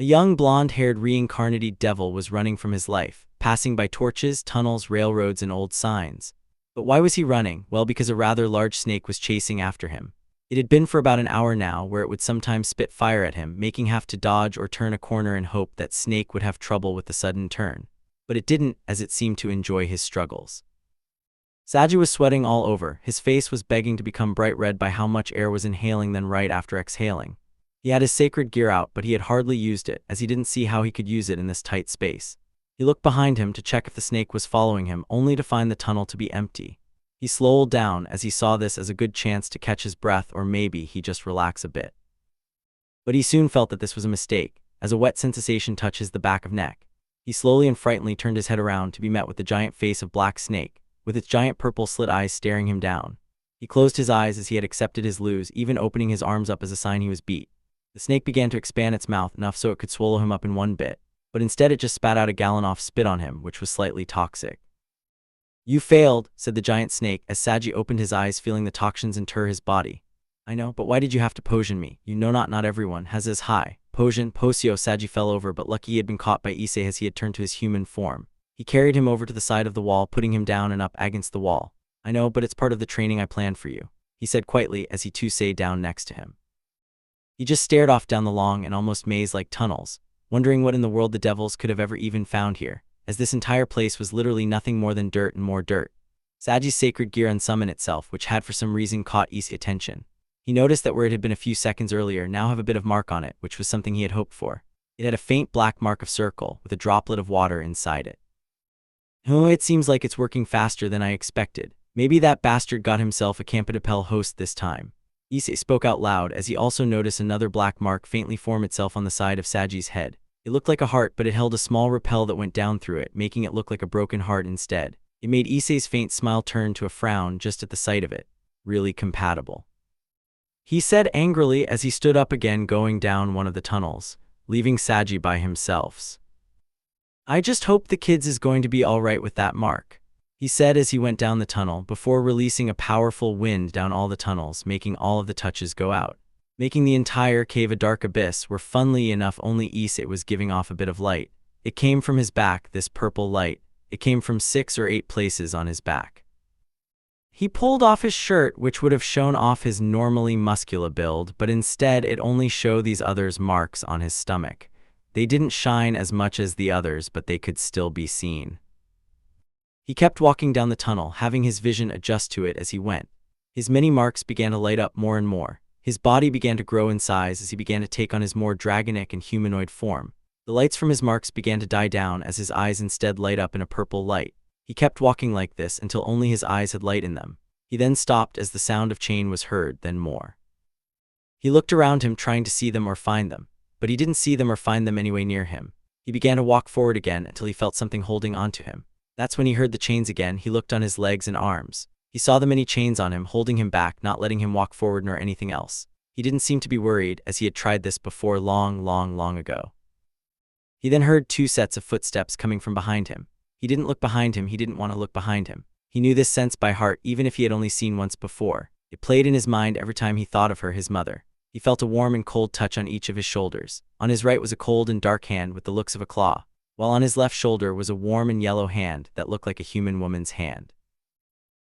A young blonde-haired reincarnated devil was running from his life, passing by torches, tunnels, railroads, and old signs. But why was he running? Well, because a rather large snake was chasing after him. It had been for about an hour now, where it would sometimes spit fire at him, making him have to dodge or turn a corner in hope that snake would have trouble with the sudden turn. But it didn't, as it seemed to enjoy his struggles. Saji was sweating all over. His face was begging to become bright red by how much air was inhaling then right after exhaling. He had his sacred gear out, but he had hardly used it, as he didn't see how he could use it in this tight space. He looked behind him to check if the snake was following him, only to find the tunnel to be empty. He slowed down as he saw this as a good chance to catch his breath, or maybe he just relax a bit. But he soon felt that this was a mistake, as a wet sensation touches the back of neck. He slowly and frighteningly turned his head around to be met with the giant face of Black Snake, with its giant purple slit eyes staring him down. He closed his eyes as he had accepted his lose, even opening his arms up as a sign he was beat. The snake began to expand its mouth enough so it could swallow him up in one bit, but instead it just spat out a gallon of spit on him, which was slightly toxic. "You failed," said the giant snake as Saji opened his eyes, feeling the toxins enter his body. "I know, but why did you have to potion me? You know not everyone has as high potion." Saji fell over, but lucky he had been caught by Issei as he had turned to his human form. He carried him over to the side of the wall, putting him down and up against the wall. "I know, but it's part of the training I planned for you," he said quietly as he too sat down next to him. He just stared off down the long and almost maze-like tunnels, wondering what in the world the devils could have ever even found here, as this entire place was literally nothing more than dirt and more dirt. Saji's sacred gear unsummoned itself, which had for some reason caught Issei's attention. He noticed that where it had been a few seconds earlier now have a bit of mark on it, which was something he had hoped for. It had a faint black mark of circle, with a droplet of water inside it. "Oh, it seems like it's working faster than I expected. Maybe that bastard got himself a Campidapel host this time." Issei spoke out loud as he also noticed another black mark faintly form itself on the side of Saji's head. It looked like a heart, but it held a small rappel that went down through it, making it look like a broken heart instead. It made Issei's faint smile turn to a frown just at the sight of it. "Really compatible," he said angrily as he stood up again, going down one of the tunnels, leaving Saji by himself. "I just hope the kids is going to be alright with that mark," he said as he went down the tunnel, before releasing a powerful wind down all the tunnels, making all of the touches go out, making the entire cave a dark abyss where, funnily enough, only Issei was giving off a bit of light. It came from his back, this purple light. It came from 6 or 8 places on his back. He pulled off his shirt, which would have shown off his normally muscular build, but instead it only showed these others' marks on his stomach. They didn't shine as much as the others, but they could still be seen. He kept walking down the tunnel, having his vision adjust to it as he went. His many marks began to light up more and more. His body began to grow in size as he began to take on his more dragonic and humanoid form. The lights from his marks began to die down as his eyes instead light up in a purple light. He kept walking like this until only his eyes had light in them. He then stopped as the sound of chain was heard, then more. He looked around him trying to see them or find them, but he didn't see them or find them anyway near him. He began to walk forward again until he felt something holding onto him. That's when he heard the chains again. He looked on his legs and arms. He saw the many chains on him, holding him back, not letting him walk forward nor anything else. He didn't seem to be worried, as he had tried this before long ago. He then heard 2 sets of footsteps coming from behind him. He didn't look behind him. He didn't want to look behind him. He knew this sense by heart, even if he had only seen once before. It played in his mind every time he thought of her, his mother. He felt a warm and cold touch on each of his shoulders. On his right was a cold and dark hand with the looks of a claw, while on his left shoulder was a warm and yellow hand that looked like a human woman's hand.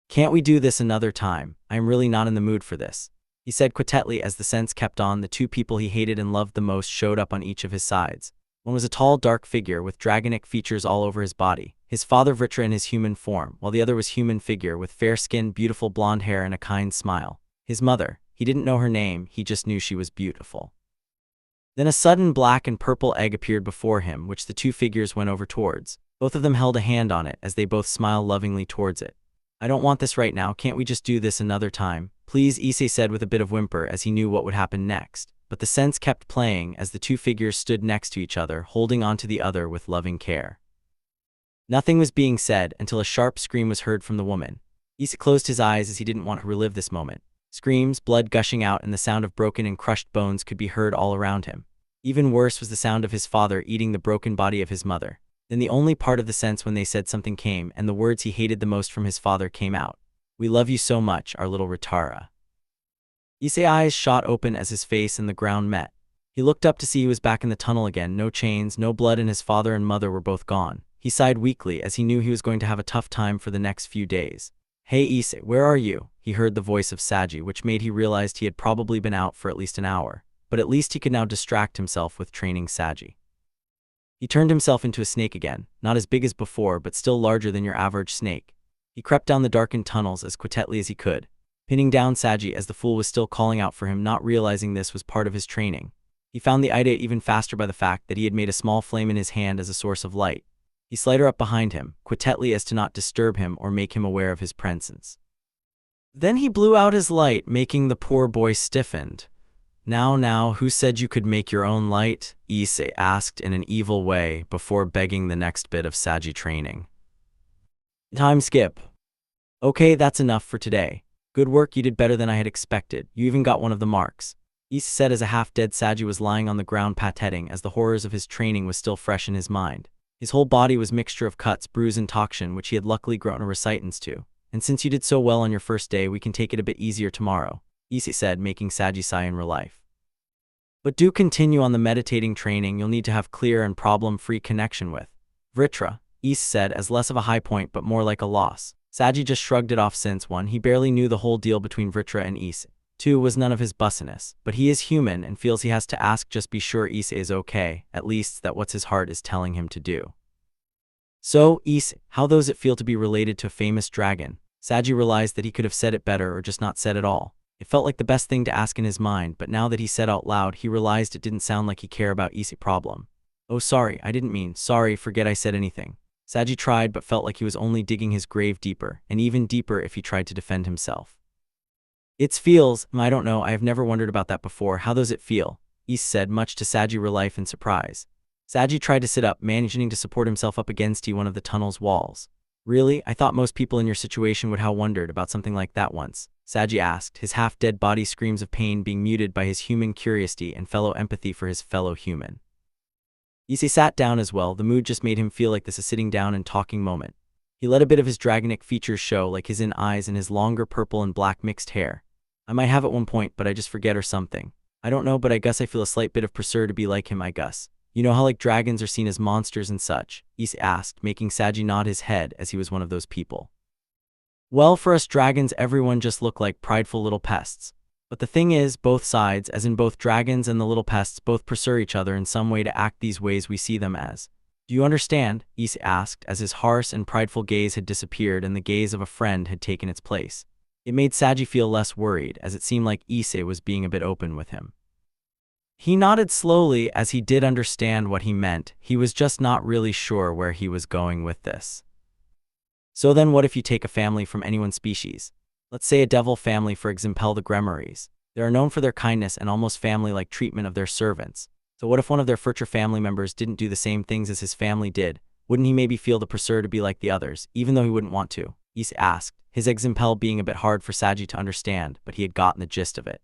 "Can't we do this another time? I am really not in the mood for this," he said quietly as the sense kept on. The 2 people he hated and loved the most showed up on each of his sides. One was a tall, dark figure with dragonic features all over his body, his father Vritra in his human form, while the other was human figure with fair skin, beautiful blonde hair, and a kind smile. His mother. He didn't know her name, he just knew she was beautiful. Then a sudden black and purple egg appeared before him, which the 2 figures went over towards. Both of them held a hand on it as they both smiled lovingly towards it. "I don't want this right now. Can't we just do this another time, please?" Issei said with a bit of whimper as he knew what would happen next. But the sense kept playing as the 2 figures stood next to each other, holding onto the other with loving care. Nothing was being said until a sharp scream was heard from the woman. Issei closed his eyes as he didn't want to relive this moment. Screams, blood gushing out, and the sound of broken and crushed bones could be heard all around him. Even worse was the sound of his father eating the broken body of his mother. Then the only part of the sense when they said something came, and the words he hated the most from his father came out. "We love you so much, our little Ritara." Issei's eyes shot open as his face and the ground met. He looked up to see he was back in the tunnel again, no chains, no blood, and his father and mother were both gone. He sighed weakly as he knew he was going to have a tough time for the next few days. "Hey Issei, where are you?" He heard the voice of Saji, which made he realized he had probably been out for at least an hour, but at least he could now distract himself with training Saji. He turned himself into a snake again, not as big as before, but still larger than your average snake. He crept down the darkened tunnels as quietly as he could, pinning down Saji as the fool was still calling out for him, not realizing this was part of his training. He found the idea even faster by the fact that he had made a small flame in his hand as a source of light. He slid her up behind him, quietly as to not disturb him or make him aware of his presence. Then he blew out his light, making the poor boy stiffened. Now, who said you could make your own light?" Issei asked in an evil way before begging the next bit of Saji training. Time skip. "Okay, that's enough for today. Good work, you did better than I had expected. You even got one of the marks," Issei said as a half-dead Saji was lying on the ground patetting as the horrors of his training was still fresh in his mind. His whole body was mixture of cuts, bruise, and toxin, which he had luckily grown a resistance to. "And since you did so well on your first day, we can take it a bit easier tomorrow," Issei said, making Saji sigh in relief. "But do continue on the meditating training. You'll need to have clear and problem-free connection with Vritra," Issei said as less of a high point but more like a loss. Saji just shrugged it off since 1. He barely knew the whole deal between Vritra and Issei. 2 was none of his bussiness, but he is human and feels he has to ask just be sure Issei is okay, at least that what his heart is telling him to do. "So, Issei, how does it feel to be related to a famous dragon?" Saji realized that he could have said it better or just not said at all. It felt like the best thing to ask in his mind, but now that he said out loud, he realized it didn't sound like he cared about Issei's problem. "Oh sorry, I didn't mean, sorry, forget I said anything." Saji tried but felt like he was only digging his grave deeper, and even deeper if he tried to defend himself. "It feels, I don't know, I have never wondered about that before. How does it feel?" Issei said, much to Saji's relief and surprise. Saji tried to sit up, managing to support himself up against one of the tunnel's walls. "Really? I thought most people in your situation would have wondered about something like that once," Saji asked, his half-dead body screams of pain being muted by his human curiosity and fellow empathy for his fellow human. Issei sat down as well. The mood just made him feel like this a sitting down and talking moment. He let a bit of his dragonic features show, like his eyes and his longer purple and black mixed hair. "I might have at one point, but I just forget or something. I don't know, but I guess I feel a slight bit of pressure to be like him, I guess. You know how like dragons are seen as monsters and such?" Issei asked, making Saji nod his head as he was one of those people. "Well, for us dragons, everyone just look like prideful little pests. But the thing is, both sides, as in both dragons and the little pests, both pursue each other in some way to act these ways we see them as. Do you understand?" Issei asked, as his harsh and prideful gaze had disappeared and the gaze of a friend had taken its place. It made Saji feel less worried, as it seemed like Issei was being a bit open with him. He nodded slowly as he did understand what he meant. He was just not really sure where he was going with this. "So then what if you take a family from anyone's species? Let's say a devil family, for example the Gremorys. They are known for their kindness and almost family-like treatment of their servants. So what if one of their Vritra family members didn't do the same things as his family did? Wouldn't he maybe feel the pressure to be like the others, even though he wouldn't want to?" Issei asked, his example being a bit hard for Saji to understand, but he had gotten the gist of it.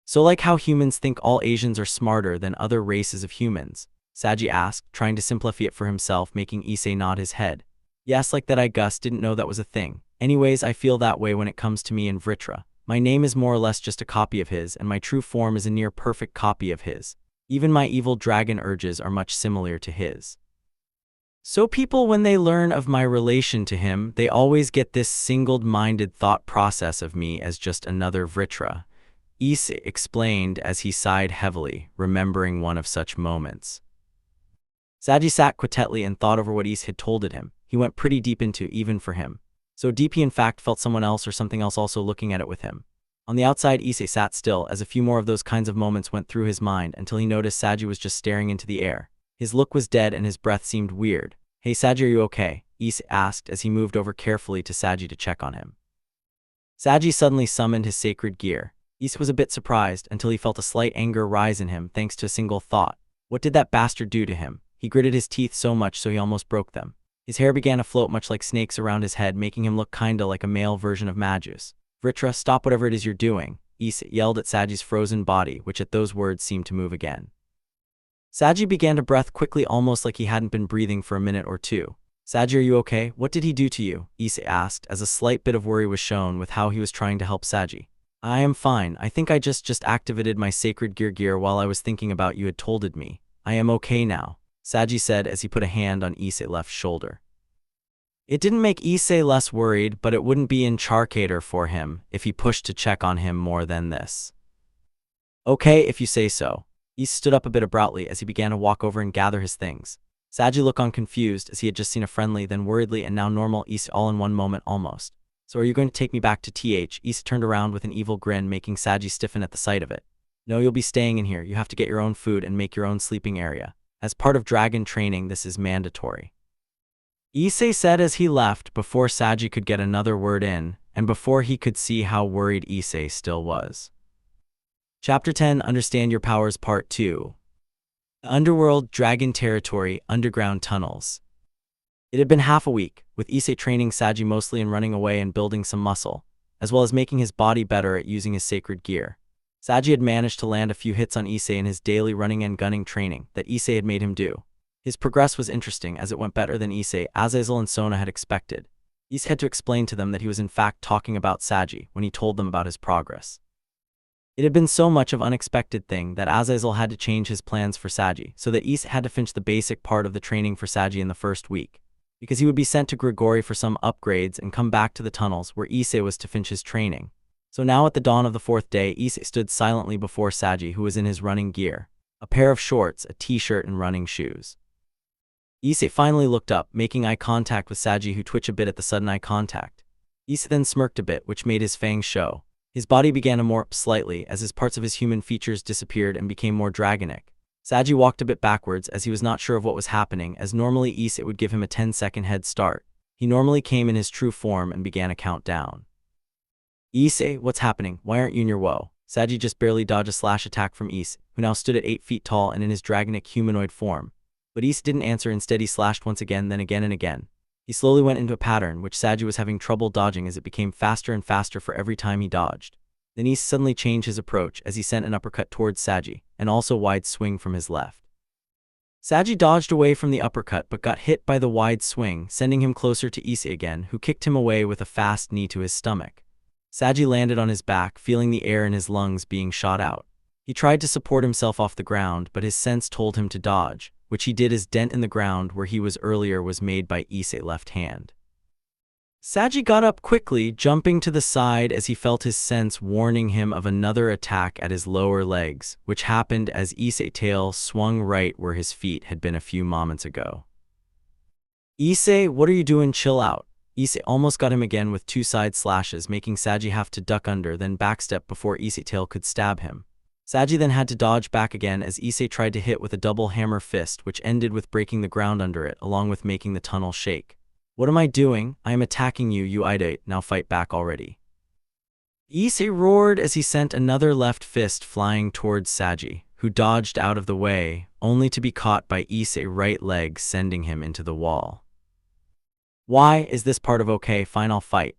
"So like how humans think all Asians are smarter than other races of humans?" Saji asked, trying to simplify it for himself, making Issei nod his head. "Yes, like that. I guess didn't know that was a thing. Anyways, I feel that way when it comes to me and Vritra. My name is more or less just a copy of his, and my true form is a near-perfect copy of his. Even my evil dragon urges are much similar to his. So people, when they learn of my relation to him, they always get this single-minded thought process of me as just another Vritra," Issei explained as he sighed heavily, remembering one of such moments. Saji sat quietly and thought over what Issei had told him. He went pretty deep into, even for him. So deep he in fact felt someone else or something else also looking at it with him. On the outside, Issei sat still as a few more of those kinds of moments went through his mind until he noticed Saji was just staring into the air. His look was dead and his breath seemed weird. "Hey Saji, are you okay?" Issei asked as he moved over carefully to Saji to check on him. Saji suddenly summoned his sacred gear. Issei was a bit surprised until he felt a slight anger rise in him thanks to a single thought. What did that bastard do to him? He gritted his teeth so much so he almost broke them. His hair began to float much like snakes around his head, making him look kinda like a male version of Magus. "Vritra, stop whatever it is you're doing," Issei yelled at Saji's frozen body, which at those words seemed to move again. Saji began to breathe quickly, almost like he hadn't been breathing for a minute or two. "Saji, are you okay? What did he do to you?" Issei asked, as a slight bit of worry was shown with how he was trying to help Saji. I am fine. I think I just activated my sacred gear while I was thinking about you had told me. I am okay now, Saji said as he put a hand on Issei's left shoulder. It didn't make Issei less worried, but it wouldn't be in charcator for him if he pushed to check on him more than this. Okay, if you say so. Issei stood up a bit abruptly as he began to walk over and gather his things. Saji looked on confused as he had just seen a friendly, then worriedly and now normal Issei all in one moment almost. So are you going to take me back to TH? Issei turned around with an evil grin, making Saji stiffen at the sight of it. No, you'll be staying in here. You have to get your own food and make your own sleeping area. As part of dragon training, this is mandatory. Issei said as he left before Saji could get another word in, and before he could see how worried Issei still was. Chapter 10 Understand Your Powers Part 2. The Underworld, Dragon Territory, Underground Tunnels. It had been half a week, with Issei training Saji mostly in running away and building some muscle, as well as making his body better at using his sacred gear. Saji had managed to land a few hits on Issei in his daily running and gunning training that Issei had made him do. His progress was interesting as it went better than Issei, Azazel and Sona had expected. Issei had to explain to them that he was in fact talking about Saji when he told them about his progress. It had been so much of an unexpected thing that Azazel had to change his plans for Saji, so that Issei had to finish the basic part of the training for Saji in the first week, because he would be sent to Gregory for some upgrades and come back to the tunnels where Issei was to finish his training. So now at the dawn of the fourth day, Issei stood silently before Saji, who was in his running gear, a pair of shorts, a t-shirt and running shoes. Issei finally looked up, making eye contact with Saji, who twitched a bit at the sudden eye contact. Issei then smirked a bit, which made his fangs show. His body began to morph slightly as his parts of his human features disappeared and became more dragonic. Saji walked a bit backwards as he was not sure of what was happening, as normally Issei would give him a 10-second head start. He normally came in his true form and began a countdown. Issei, what's happening? Why aren't you in your woe? Saji just barely dodged a slash attack from Issei, who now stood at 8 feet tall and in his dragonic humanoid form. But Issei didn't answer. Instead he slashed once again, then again and again. He slowly went into a pattern which Saji was having trouble dodging as it became faster and faster for every time he dodged. Then Issei suddenly changed his approach as he sent an uppercut towards Saji, and also wide swing from his left. Saji dodged away from the uppercut but got hit by the wide swing, sending him closer to Issei again, who kicked him away with a fast knee to his stomach. Saji landed on his back, feeling the air in his lungs being shot out. He tried to support himself off the ground, but his sense told him to dodge, which he did as dent in the ground where he was earlier was made by Issei's left hand. Saji got up quickly, jumping to the side as he felt his sense warning him of another attack at his lower legs, which happened as Issei's tail swung right where his feet had been a few moments ago. Issei, what are you doing? Chill out. Issei almost got him again with 2 side slashes, making Saji have to duck under, then backstep before Issei's tail could stab him. Saji then had to dodge back again as Issei tried to hit with a double hammer fist, which ended with breaking the ground under it, along with making the tunnel shake. What am I doing? I am attacking you, you idiot. Now fight back already. Issei roared as he sent another left fist flying towards Saji, who dodged out of the way, only to be caught by Issei's right leg, sending him into the wall. Why is this part of okay? Fine, I'll fight.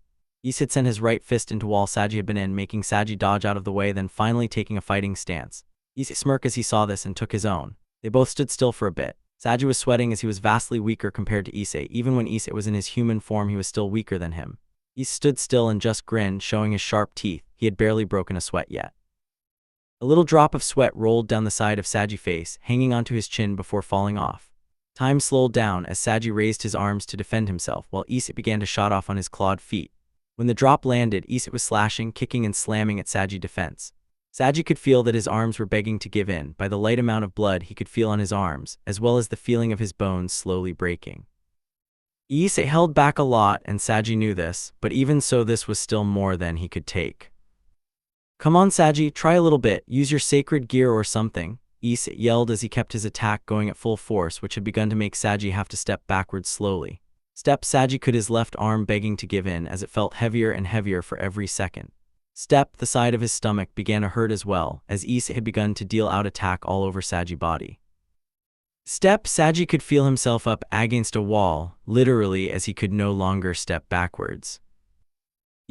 Issei sent his right fist into wall Saji had been in, making Saji dodge out of the way, then finally taking a fighting stance. Issei smirked as he saw this and took his own. They both stood still for a bit. Saji was sweating as he was vastly weaker compared to Issei. Even when Issei was in his human form, he was still weaker than him. Issei stood still and just grinned, showing his sharp teeth. He had barely broken a sweat yet. A little drop of sweat rolled down the side of Saji's face, hanging onto his chin before falling off. Time slowed down as Saji raised his arms to defend himself, while Issei began to shot off on his clawed feet. When the drop landed, Issei was slashing, kicking and slamming at Saji's defense. Saji could feel that his arms were begging to give in by the light amount of blood he could feel on his arms, as well as the feeling of his bones slowly breaking. Issei held back a lot and Saji knew this, but even so this was still more than he could take. Come on Saji, try a little bit, use your sacred gear or something, Issei yelled as he kept his attack going at full force, which had begun to make Saji have to step backwards slowly. Saji could his left arm begging to give in as it felt heavier and heavier for every second. The side of his stomach began to hurt as well, as Issei had begun to deal out attack all over Saji's body. Saji could feel himself up against a wall, literally, as he could no longer step backwards.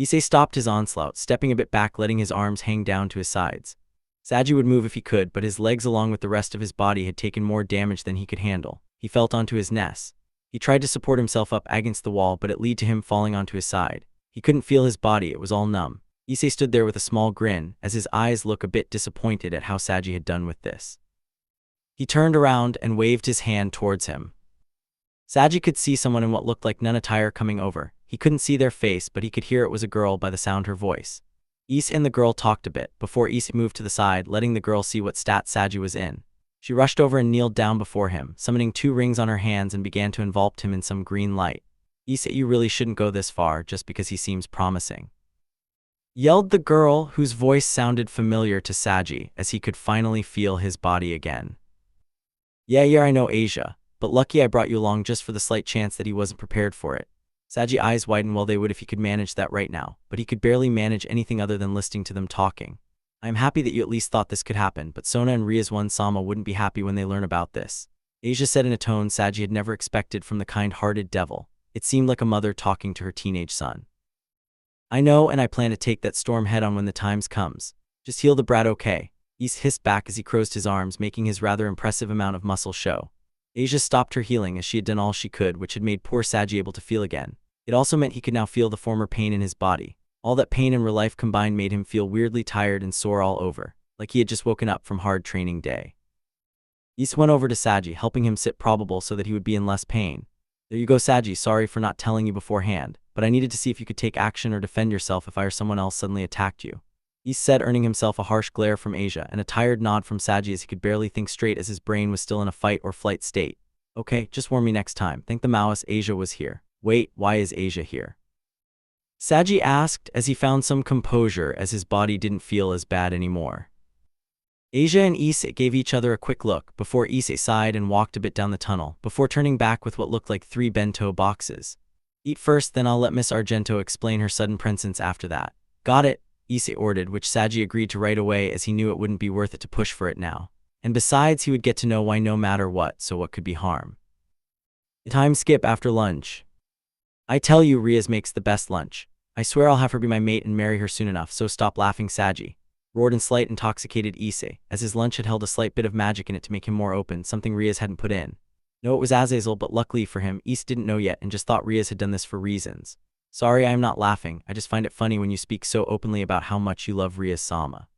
Issei stopped his onslaught, stepping a bit back, letting his arms hang down to his sides. Saji would move if he could, but his legs along with the rest of his body had taken more damage than he could handle. He felt onto his nest. He tried to support himself up against the wall, but it led to him falling onto his side. He couldn't feel his body, it was all numb. Issei stood there with a small grin, as his eyes looked a bit disappointed at how Saji had done with this. He turned around and waved his hand towards him. Saji could see someone in what looked like nun attire coming over. He couldn't see their face, but he could hear it was a girl by the sound of her voice. Issei and the girl talked a bit, before Issei moved to the side, letting the girl see what stat Saji was in. She rushed over and kneeled down before him, summoning 2 rings on her hands and began to envelop him in some green light. Issei, you really shouldn't go this far just because he seems promising, yelled the girl, whose voice sounded familiar to Saji, as he could finally feel his body again. Yeah, I know, Asia, but lucky I brought you along just for the slight chance that he wasn't prepared for it. Saji's eyes widened. Well, they would if he could manage that right now, but he could barely manage anything other than listening to them talking. I am happy that you at least thought this could happen, but Sona and Rias Sama wouldn't be happy when they learn about this, Asia said in a tone Saji had never expected from the kind-hearted devil. It seemed like a mother talking to her teenage son. I know, and I plan to take that storm head-on when the times comes. Just heal the brat, okay? Issei hissed back as he crossed his arms, making his rather impressive amount of muscle show. Asia stopped her healing as she had done all she could, which had made poor Saji able to feel again. It also meant he could now feel the former pain in his body. All that pain and real life combined made him feel weirdly tired and sore all over, like he had just woken up from hard training day. Issei went over to Saji, helping him sit probable so that he would be in less pain. There you go, Saji, sorry for not telling you beforehand, but I needed to see if you could take action or defend yourself if I or someone else suddenly attacked you, Issei said, earning himself a harsh glare from Asia and a tired nod from Saji as he could barely think straight as his brain was still in a fight or flight state. Okay, just warn me next time. Thank the Maoist Asia was here. Wait, why is Asia here? Saji asked as he found some composure as his body didn't feel as bad anymore. Asia and Issei gave each other a quick look before Issei sighed and walked a bit down the tunnel before turning back with what looked like 3 bento boxes. Eat first, then I'll let Miss Argento explain her sudden presence after that. Got it, Issei ordered, which Saji agreed to right away as he knew it wouldn't be worth it to push for it now. And besides, he would get to know why no matter what, so what could be harm? Time skip after lunch. I tell you, Rias makes the best lunch. I swear I'll have her be my mate and marry her soon enough, so stop laughing, Saji, roared in slight intoxicated Issei, as his lunch had held a slight bit of magic in it to make him more open, something Rias hadn't put in. No, it was Azazel, but luckily for him, Issei didn't know yet and just thought Rias had done this for reasons. Sorry, I am not laughing, I just find it funny when you speak so openly about how much you love Rias Sama.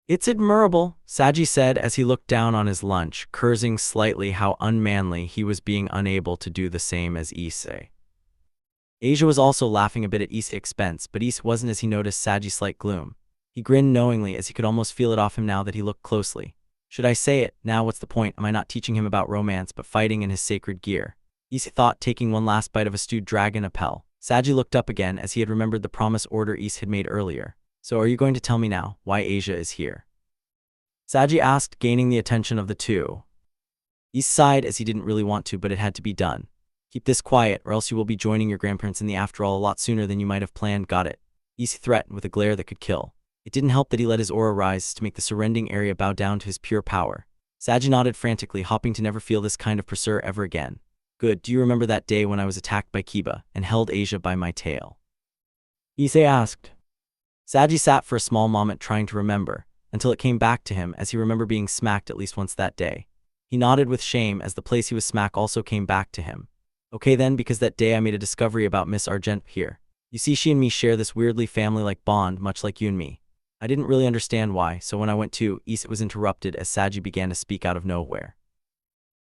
It's admirable, Saji said as he looked down on his lunch, cursing slightly how unmanly he was being unable to do the same as Issei. Asia was also laughing a bit at Issei's expense, but Issei wasn't as he noticed Saji's slight gloom. He grinned knowingly as he could almost feel it off him now that he looked closely. Should I say it? Now what's the point? Am I not teaching him about romance but fighting in his sacred gear? Issei thought, taking one last bite of a stewed dragon appel. Saji looked up again as he had remembered the promise order Issei had made earlier. So are you going to tell me now why Asia is here? Saji asked, gaining the attention of the two. Issei sighed as he didn't really want to, but it had to be done. Keep this quiet, or else you will be joining your grandparents in the afterall a lot sooner than you might have planned. Got it? Issei threatened with a glare that could kill. It didn't help that he let his aura rise to make the surrounding area bow down to his pure power. Saji nodded frantically, hoping to never feel this kind of pressure ever again. Good, do you remember that day when I was attacked by Kiba and held Asia by my tail? Issei asked. Saji sat for a small moment trying to remember, until it came back to him as he remembered being smacked at least once that day. He nodded with shame as the place he was smacked also came back to him. Okay then, because that day I made a discovery about Miss Argent here. You see, she and me share this weirdly family-like bond, much like you and me. I didn't really understand why, so when I went to, Issei was interrupted as Saji began to speak out of nowhere.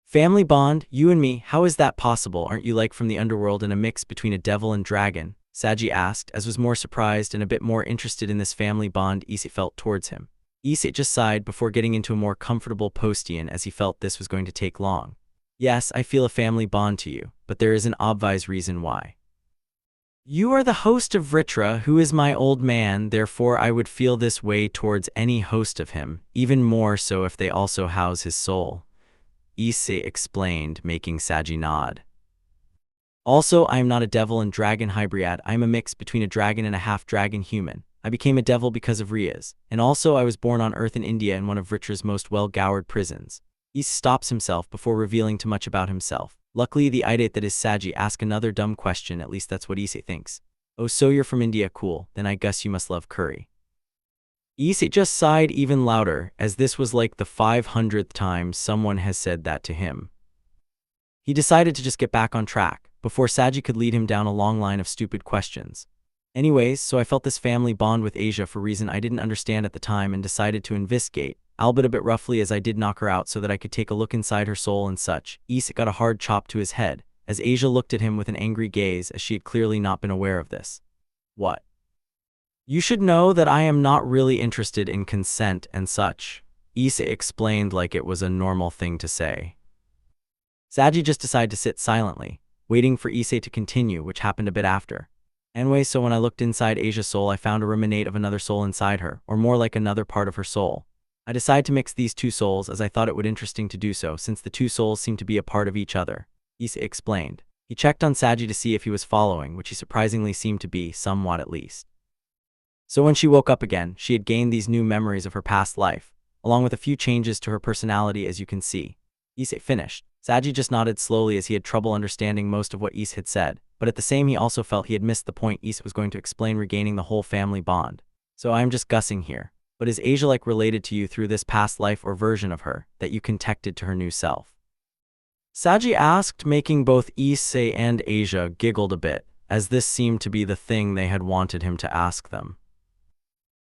Family bond? You and me? How is that possible? Aren't you like from the underworld and a mix between a devil and dragon? Saji asked, as was more surprised and a bit more interested in this family bond Issei felt towards him. Issei just sighed before getting into a more comfortable posture as he felt this was going to take long. Yes, I feel a family bond to you, but there is an obvious reason why. You are the host of Vritra, who is my old man, therefore I would feel this way towards any host of him, even more so if they also house his soul, Issei explained, making Saji nod. Also, I am not a devil and dragon hybrid, I am a mix between a dragon and a half-dragon human. I became a devil because of Rias, and also I was born on Earth in India in one of Vritra's most well-gowered prisons. Issei stops himself before revealing too much about himself. Luckily, the idiot that is Saji asked another dumb question, at least that's what Issei thinks. Oh, so you're from India, cool, then I guess you must love curry. Issei just sighed even louder, as this was like the 500th time someone has said that to him. He decided to just get back on track, before Saji could lead him down a long line of stupid questions. Anyways, so I felt this family bond with Asia for a reason I didn't understand at the time and decided to investigate, albeit a bit roughly as I did knock her out so that I could take a look inside her soul and such. Issei got a hard chop to his head, as Asia looked at him with an angry gaze as she had clearly not been aware of this. What? You should know that I am not really interested in consent and such, Issei explained like it was a normal thing to say. Saji just decided to sit silently, waiting for Issei to continue, which happened a bit after. Anyway, so when I looked inside Asia's soul, I found a remnant of another soul inside her, or more like another part of her soul. I decided to mix these two souls as I thought it would be interesting to do so since the two souls seem to be a part of each other, Issei explained. He checked on Saji to see if he was following, which he surprisingly seemed to be, somewhat at least. So when she woke up again, she had gained these new memories of her past life, along with a few changes to her personality as you can see. Issei finished. Saji just nodded slowly as he had trouble understanding most of what Issei had said, but at the same he also felt he had missed the point Issei was going to explain regaining the whole family bond. So I am just guessing here, but is Asia like related to you through this past life or version of her that you connected to her new self? Saji asked, making both Issei and Asia giggled a bit, as this seemed to be the thing they had wanted him to ask them.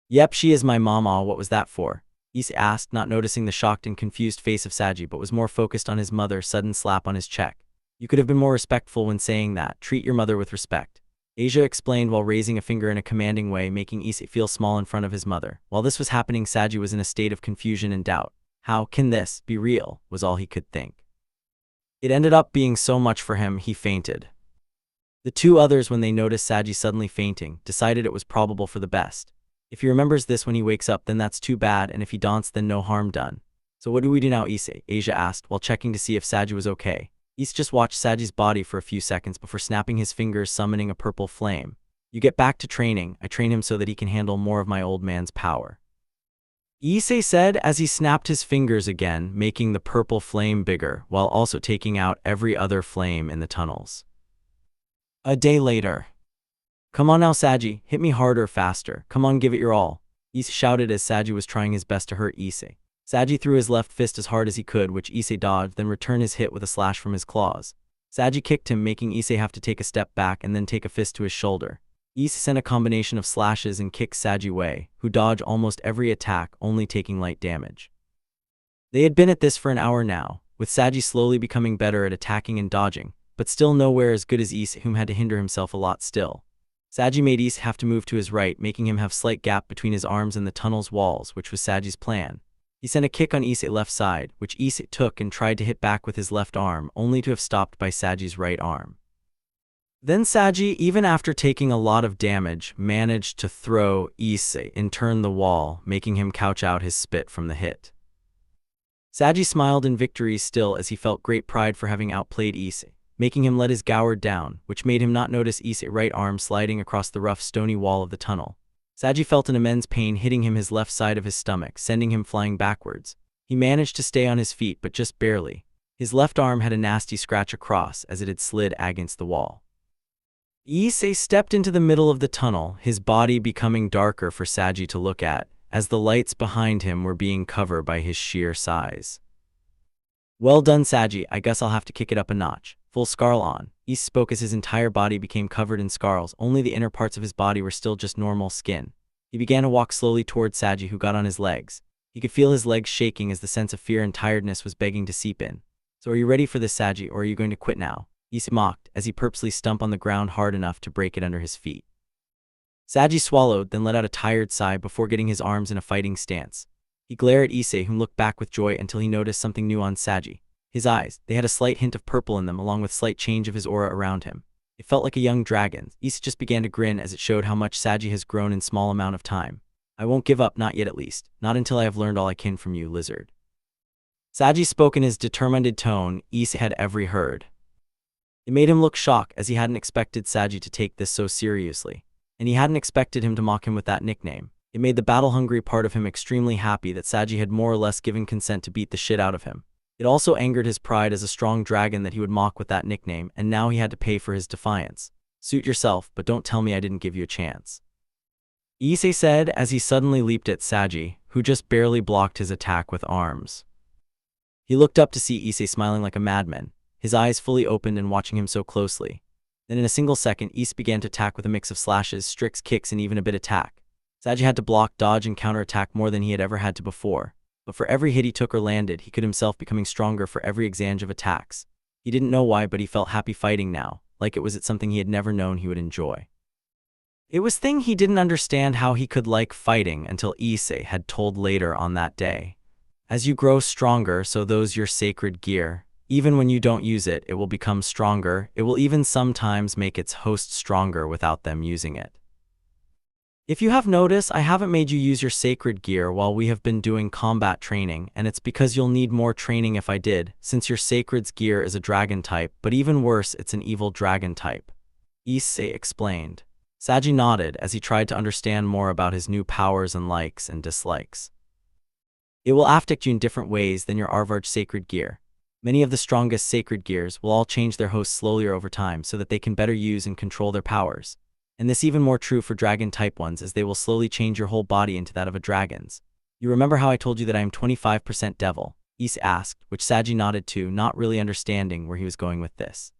Yep, she is my mama. What was that for? Issei asked, not noticing the shocked and confused face of Saji but was more focused on his mother's sudden slap on his cheek. You could have been more respectful when saying that. Treat your mother with respect, Asia explained while raising a finger in a commanding way, making Issei feel small in front of his mother. While this was happening, Saji was in a state of confusion and doubt. How can this be real, was all he could think. It ended up being so much for him, he fainted. The two others, when they noticed Saji suddenly fainting, decided it was probable for the best. If he remembers this when he wakes up, then that's too bad, and if he don'ts, then no harm done. So what do we do now, Issei? Asia asked, while checking to see if Saji was okay. Issei just watched Saji's body for a few seconds before snapping his fingers, summoning a purple flame. You get back to training. I train him so that he can handle more of my old man's power, Issei said as he snapped his fingers again, making the purple flame bigger, while also taking out every other flame in the tunnels. A day later. Come on now, Saji, hit me harder, faster. Come on, give it your all, Issei shouted as Saji was trying his best to hurt Issei. Saji threw his left fist as hard as he could, which Issei dodged, then returned his hit with a slash from his claws. Saji kicked him, making Issei have to take a step back and then take a fist to his shoulder. Issei sent a combination of slashes and kicks Saji away, who dodged almost every attack, only taking light damage. They had been at this for an hour now, with Saji slowly becoming better at attacking and dodging, but still nowhere as good as Issei, whom had to hinder himself a lot still. Saji made Issei have to move to his right, making him have slight gap between his arms and the tunnel's walls, which was Saji's plan. He sent a kick on Issei's left side, which Issei took and tried to hit back with his left arm, only to have stopped by Saji's right arm. Then Saji, even after taking a lot of damage, managed to throw Issei and turn the wall, making him couch out his spit from the hit. Saji smiled in victory still as he felt great pride for having outplayed Issei, making him let his guard down, which made him not notice Issei's right arm sliding across the rough stony wall of the tunnel. Saji felt an immense pain hitting him his left side of his stomach, sending him flying backwards. He managed to stay on his feet, but just barely. His left arm had a nasty scratch across as it had slid against the wall. Issei stepped into the middle of the tunnel, his body becoming darker for Saji to look at, as the lights behind him were being covered by his sheer size. Well done, Saji, I guess I'll have to kick it up a notch. Full scarl on, Issei spoke as his entire body became covered in scars, only the inner parts of his body were still just normal skin. He began to walk slowly towards Saji, who got on his legs. He could feel his legs shaking as the sense of fear and tiredness was begging to seep in. So are you ready for this, Saji, or are you going to quit now? Issei mocked, as he purposely stumped on the ground hard enough to break it under his feet. Saji swallowed, then let out a tired sigh before getting his arms in a fighting stance. He glared at Issei, whom looked back with joy until he noticed something new on Saji. His eyes, they had a slight hint of purple in them, along with slight change of his aura around him. It felt like a young dragon. Issei just began to grin as it showed how much Saji has grown in small amount of time. I won't give up, not yet at least. Not until I have learned all I can from you, lizard. Saji spoke in his determined tone Issei had ever heard. It made him look shocked, as he hadn't expected Saji to take this so seriously. And he hadn't expected him to mock him with that nickname. It made the battle-hungry part of him extremely happy that Saji had more or less given consent to beat the shit out of him. It also angered his pride as a strong dragon that he would mock with that nickname, and now he had to pay for his defiance. Suit yourself, but don't tell me I didn't give you a chance, Issei said as he suddenly leaped at Saji, who just barely blocked his attack with arms. He looked up to see Issei smiling like a madman, his eyes fully opened and watching him so closely. Then in a single second, Issei began to attack with a mix of slashes, strikes, kicks, and even a bit attack. Saji had to block, dodge, and counterattack more than he had ever had to before. But for every hit he took or landed, he could himself becoming stronger for every exchange of attacks. He didn't know why, but he felt happy fighting now, like it was something he had never known he would enjoy. It was thing he didn't understand how he could like fighting until Issei had told later on that day. As you grow stronger, so those your sacred gear. Even when you don't use it, it will become stronger. It will even sometimes make its host stronger without them using it. If you have noticed, I haven't made you use your sacred gear while we have been doing combat training, and it's because you'll need more training if I did, since your sacred's gear is a dragon type, but even worse, it's an evil dragon type. Issei explained. Saji nodded as he tried to understand more about his new powers and likes and dislikes. It will affect you in different ways than your average sacred gear. Many of the strongest sacred gears will all change their hosts slowly or over time so that they can better use and control their powers. And this even more true for dragon-type ones, as they will slowly change your whole body into that of a dragon's. You remember how I told you that I am 25% devil? Issei asked, which Saji nodded to, not really understanding where he was going with this.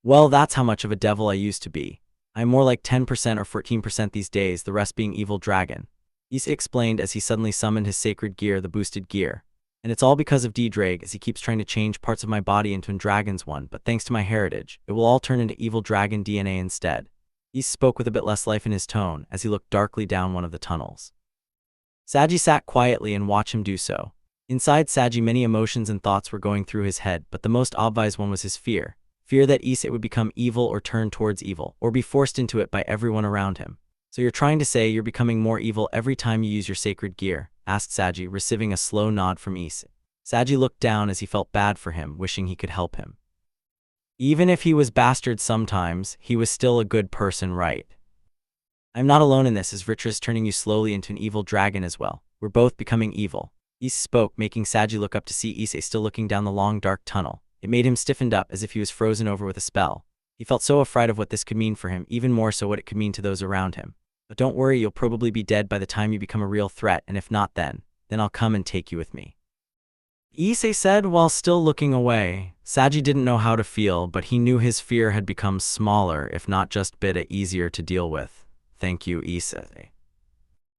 Well, that's how much of a devil I used to be. I am more like 10% or 14% these days, the rest being evil dragon. Issei explained as he suddenly summoned his sacred gear, the boosted gear. And it's all because of D-Drag, as he keeps trying to change parts of my body into a dragon's one, but thanks to my heritage, it will all turn into evil dragon DNA instead. Issei spoke with a bit less life in his tone as he looked darkly down one of the tunnels. Saji sat quietly and watched him do so. Inside Saji, many emotions and thoughts were going through his head, but the most obvious one was his fear. Fear that Issei would become evil or turn towards evil, or be forced into it by everyone around him. So you're trying to say you're becoming more evil every time you use your sacred gear? Asked Saji, receiving a slow nod from Issei. Saji looked down as he felt bad for him, wishing he could help him. Even if he was bastard sometimes, he was still a good person, right? I'm not alone in this, as Vritra is turning you slowly into an evil dragon as well. We're both becoming evil. Issei spoke, making Saji look up to see Issei still looking down the long dark tunnel. It made him stiffened up as if he was frozen over with a spell. He felt so afraid of what this could mean for him, even more so what it could mean to those around him. But don't worry, you'll probably be dead by the time you become a real threat, and if not then I'll come and take you with me. Issei said while still looking away. Saji didn't know how to feel, but he knew his fear had become smaller, if not just a bit easier to deal with. Thank you, Issei.